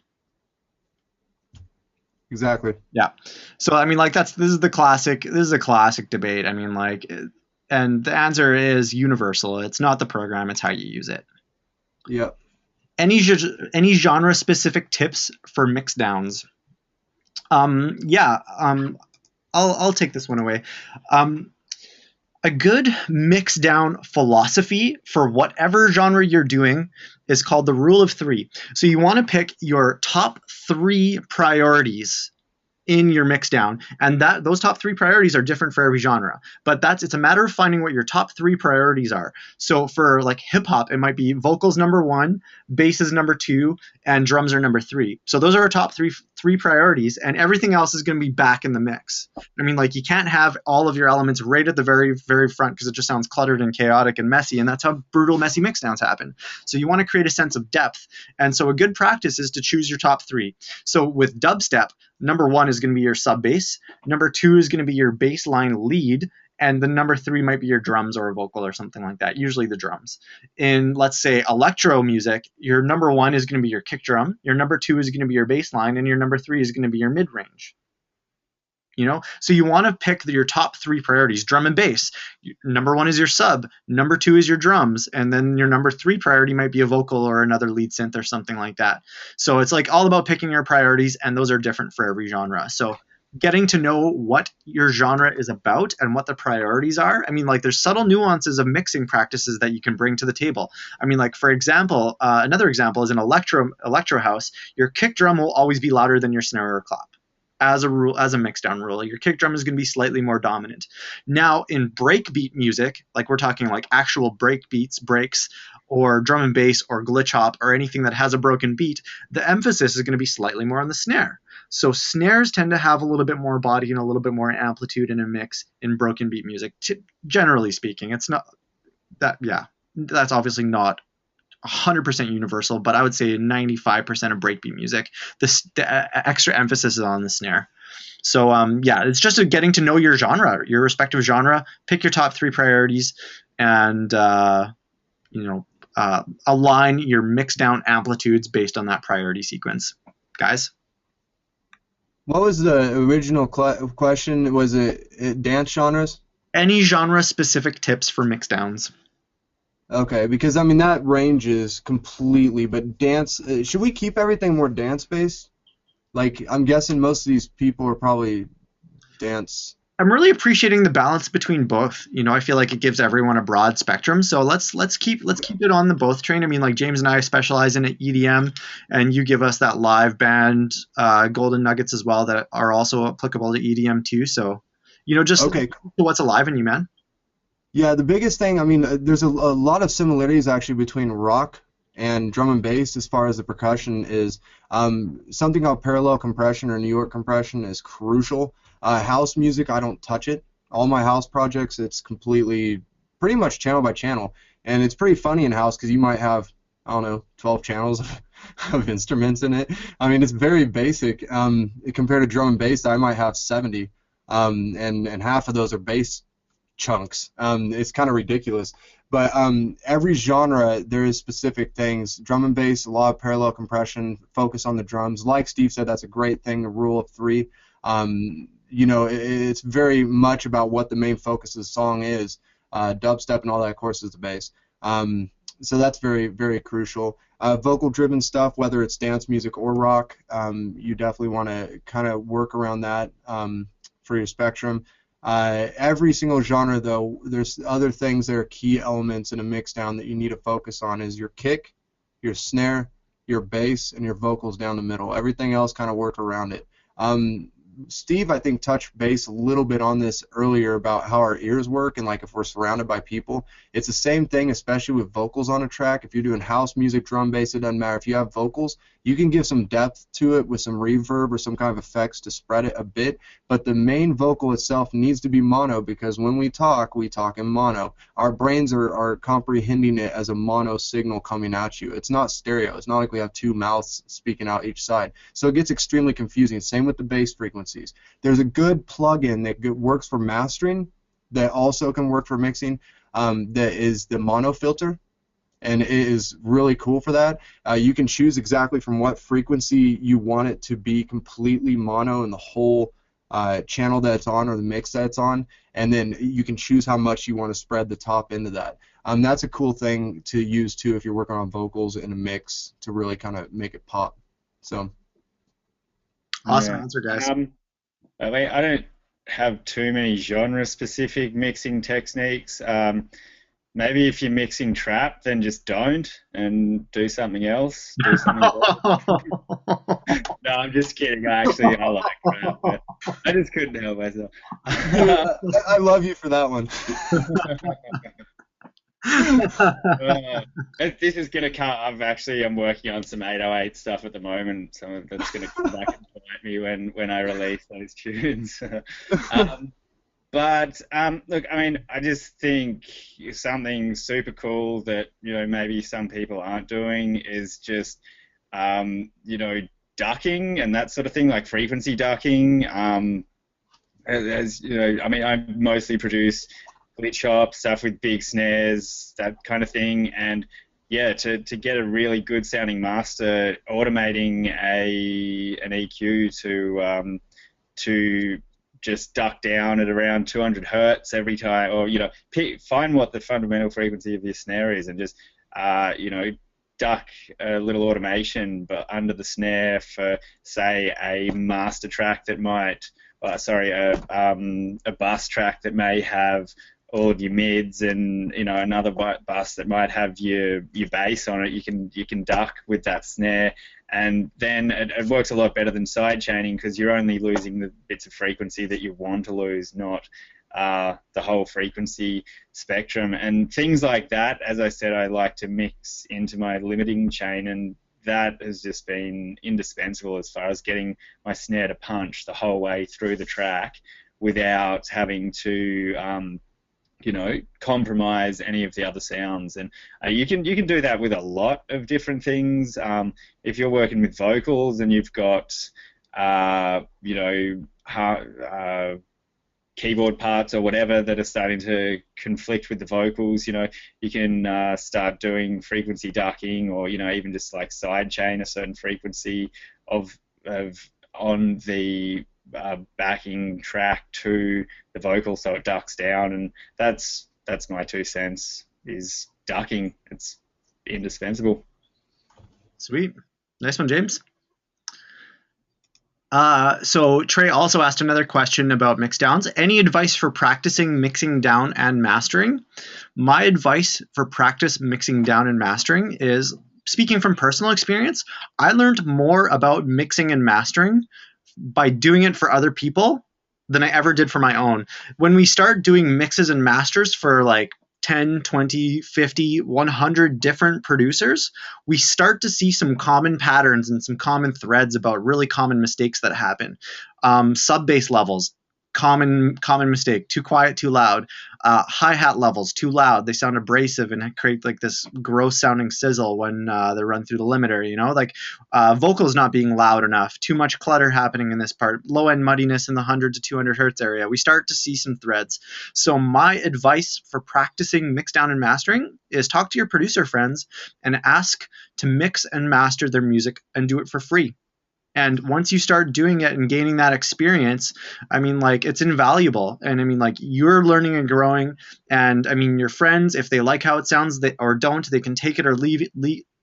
Exactly. Yeah. So I mean, like this is the classic. This is a classic debate. I mean, like, and the answer is universal. It's not the program; it's how you use it. Yep. Any genre specific tips for mix downs? Yeah. I'll take this one away. A good mix down philosophy for whatever genre you're doing is called the rule of three. So you want to pick your top three priorities in your mix down, and that those top three priorities are different for every genre, but it's a matter of finding what your top three priorities are. So for like hip hop, it might be vocals number one, bass is number two, and drums are number three. So those are our top three priorities, and everything else is going to be back in the mix. I mean, like, you can't have all of your elements right at the very very front because it just sounds cluttered and chaotic and messy, and that's how brutal messy mix downs happen. So you want to create a sense of depth, and so a good practice is to choose your top three. So with dubstep, number one is going to be your sub bass. Number two is going to be your bass line lead. And the number three might be your drums or a vocal or something like that, usually the drums. In, let's say, electro music, your number one is going to be your kick drum. Your number two is going to be your bass line. And your number three is going to be your mid range. So you want to pick your top three priorities. Drum and bass, number one is your sub, number two is your drums, and then your number three priority might be a vocal or another lead synth or something like that. So it's like all about picking your priorities, and those are different for every genre. So getting to know what your genre is about and what the priorities are. I mean, like, there's subtle nuances of mixing practices that you can bring to the table. I mean, like, for example, another example is in electro house, your kick drum will always be louder than your snare or clap. As a rule, as a mixdown rule, your kick drum is going to be slightly more dominant. Now, in breakbeat music, like we're talking like actual breakbeats, breaks, or drum and bass, or glitch hop, or anything that has a broken beat, the emphasis is going to be slightly more on the snare. So snares tend to have a little bit more body and a little bit more amplitude in a mix in broken beat music. Generally speaking, it's not that. Yeah, that's obviously not 100% universal, but I would say 95% of breakbeat music, the extra emphasis is on the snare. So yeah, it's just getting to know your genre, your respective genre, pick your top three priorities, and align your mix down amplitudes based on that priority sequence. Guys? What was the original question? Was it dance genres? Any genre specific tips for mix downs? Okay, because I mean that ranges completely, but dance, should we keep everything more dance-based? Like, I'm guessing most of these people are probably dance. I'm really appreciating the balance between both. I feel like it gives everyone a broad spectrum. So let's keep it on the both train. I mean, like, James and I specialize in EDM, and you give us that live band golden nuggets as well that are also applicable to EDM too. So, just okay. What's alive in you, man. Yeah, the biggest thing, I mean, there's a lot of similarities actually between rock and drum and bass as far as the percussion is. Something called parallel compression or New York compression is crucial. House music, I don't touch it. All my house projects, it's completely, pretty much channel by channel. And it's pretty funny in house because you might have, I don't know, 12 channels of instruments in it. I mean, it's very basic. Compared to drum and bass, I might have 70. And half of those are bass chunks. It's kind of ridiculous. But every genre, there is specific things. Drum and bass, a lot of parallel compression, focus on the drums. Like Steve said, that's a great thing, the rule of three. It's very much about what the main focus of the song is. Dubstep and all that, of course, is the bass. So that's very, very crucial. Vocal-driven stuff, whether it's dance music or rock, you definitely want to kind of work around that for your spectrum. Every single genre, though, there's other things that are key elements in a mixdown that you need to focus on is your kick, your snare, your bass, and your vocals down the middle. Everything else kind of work around it. Steve, I think, touched base a little bit on this earlier about how our ears work and like if we're surrounded by people. It's the same thing, especially with vocals on a track. If you're doing house music, drum, bass, it doesn't matter. If you have vocals, you can give some depth to it with some reverb or some kind of effects to spread it a bit, but the main vocal itself needs to be mono because when we talk in mono. Our brains are comprehending it as a mono signal coming at you. It's not stereo. It's not like we have two mouths speaking out each side. So it gets extremely confusing. Same with the bass frequencies. There's a good plugin that works for mastering that also can work for mixing that is the mono filter. And it is really cool for that. You can choose exactly from what frequency you want it to be completely mono in the whole channel that it's on or the mix that it's on, and then you can choose how much you want to spread the top into that. That's a cool thing to use too if you're working on vocals in a mix to really kind of make it pop. So awesome Yeah. answer, guys. I mean, I don't have too many genre-specific mixing techniques. Maybe if you're mixing trap, then just don't and do something else. Do something else. No, I'm just kidding. I like trap, but I just couldn't help myself. I love you for that one. This is gonna come. I'm working on some 808 stuff at the moment. So that's gonna come back and bite me when I release those tunes. But look, I mean, I just think something super cool that maybe some people aren't doing is just ducking and that sort of thing, like frequency ducking. As you know, I mean, I mostly produce glitch hop stuff with big snares, that kind of thing, and yeah, to get a really good sounding master, automating an EQ to just duck down at around 200 hertz every time, or find what the fundamental frequency of your snare is, and just duck a little automation, but under the snare for say a master track that might, a bus track that may have all of your mids and another bus that might have your bass on it. You can duck with that snare, and then it works a lot better than side chaining because you're only losing the bits of frequency that you want to lose, not the whole frequency spectrum. And things like that, as I said, I like to mix into my limiting chain, and that has just been indispensable as far as getting my snare to punch the whole way through the track without having to compromise any of the other sounds. And you can do that with a lot of different things. If you're working with vocals and you've got keyboard parts or whatever that are starting to conflict with the vocals, you can start doing frequency ducking, or even just like side chain a certain frequency of on the backing track to the vocal so it ducks down. And that's my 2 cents, is ducking. It's indispensable. Sweet. Nice one, James. So Trey also asked another question about mix downs. Any advice for practicing mixing down and mastering? My advice for practice mixing down and mastering is, speaking from personal experience, I learned more about mixing and mastering by doing it for other people than I ever did for my own. When we start doing mixes and masters for like 10, 20, 50, 100 different producers, we start to see some common patterns and some common threads about really common mistakes that happen. Sub-bass levels, common mistake, too quiet, too loud. Hi-hat levels, too loud, they sound abrasive and create like this gross sounding sizzle when they run through the limiter, vocals not being loud enough, too much clutter happening in this part, low end muddiness in the 100 to 200 hertz area. We start to see some threads. So my advice for practicing mix down and mastering is talk to your producer friends and ask to mix and master their music and do it for free. And once you start doing it and gaining that experience, I mean, like, it's invaluable. And I mean, like, you're learning and growing. And I mean, your friends, if they like how it sounds or don't, they can take it or leave it.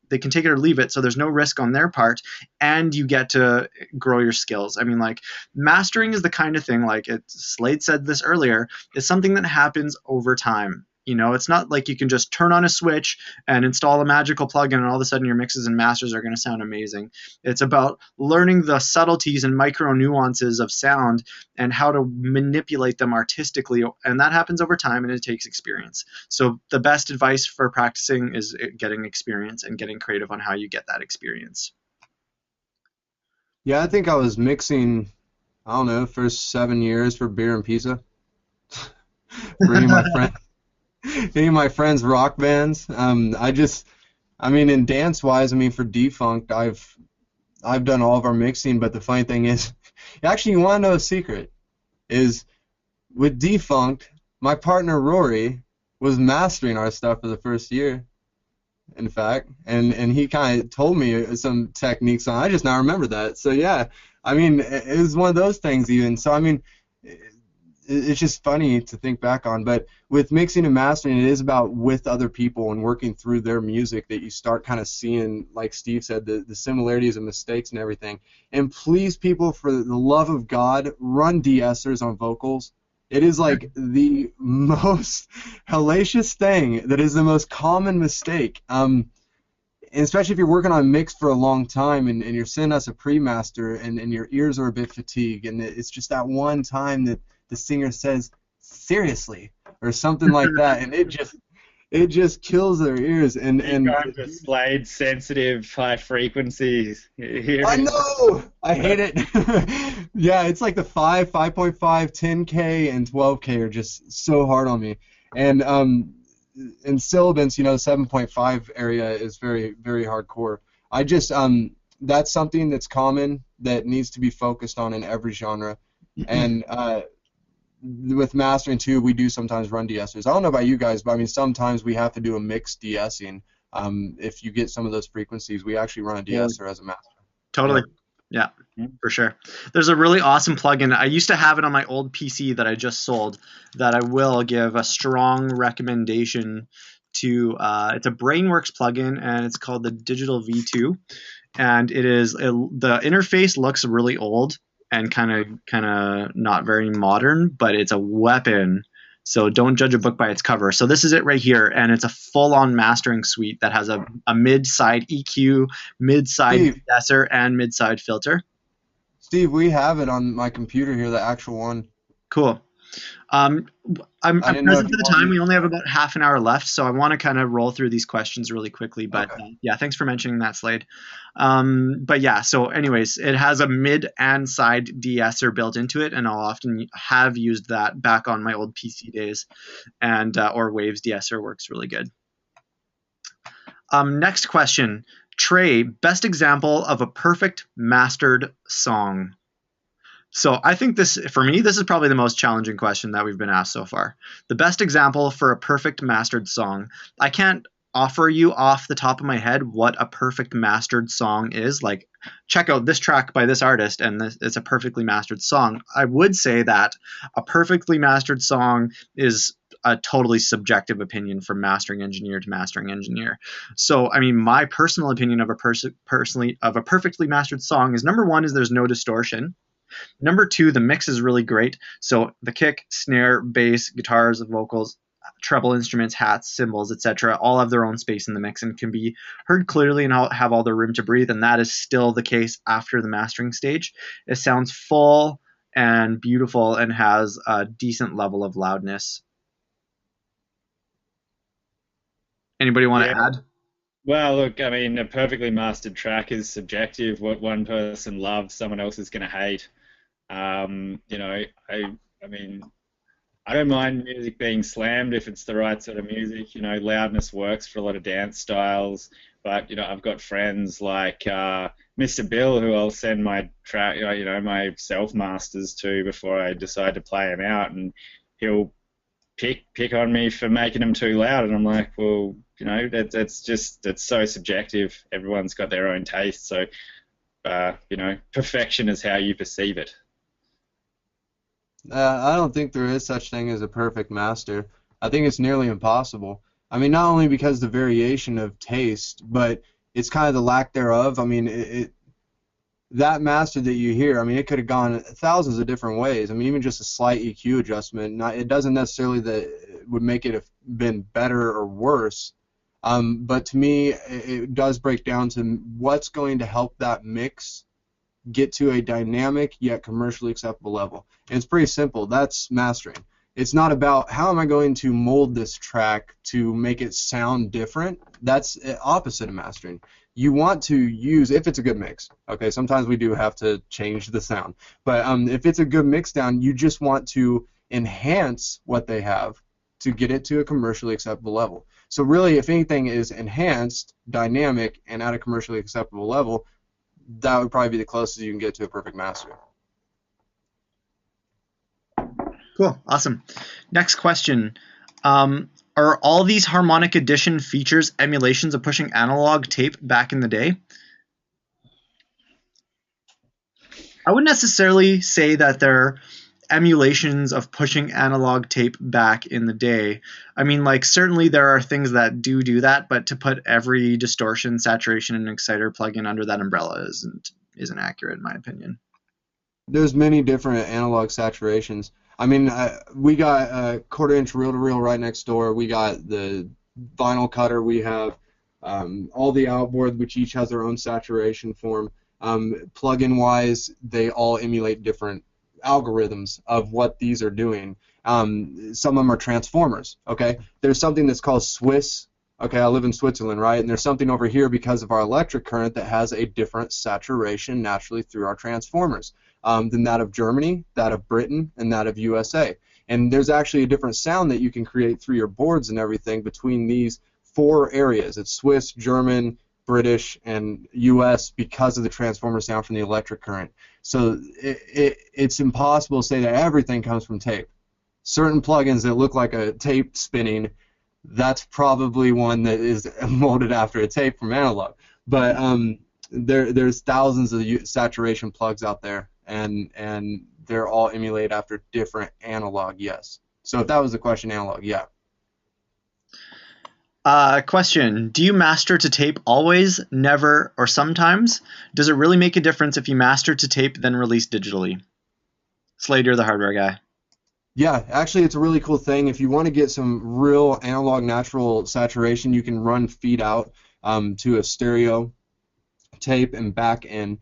They can take it or leave it. So there's no risk on their part, and you get to grow your skills. I mean, like, mastering is the kind of thing, like Slade said this earlier, is something that happens over time. You know, it's not like you can just turn on a switch and install a magical plugin and all of a sudden your mixes and masters are going to sound amazing. It's about learning the subtleties and micro nuances of sound and how to manipulate them artistically, and that happens over time and it takes experience. So the best advice for practicing is getting experience and getting creative on how you get that experience. Yeah, I think I was mixing, I don't know, first 7 years for beer and pizza. For any of my friends' rock bands. I mean, in dance wise, I mean, for Defunct, I've done all of our mixing. But the funny thing is, actually, you want to know a secret? Is with Defunct, my partner Rory was mastering our stuff for the first year, in fact, and he kind of told me some techniques on. I just now remember that. So yeah, I mean, it was one of those things even. So I mean, it's just funny to think back on. But with mixing and mastering, it is about with other people and working through their music that you start kind of seeing, like Steve said, the similarities and mistakes and everything. And please, people, for the love of God, run de-essers on vocals. It is like the most hellacious thing that is the most common mistake. And especially if you're working on mix for a long time and you're sending us a pre-master and your ears are a bit fatigued and it's just that one time that the singer says seriously or something like that, and it just kills their ears. And the Slade sensitive high frequencies. I know, I hate it. Yeah, it's like the 5.5, 10K, and 12K are just so hard on me. And in syllabants, you know, 7.5 area is very, very hardcore. I just that's something that's common that needs to be focused on in every genre. And with mastering too, we do sometimes run de-essers. I don't know about you guys, but I mean sometimes we have to do a mixed de-essing. If you get some of those frequencies, we actually run a de-esser as a master. Totally. Yeah, for sure. There's a really awesome plugin. I used to have it on my old PC that I just sold that I will give a strong recommendation to. It's a Brainworks plugin, and it's called the Digital V2. And the interface looks really old and kind of not very modern, but it's a weapon. So don't judge a book by its cover. So this is it right here, and it's a full-on mastering suite that has a mid-side EQ, mid-side de-esser, and mid-side filter. Steve, we have it on my computer here, the actual one. Cool. I'm present for the time. We only have about half an hour left, so I want to kind of roll through these questions really quickly. But yeah, thanks for mentioning that, Slade. But yeah, so anyways, it has a mid and side de-esser built into it, and I'll often have used that back on my old PC days, and or Waves de-esser works really good. Next question. Trey, best example of a perfect mastered song? So I think for me, this is probably the most challenging question that we've been asked so far. The best example for a perfect mastered song. I can't offer you off the top of my head what a perfect mastered song is. Like, check out this track by this artist and it's a perfectly mastered song. I would say that a perfectly mastered song is a totally subjective opinion from mastering engineer to mastering engineer. So, I mean, my personal opinion of a perfectly mastered song is, number one, is there's no distortion. Number two, the mix is really great. So the kick, snare, bass, guitars, vocals, treble instruments, hats, cymbals, etc., all have their own space in the mix and can be heard clearly and have all the room to breathe. And that is still the case after the mastering stage. It sounds full and beautiful and has a decent level of loudness. Anybody want to add? Well, look, I mean, a perfectly mastered track is subjective. What one person loves, someone else is going to hate. You know, I mean, I don't mind music being slammed if it's the right sort of music. You know, loudness works for a lot of dance styles. But, you know, I've got friends like Mr. Bill who I'll send my track, you know, my self-masters to before I decide to play them out, and he'll pick on me for making them too loud, and I'm like, well, you know, it's so subjective. Everyone's got their own taste, so you know, perfection is how you perceive it. I don't think there is such thing as a perfect master. I think it's nearly impossible. I mean, not only because the variation of taste, but it's kind of the lack thereof. I mean, that master that you hear, I mean, it could have gone thousands of different ways. I mean, even just a slight EQ adjustment, it doesn't necessarily would make it have been better or worse. But to me, it does break down to what's going to help that mix get to a dynamic yet commercially acceptable level. And it's pretty simple. That's mastering. It's not about how am I going to mold this track to make it sound different. That's opposite of mastering. You want to use, if it's a good mix, okay, sometimes we do have to change the sound, but if it's a good mix down, you just want to enhance what they have to get it to a commercially acceptable level. So really, if anything is enhanced, dynamic, and at a commercially acceptable level, that would probably be the closest you can get to a perfect master. Cool. Awesome. Next question. Are all these harmonic addition features emulations of pushing analog tape back in the day? I wouldn't necessarily say that they're emulations of pushing analog tape back in the day. I mean, like, certainly there are things that do that, but to put every distortion, saturation, and exciter plugin under that umbrella isn't accurate in my opinion. There's many different analog saturations. I mean, we got a quarter-inch reel-to-reel right next door. We got the vinyl cutter. We have all the outboards, which each has their own saturation form. Plugin-wise, they all emulate different algorithms of what these are doing. Some of them are transformers. Okay, there's something that's called Swiss. Okay, I live in Switzerland, right? And there's something over here because of our electric current that has a different saturation naturally through our transformers than that of Germany, that of Britain, and that of USA. And there's actually a different sound that you can create through your boards and everything between these 4 areas. It's Swiss, German, British, and US because of the transformer sound from the electric current. So it's impossible to say that everything comes from tape. Certain plugins that look like a tape spinning, that's probably one that is molded after a tape from analog. But there's thousands of saturation plugs out there, and they're all emulated after different analog, yes. So if that was the question, analog, yeah. Question. Do you master to tape always, never, or sometimes? Does it really make a difference if you master to tape then release digitally? Slade, you're the hardware guy. Yeah, actually it's a really cool thing. If you want to get some real analog natural saturation, you can run feed out to a stereo tape and back in.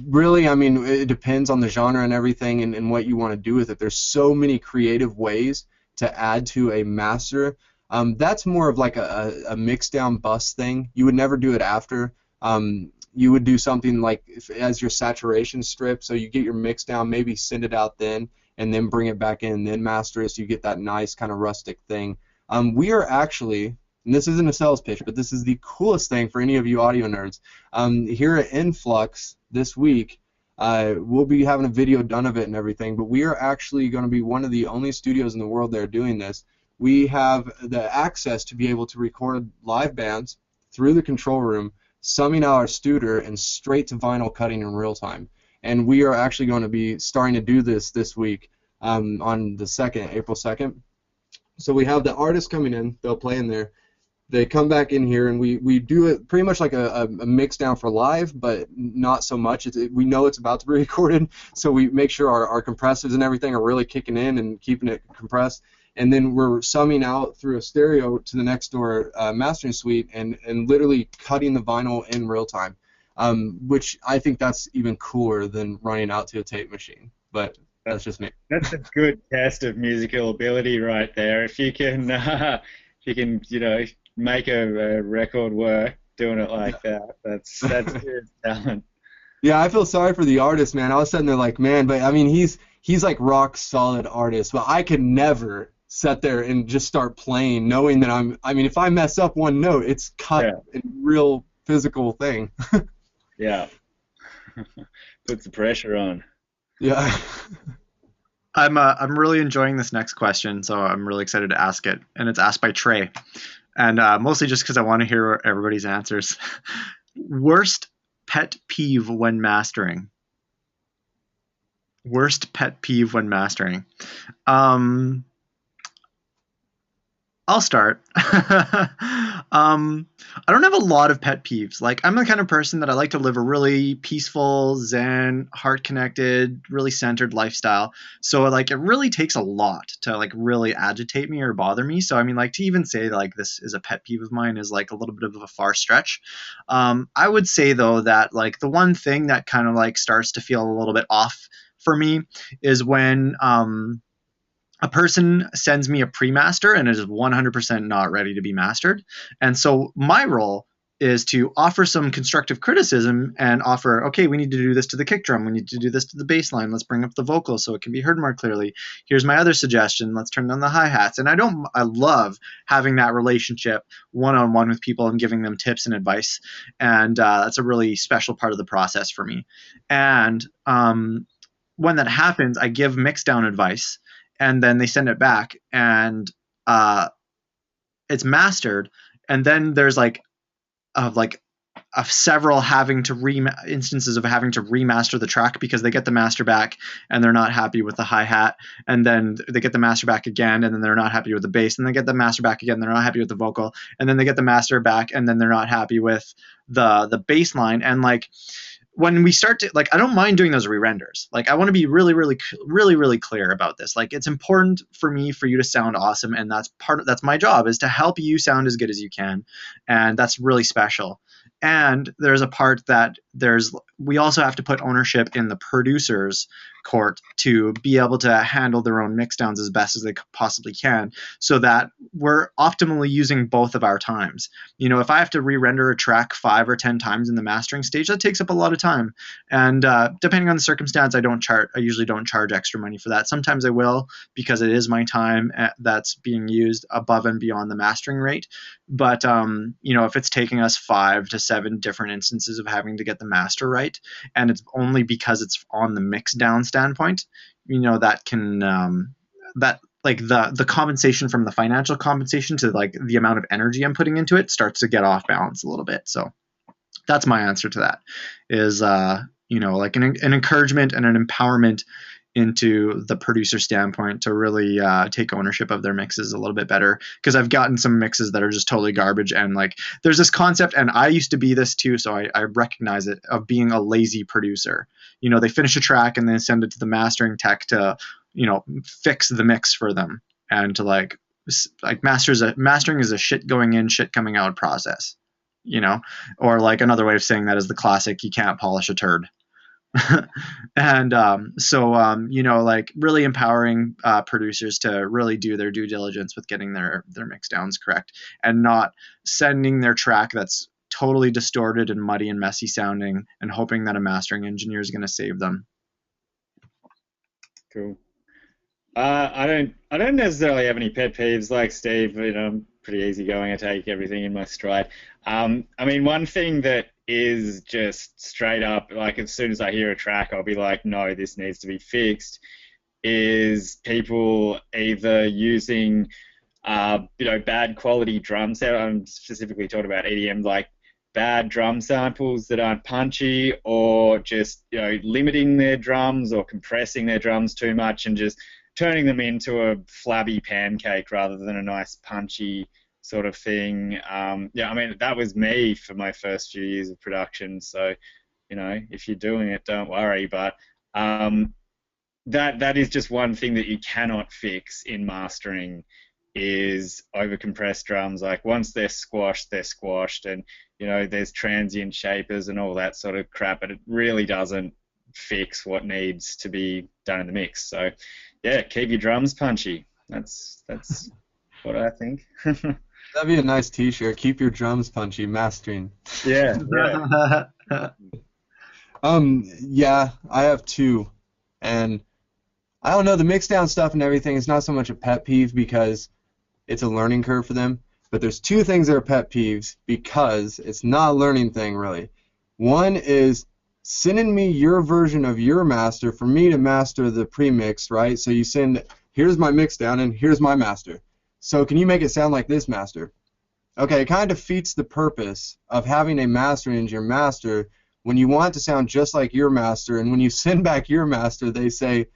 Really, I mean, it depends on the genre and everything and what you want to do with it. There's so many creative ways to add to a master. That's more of like a mix down bus thing. You would never do it after. You would do something like as your saturation strip, so you get your mix down, maybe send it out then, and then bring it back in, and then master it so you get that nice kind of rustic thing. We are actually, and this isn't a sales pitch, but this is the coolest thing for any of you audio nerds. Here at Influx this week, we'll be having a video done of it and everything, but we are actually going to be one of the only studios in the world that are doing this. We have the access to be able to record live bands through the control room, summing out our Studer, and straight to vinyl cutting in real time. And we are actually going to be starting to do this week on the 2nd, April 2nd. So we have the artists coming in, they'll play in there. They come back in here, and we do it pretty much like a mix down for live, but not so much. We know it's about to be recorded, so we make sure our compressors and everything are really kicking in and keeping it compressed. And then we're summing out through a stereo to the next door mastering suite and literally cutting the vinyl in real time, which I think that's even cooler than running out to a tape machine. But that's just me. That's a good test of musical ability right there. If you can, make a record work doing it like that, that's good talent. Yeah, I feel sorry for the artist, man. I was sitting there like, man, but I mean, he's like rock solid artist, but I could never sit there and just start playing knowing that I mean, if I mess up one note, it's cut in real physical thing. Yeah. Puts the pressure on. Yeah. I'm really enjoying this next question, so I'm really excited to ask it. And it's asked by Trey. And mostly just because I want to hear everybody's answers. Worst pet peeve when mastering? Worst pet peeve when mastering? I'll start. I don't have a lot of pet peeves. Like, I'm the kind of person that I like to live a really peaceful, zen, heart connected, really centered lifestyle. So like it really takes a lot to like really agitate me or bother me. So I mean, like to even say like this is a pet peeve of mine is like a little bit of a far stretch. I would say though that like the one thing that kind of like starts to feel a little bit off for me is when a person sends me a pre-master and it is 100% not ready to be mastered. And so my role is to offer some constructive criticism and offer, okay, we need to do this to the kick drum. We need to do this to the bass line. Let's bring up the vocal so it can be heard more clearly. Here's my other suggestion. Let's turn down the hi-hats. And I love having that relationship one-on-one with people and giving them tips and advice. And that's a really special part of the process for me. And when that happens, I give mix down advice and then they send it back and uh, it's mastered. And then there's like of several having to instances of having to remaster the track because they get the master back and they're not happy with the hi-hat, and then they get the master back again and then they're not happy with the bass, and they get the master back again, they're not happy with the vocal, and then they get the master back and then they're not happy with the bass line. And like when we start to like, I don't mind doing those re-renders. Like I want to be really clear about this. Like it's important for me for you to sound awesome, and that's my job, is to help you sound as good as you can, and that's really special. And there's a part that we also have to put ownership in the producer's court to be able to handle their own mixdowns as best as they possibly can, so that we're optimally using both of our times. You know, if I have to re-render a track 5 or 10 times in the mastering stage, that takes up a lot of time. And depending on the circumstance, I usually don't charge extra money for that. Sometimes I will, because it is my time that's being used above and beyond the mastering rate. But you know, if it's taking us 5 to 7 different instances of having to get the master right, and it's only because it's on the mix down standpoint, you know, that can that like the compensation from the financial compensation to like the amount of energy I'm putting into it starts to get off balance a little bit. So that's my answer to that, is you know, like an encouragement and an empowerment into the producer standpoint to really take ownership of their mixes a little bit better, because I've gotten some mixes that are just totally garbage. And like there's this concept, and I used to be this too, so I recognize it, of being a lazy producer. You know, they finish a track and then send it to the mastering tech to, you know, fix the mix for them, and to like mastering is a shit going in, shit coming out process, you know. Or like another way of saying that is the classic, you can't polish a turd. And you know, like really empowering producers to really do their due diligence with getting their mix downs correct, and not sending their track that's totally distorted and muddy and messy sounding and hoping that a mastering engineer is going to save them. Cool. I don't necessarily have any pet peeves like Steve. You know, I'm pretty easygoing. I take everything in my stride. I mean, one thing that is just straight up, like as soon as I hear a track, I'll be like, no, this needs to be fixed, is people either using, you know, bad quality drum sound. I'm specifically talking about EDM, like bad drum samples that aren't punchy, or just, you know, limiting their drums or compressing their drums too much and just turning them into a flabby pancake rather than a nice punchy sort of thing. Yeah, I mean, that was me for my first few years of production. So, you know, if you're doing it, don't worry. But that is just one thing that you cannot fix in mastering, is overcompressed drums. Like once they're squashed, and, you know, there's transient shapers and all that sort of crap, but it really doesn't fix what needs to be done in the mix. So yeah, keep your drums punchy. That's what I think. That'd be a nice T-shirt. Keep your drums punchy, mastering. Yeah. Yeah, I have two, and I don't know, the mixdown stuff and everything is not so much a pet peeve because it's a learning curve for them, but there's two things that are pet peeves because it's not a learning thing really. One is sending me your version of your master for me to master the premix, right? So you send, here's my mixdown and here's my master. So can you make it sound like this master? Okay, it kind of defeats the purpose of having a master engineer master when you want it to sound just like your master, and when you send back your master, they say,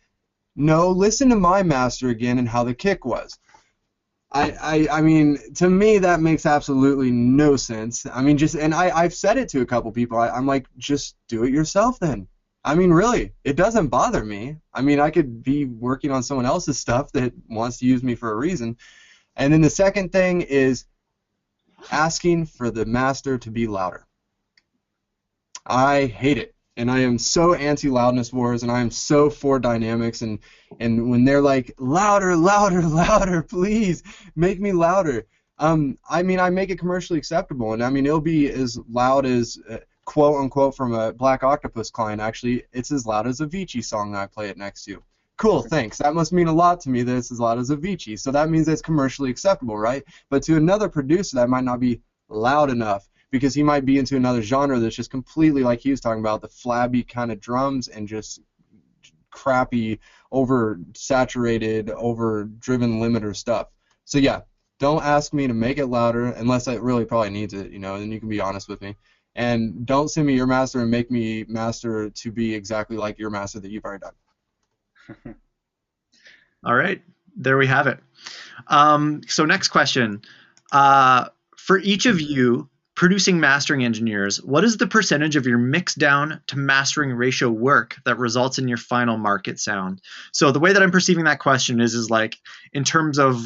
no, listen to my master again and how the kick was. I mean, to me, that makes absolutely no sense. I mean, and I've said it to a couple people. I'm like, just do it yourself then. I mean, really, it doesn't bother me. I mean, I could be working on someone else's stuff that wants to use me for a reason. And then the second thing is asking for the master to be louder. I hate it. And I am so anti-loudness wars, and I am so for dynamics. And when they're like, louder, louder, louder, please make me louder. I mean, I make it commercially acceptable, and I mean, it'll be as loud as, quote unquote, from a Black Octopus client. Actually, it's as loud as a Avicii song that I play it next to. Cool, thanks. That must mean a lot to me that it's as loud as a Avicii. So that means it's commercially acceptable, right? But to another producer, that might not be loud enough, because he might be into another genre that's just completely, like he was talking about, the flabby kind of drums and just crappy, over-saturated, over-driven limiter stuff. So yeah, don't ask me to make it louder unless it really probably needs it, you know, and you can be honest with me. And don't send me your master and make me master to be exactly like your master that you've already done. All right, there we have it. So next question. For each of you, producing mastering engineers, what is the percentage of your mix down to mastering ratio work that results in your final market sound? So the way that I'm perceiving that question is like, in terms of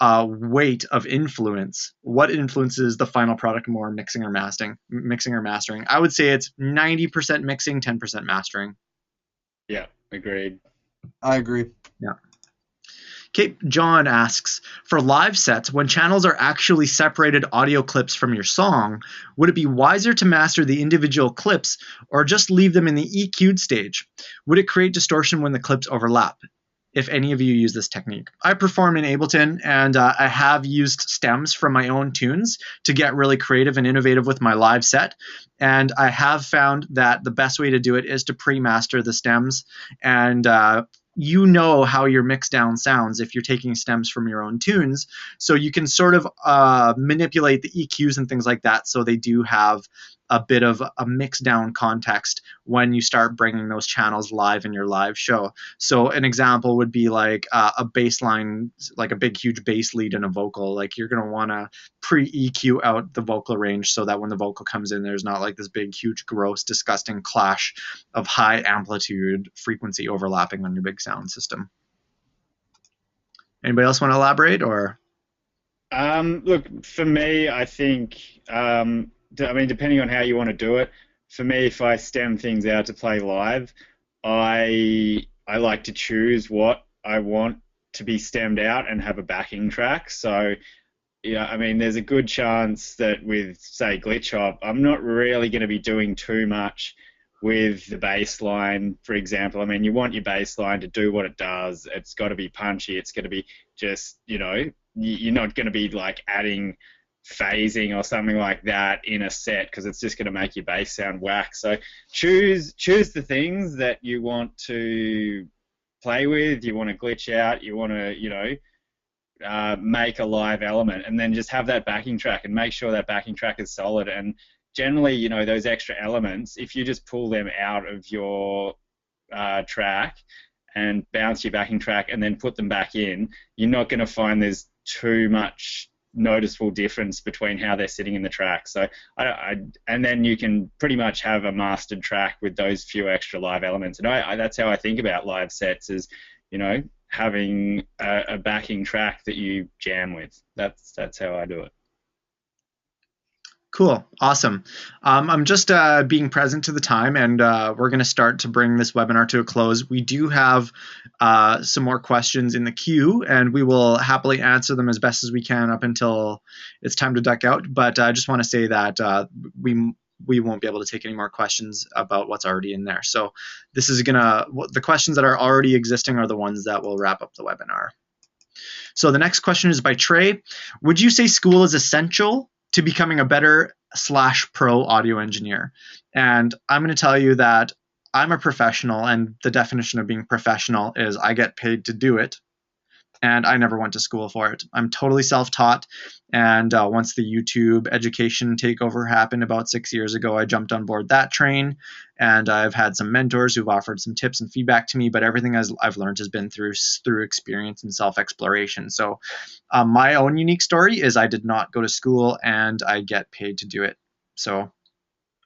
weight of influence, what influences the final product more, mixing or mastering? I would say it's 90% mixing, 10% mastering. Yeah, agreed. I agree. Yeah. Okay, John asks, for live sets, when channels are actually separated audio clips from your song, would it be wiser to master the individual clips or just leave them in the EQ'd stage? Would it create distortion when the clips overlap? If any of you use this technique. I perform in Ableton, and I have used stems from my own tunes to get really creative and innovative with my live set. And I have found that the best way to do it is to pre-master the stems, and you know how your mix down sounds if you're taking stems from your own tunes. So you can sort of manipulate the EQs and things like that so they do have a bit of a mix down context when you start bringing those channels live in your live show. So an example would be like a bass line, like a big, huge bass lead in a vocal. Like you're going to want to pre-EQ out the vocal range so that when the vocal comes in, there's not like this big, huge, gross, disgusting clash of high amplitude frequency overlapping on your big sound system. Anybody else want to elaborate, or? Look, for me, I think, I mean, depending on how you want to do it, for me, if I stem things out to play live, I like to choose what I want to be stemmed out and have a backing track. So, yeah, I mean, there's a good chance that with, say, glitch hop, I'm not really going to be doing too much with the bass line, for example. I mean, you want your bass line to do what it does. It's got to be punchy. It's got to be just, you know, you're not going to be like adding phasing or something like that in a set, because it's just going to make your bass sound whack. So choose the things that you want to play with, you want to glitch out, you want to, you know, make a live element, and then just have that backing track and make sure that backing track is solid. And generally, you know, those extra elements, if you just pull them out of your track and bounce your backing track and then put them back in, you're not going to find there's too much noticeable difference between how they're sitting in the track. So and then you can pretty much have a mastered track with those few extra live elements. And that's how I think about live sets, is, you know, having a backing track that you jam with. That's how I do it. Cool. Awesome. I'm just being present to the time, and we're going to start to bring this webinar to a close. We do have some more questions in the queue, and we will happily answer them as best as we can up until it's time to duck out. But I just want to say that we won't be able to take any more questions about what's already in there. So this is the questions that are already existing are the ones that will wrap up the webinar. So the next question is by Trey. Would you say school is essential to becoming a better / pro audio engineer? And I'm going to tell you that I'm a professional, and the definition of being professional is I get paid to do it. and I never went to school for it. I'm totally self-taught, and once the YouTube education takeover happened about 6 years ago, I jumped on board that train, and I've had some mentors who've offered some tips and feedback to me, but everything I've learned has been through experience and self-exploration. So my own unique story is I did not go to school, and I get paid to do it. So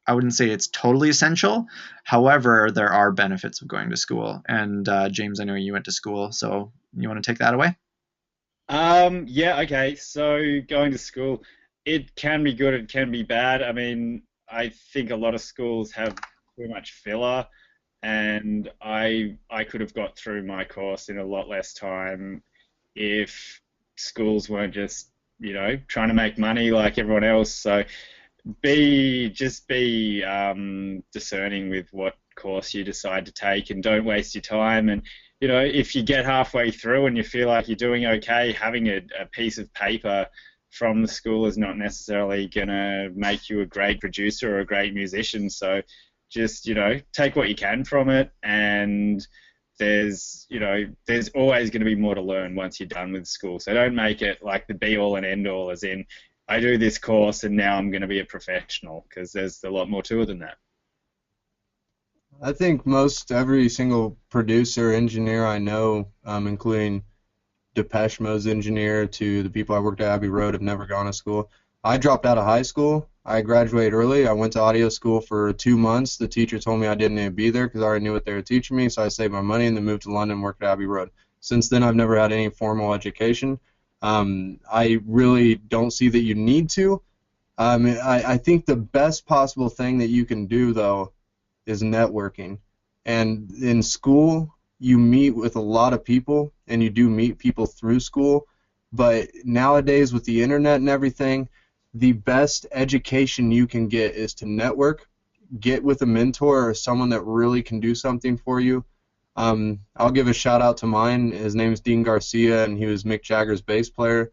I wouldn't say it's totally essential. However, there are benefits of going to school. And James, I know you went to school, so you want to take that away? Yeah, okay. So going to school, it can be good, it can be bad. I mean, I think a lot of schools have too much filler, and I could have got through my course in a lot less time if schools weren't just, trying to make money like everyone else. So be discerning with what course you decide to take, and don't waste your time. And if you get halfway through and you feel like you're doing okay, having a piece of paper from the school is not necessarily gonna make you a great producer or a great musician. So just take what you can from it, and there's always going to be more to learn once you're done with school. So don't make it like the be all and end all, as in I do this course and now I'm going to be a professional, because there's a lot more to it than that. I think most every single producer, engineer I know, including Depeche Mode's engineer to the people I worked at Abbey Road, have never gone to school. I dropped out of high school. I graduated early. I went to audio school for 2 months. The teacher told me I didn't need to be there because I already knew what they were teaching me, so I saved my money and then moved to London and worked at Abbey Road. Since then, I've never had any formal education. I really don't see that you need to. I think the best possible thing that you can do, though, is networking. And in school, you meet with a lot of people, and you do meet people through school. But nowadays, with the internet and everything, the best education you can get is to network, get with a mentor or someone that really can do something for you. I'll give a shout out to mine. His name is Dean Garcia, and he was Mick Jagger's bass player.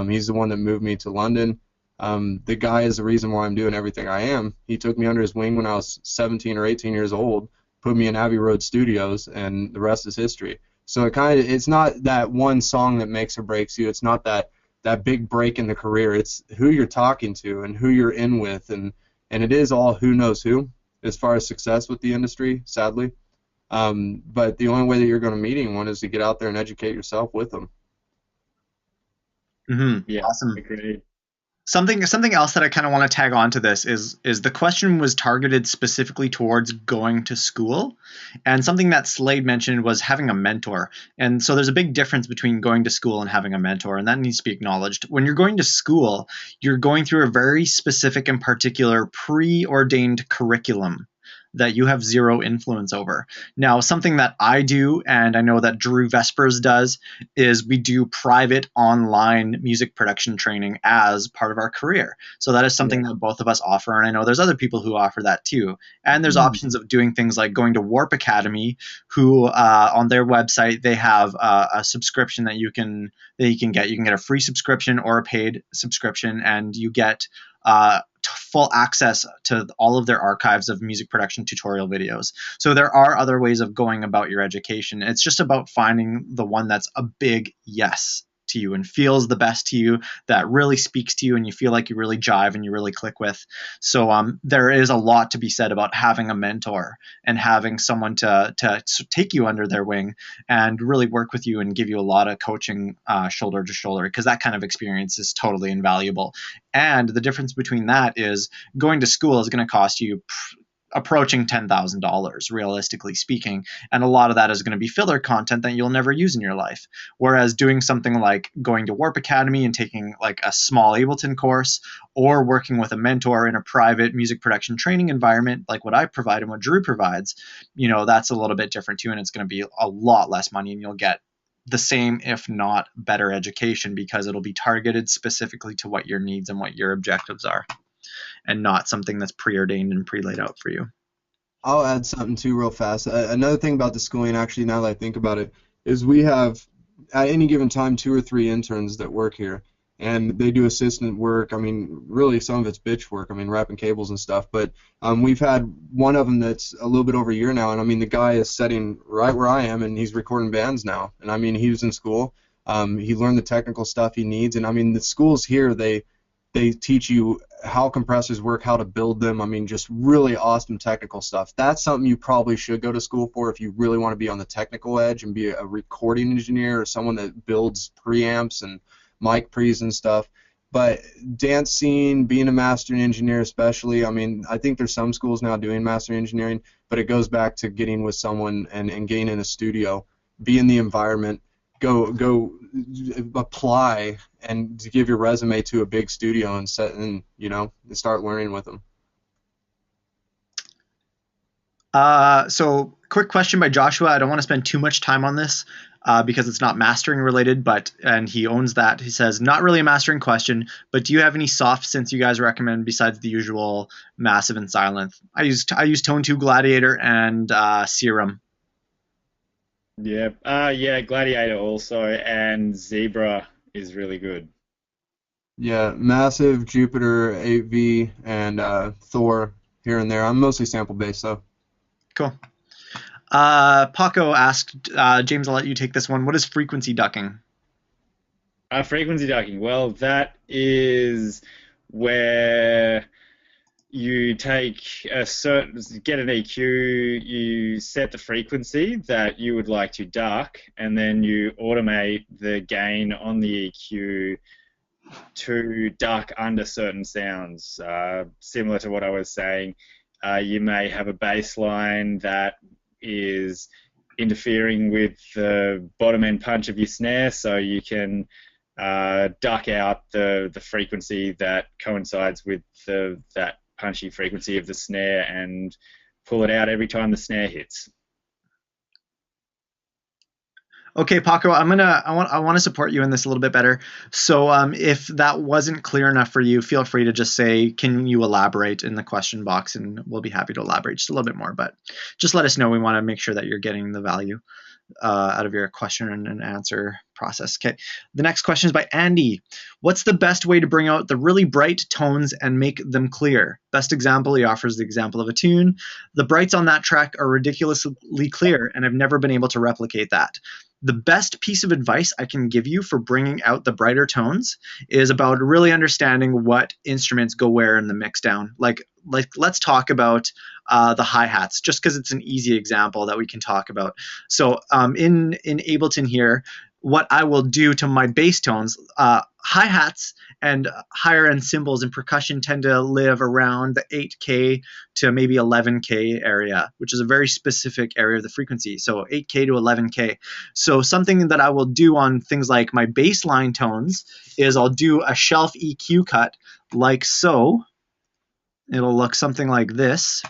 He's the one that moved me to London. The guy is the reason why I'm doing everything I am. He took me under his wing when I was 17 or 18 years old, put me in Abbey Road Studios, and the rest is history. So it's not that one song that makes or breaks you. It's not that big break in the career. It's who you're talking to and who you're in with, and it is all who knows who as far as success with the industry, sadly. But the only way that you're going to meet anyone is to get out there and educate yourself with them. Yeah, Awesome. agreed. Something else that I kind of want to tag on to this is the question was targeted specifically towards going to school, and something that Slade mentioned was having a mentor. And so there's a big difference between going to school and having a mentor, and that needs to be acknowledged. When you're going to school, you're going through a very specific and particular preordained curriculum that you have zero influence over. Now, something that I do, and I know that Drew Vespers does, is we do private online music production training as part of our career. So that is something that both of us offer, and I know there's other people who offer that too. And there's options of doing things like going to Warp Academy, who on their website they have a subscription that you can get. You can get a free subscription or a paid subscription, and you get full access to all of their archives of music production tutorial videos. So there are other ways of going about your education. It's just about finding the one that's a big yes to you and feels the best to you, that really speaks to you and you feel like you really jive and you really click with. So there is a lot to be said about having a mentor and having someone to take you under their wing and really work with you and give you a lot of coaching shoulder to shoulder, because that kind of experience is totally invaluable. And the difference between that is going to school is going to cost you approaching $10,000, realistically speaking, and a lot of that is going to be filler content that you'll never use in your life. Whereas doing something like going to Warp Academy and taking like a small Ableton course, or working with a mentor in a private music production training environment like what I provide and what Drew provides, that's a little bit different too, and it's going to be a lot less money, and you'll get the same, if not better, education, because it'll be targeted specifically to what your needs and what your objectives are, and not something that's preordained and pre-laid out for you. I'll add something too real fast. Another thing about the schooling, actually, now that I think about it, is we have at any given time 2 or 3 interns that work here, and they do assistant work. I mean, really, some of it's bitch work. I mean, wrapping cables and stuff. But we've had one of them that's a little bit over a year now, and I mean, the guy is sitting right where I am, and he's recording bands now. And I mean, he was in school. He learned the technical stuff he needs, and I mean the schools here they teach you how compressors work, how to build them. I mean, just really awesome technical stuff. That's something you probably should go to school for if you really want to be on the technical edge and be a recording engineer or someone that builds preamps and mic pre's and stuff. But dance scene, being a mastering engineer especially, I mean, I think there's some schools now doing mastering engineering, but it goes back to getting with someone and getting in a studio, be in the environment, go apply and give your resume to a big studio and start learning with them. So quick question by Joshua. I don't want to spend too much time on this because it's not mastering related, and he owns that. He says, not really a mastering question, but do you have any soft synths you guys recommend besides the usual Massive and Silent? I use Tone 2 Gladiator and Serum. Yeah, yeah, Gladiator also, and Zebra is really good. Yeah, Massive, Jupiter, 8V, and Thor here and there. I'm mostly sample based though. Cool. Paco asked, James, I'll let you take this one. What is frequency ducking? Frequency ducking. Well, that is where you take get an EQ, you set the frequency that you would like to duck, and then you automate the gain on the EQ to duck under certain sounds. Similar to what I was saying, you may have a bass line that is interfering with the bottom end punch of your snare, so you can duck out the frequency that coincides with that punchy frequency of the snare and pull it out every time the snare hits. Okay, Paco, I want to support you in this a little bit better. So if that wasn't clear enough for you, feel free to just say, can you elaborate in the question box, and we'll be happy to elaborate just a little bit more. But just let us know. We want to make sure that you're getting the value out of your question and answer process. Okay, the next question is by Andy. What's the best way to bring out the really bright tones and make them clear? Best example, he offers the example of a tune. The brights on that track are ridiculously clear, and I've never been able to replicate that. The best piece of advice I can give you for bringing out the brighter tones is about really understanding what instruments go where in the mix down. Like let's talk about the hi-hats, just because it's an easy example that we can talk about. So in Ableton here, what I will do to my bass tones, hi-hats and higher end cymbals and percussion tend to live around the 8K to maybe 11K area, which is a very specific area of the frequency. So 8K to 11K. So something that I will do on things like my bass line tones is I'll do a shelf EQ cut like so. It'll look something like this,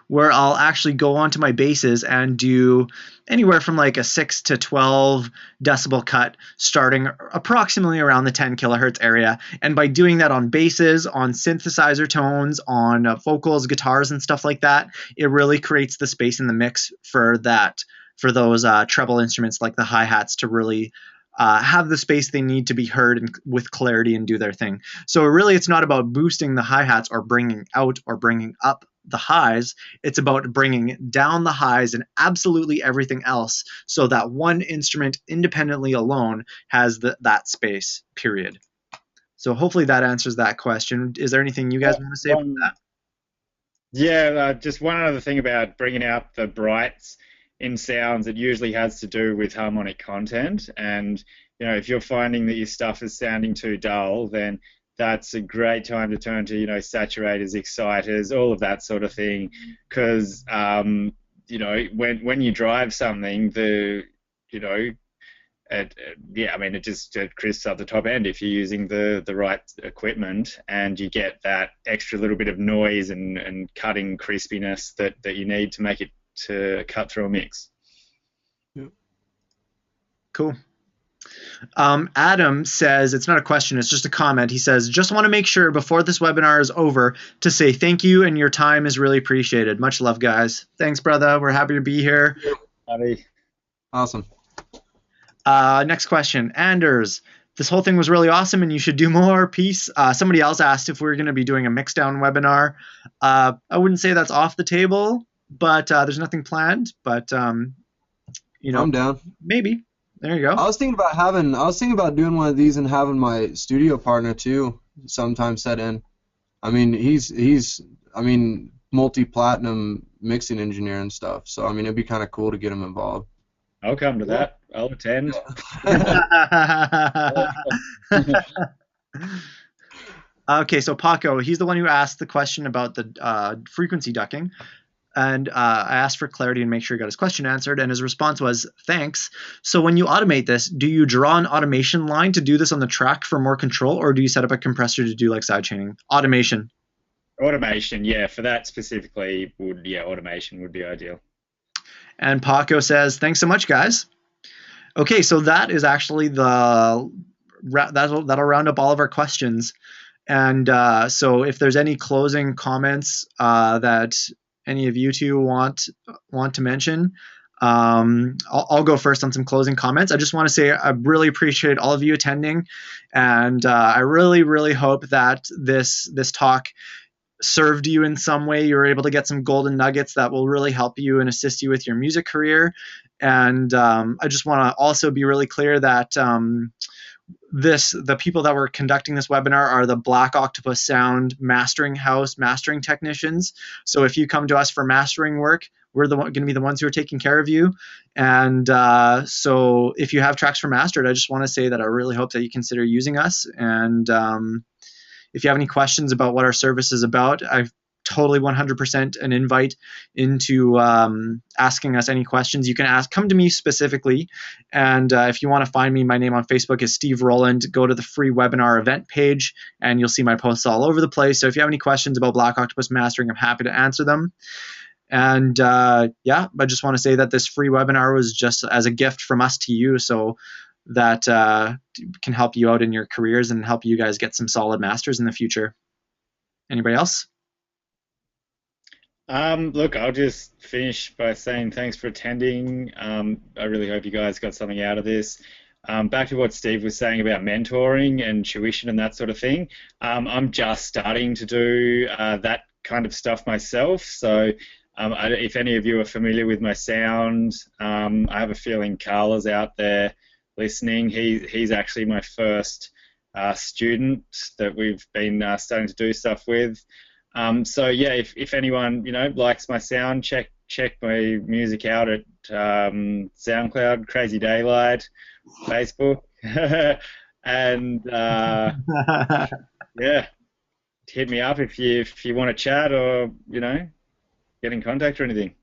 where I'll actually go onto my basses and do anywhere from like a 6 to 12 decibel cut starting approximately around the 10 kilohertz area. And by doing that on basses, on synthesizer tones, on vocals, guitars, and stuff like that, it really creates the space in the mix for those treble instruments like the hi-hats to really have the space they need to be heard and with clarity and do their thing. So really, it's not about boosting the hi-hats or bringing out or bringing up the highs. It's about bringing down the highs and absolutely everything else so that one instrument independently alone has that space, period. So hopefully that answers that question. Is there anything you guys want to say about that? Yeah, just one other thing about bringing out the brights in sounds. It usually has to do with harmonic content, and if you're finding that your stuff is sounding too dull, then that's a great time to turn to saturators, exciters, all of that sort of thing, because when you drive something, it just crisps up the top end if you're using the right equipment, and you get that extra little bit of noise and cutting crispiness that you need to make it to cut through a mix. Yeah. Cool. Adam says, it's not a question, it's just a comment. He says, just want to make sure before this webinar is over to say thank you, and your time is really appreciated. Much love, guys. Thanks, brother. We're happy to be here. Happy. Awesome. Next question. Anders, this whole thing was really awesome and you should do more. Peace. Somebody else asked if we were going to be doing a mixdown webinar. I wouldn't say that's off the table, but there's nothing planned. But You know, I'm down. maybe. There you go. I was thinking about doing one of these and having my studio partner too sometime set in. I mean, he's I mean, multi-platinum mixing engineer and stuff. So I mean, it'd be kind of cool to get him involved. I'll come to that. I'll attend. Okay, so Paco, he's the one who asked the question about the frequency ducking. And I asked for clarity and make sure he got his question answered. And his response was, thanks. So when you automate this, do you draw an automation line to do this on the track for more control, or do you set up a compressor to do like sidechaining? Automation. Automation, yeah, for that specifically, automation would be ideal. And Paco says, thanks so much, guys. Okay, so that is actually that'll round up all of our questions. And so if there's any closing comments that any of you two want to mention, I'll go first on some closing comments. I just want to say I really appreciate all of you attending, and I really, really hope that this talk served you in some way. You were able to get some golden nuggets that will really help you and assist you with your music career. And I just want to also be really clear that the people that were conducting this webinar are the Black Octopus Sound Mastering House mastering technicians. So if you come to us for mastering work, we're going to be the ones who are taking care of you. And so if you have tracks for mastered, I just want to say that I really hope that you consider using us. And if you have any questions about what our service is about, I've totally 100% an invite into asking us any questions. You can come to me specifically. And if you want to find me, my name on Facebook is Steve Rowland. Go to the free webinar event page and you'll see my posts all over the place. So if you have any questions about Black Octopus Mastering, I'm happy to answer them. And I just want to say that this free webinar was just as a gift from us to you. So that can help you out in your careers and help you guys get some solid masters in the future. Anybody else? Look, I'll just finish by saying thanks for attending. I really hope you guys got something out of this. Back to what Steve was saying about mentoring and tuition and that sort of thing. I'm just starting to do that kind of stuff myself. So if any of you are familiar with my sound, I have a feeling Carla's out there listening. He's actually my first student that we've been starting to do stuff with. So yeah, if anyone likes my sound, check my music out at SoundCloud, Crazy Daylight, Facebook, and yeah, hit me up if you want to chat or get in contact or anything.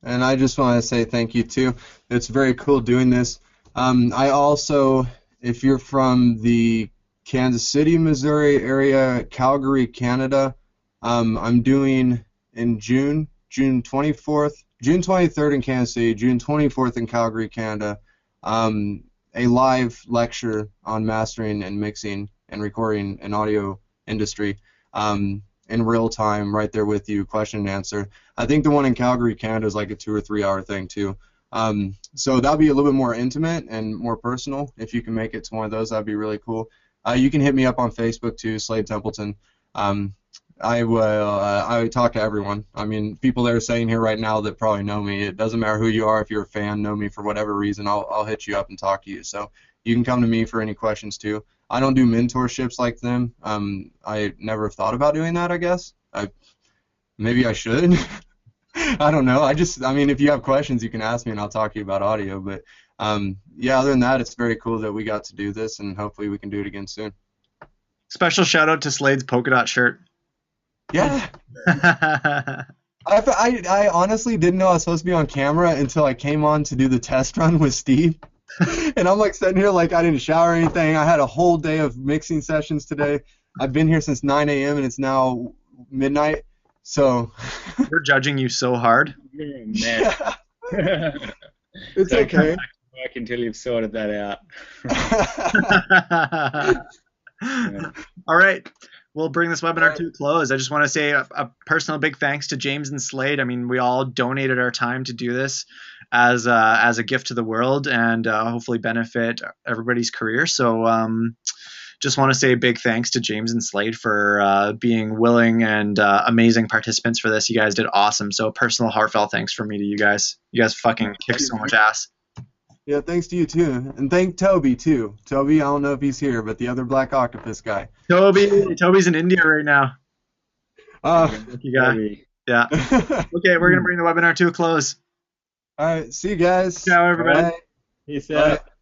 And I just want to say thank you too. It's very cool doing this. I also, if you're from the Kansas City, Missouri area, Calgary, Canada, I'm doing in June 23rd in Kansas City, June 24th in Calgary, Canada, a live lecture on mastering and mixing and recording and audio industry in real time, right there with you, question and answer. I think the one in Calgary, Canada is like a 2 or 3 hour thing too. So that'll be a little bit more intimate and more personal. If you can make it to one of those, that'd be really cool. You can hit me up on Facebook too, Slade Templeton. I talk to everyone. I mean, people that are saying here right now that probably know me. It doesn't matter who you are. If you're a fan, know me for whatever reason, I'll hit you up and talk to you. So you can come to me for any questions too. I don't do mentorships like them. I never thought about doing that, I guess. Maybe I should. I don't know. I mean, if you have questions, you can ask me and I'll talk to you about audio. But yeah, other than that, it's very cool that we got to do this, and hopefully we can do it again soon. Special shout out to Slade's polka dot shirt. Yeah. I honestly didn't know I was supposed to be on camera until I came on to do the test run with Steve. And I'm like sitting here like I didn't shower or anything. I had a whole day of mixing sessions today. I've been here since 9 a.m. and it's now midnight. So we're judging you so hard. Yeah. It's Don't okay. Come back to work until you've sorted that out. Yeah. All right. We'll bring this webinar to a close. I just want to say a personal big thanks to James and Slade. I mean, we all donated our time to do this as a gift to the world and hopefully benefit everybody's career. So just want to say a big thanks to James and Slade for being willing and amazing participants for this. You guys did awesome. So personal, heartfelt thanks from me to you guys. You guys fucking kicked so much ass. Yeah, thanks to you too, and thank Toby too. Toby, I don't know if he's here, but the other Black Octopus guy. Toby's in India right now. You guy. Yeah. Okay, we're gonna bring the webinar to a close. All right, see you guys. Ciao, everybody. Bye. Peace out. Bye.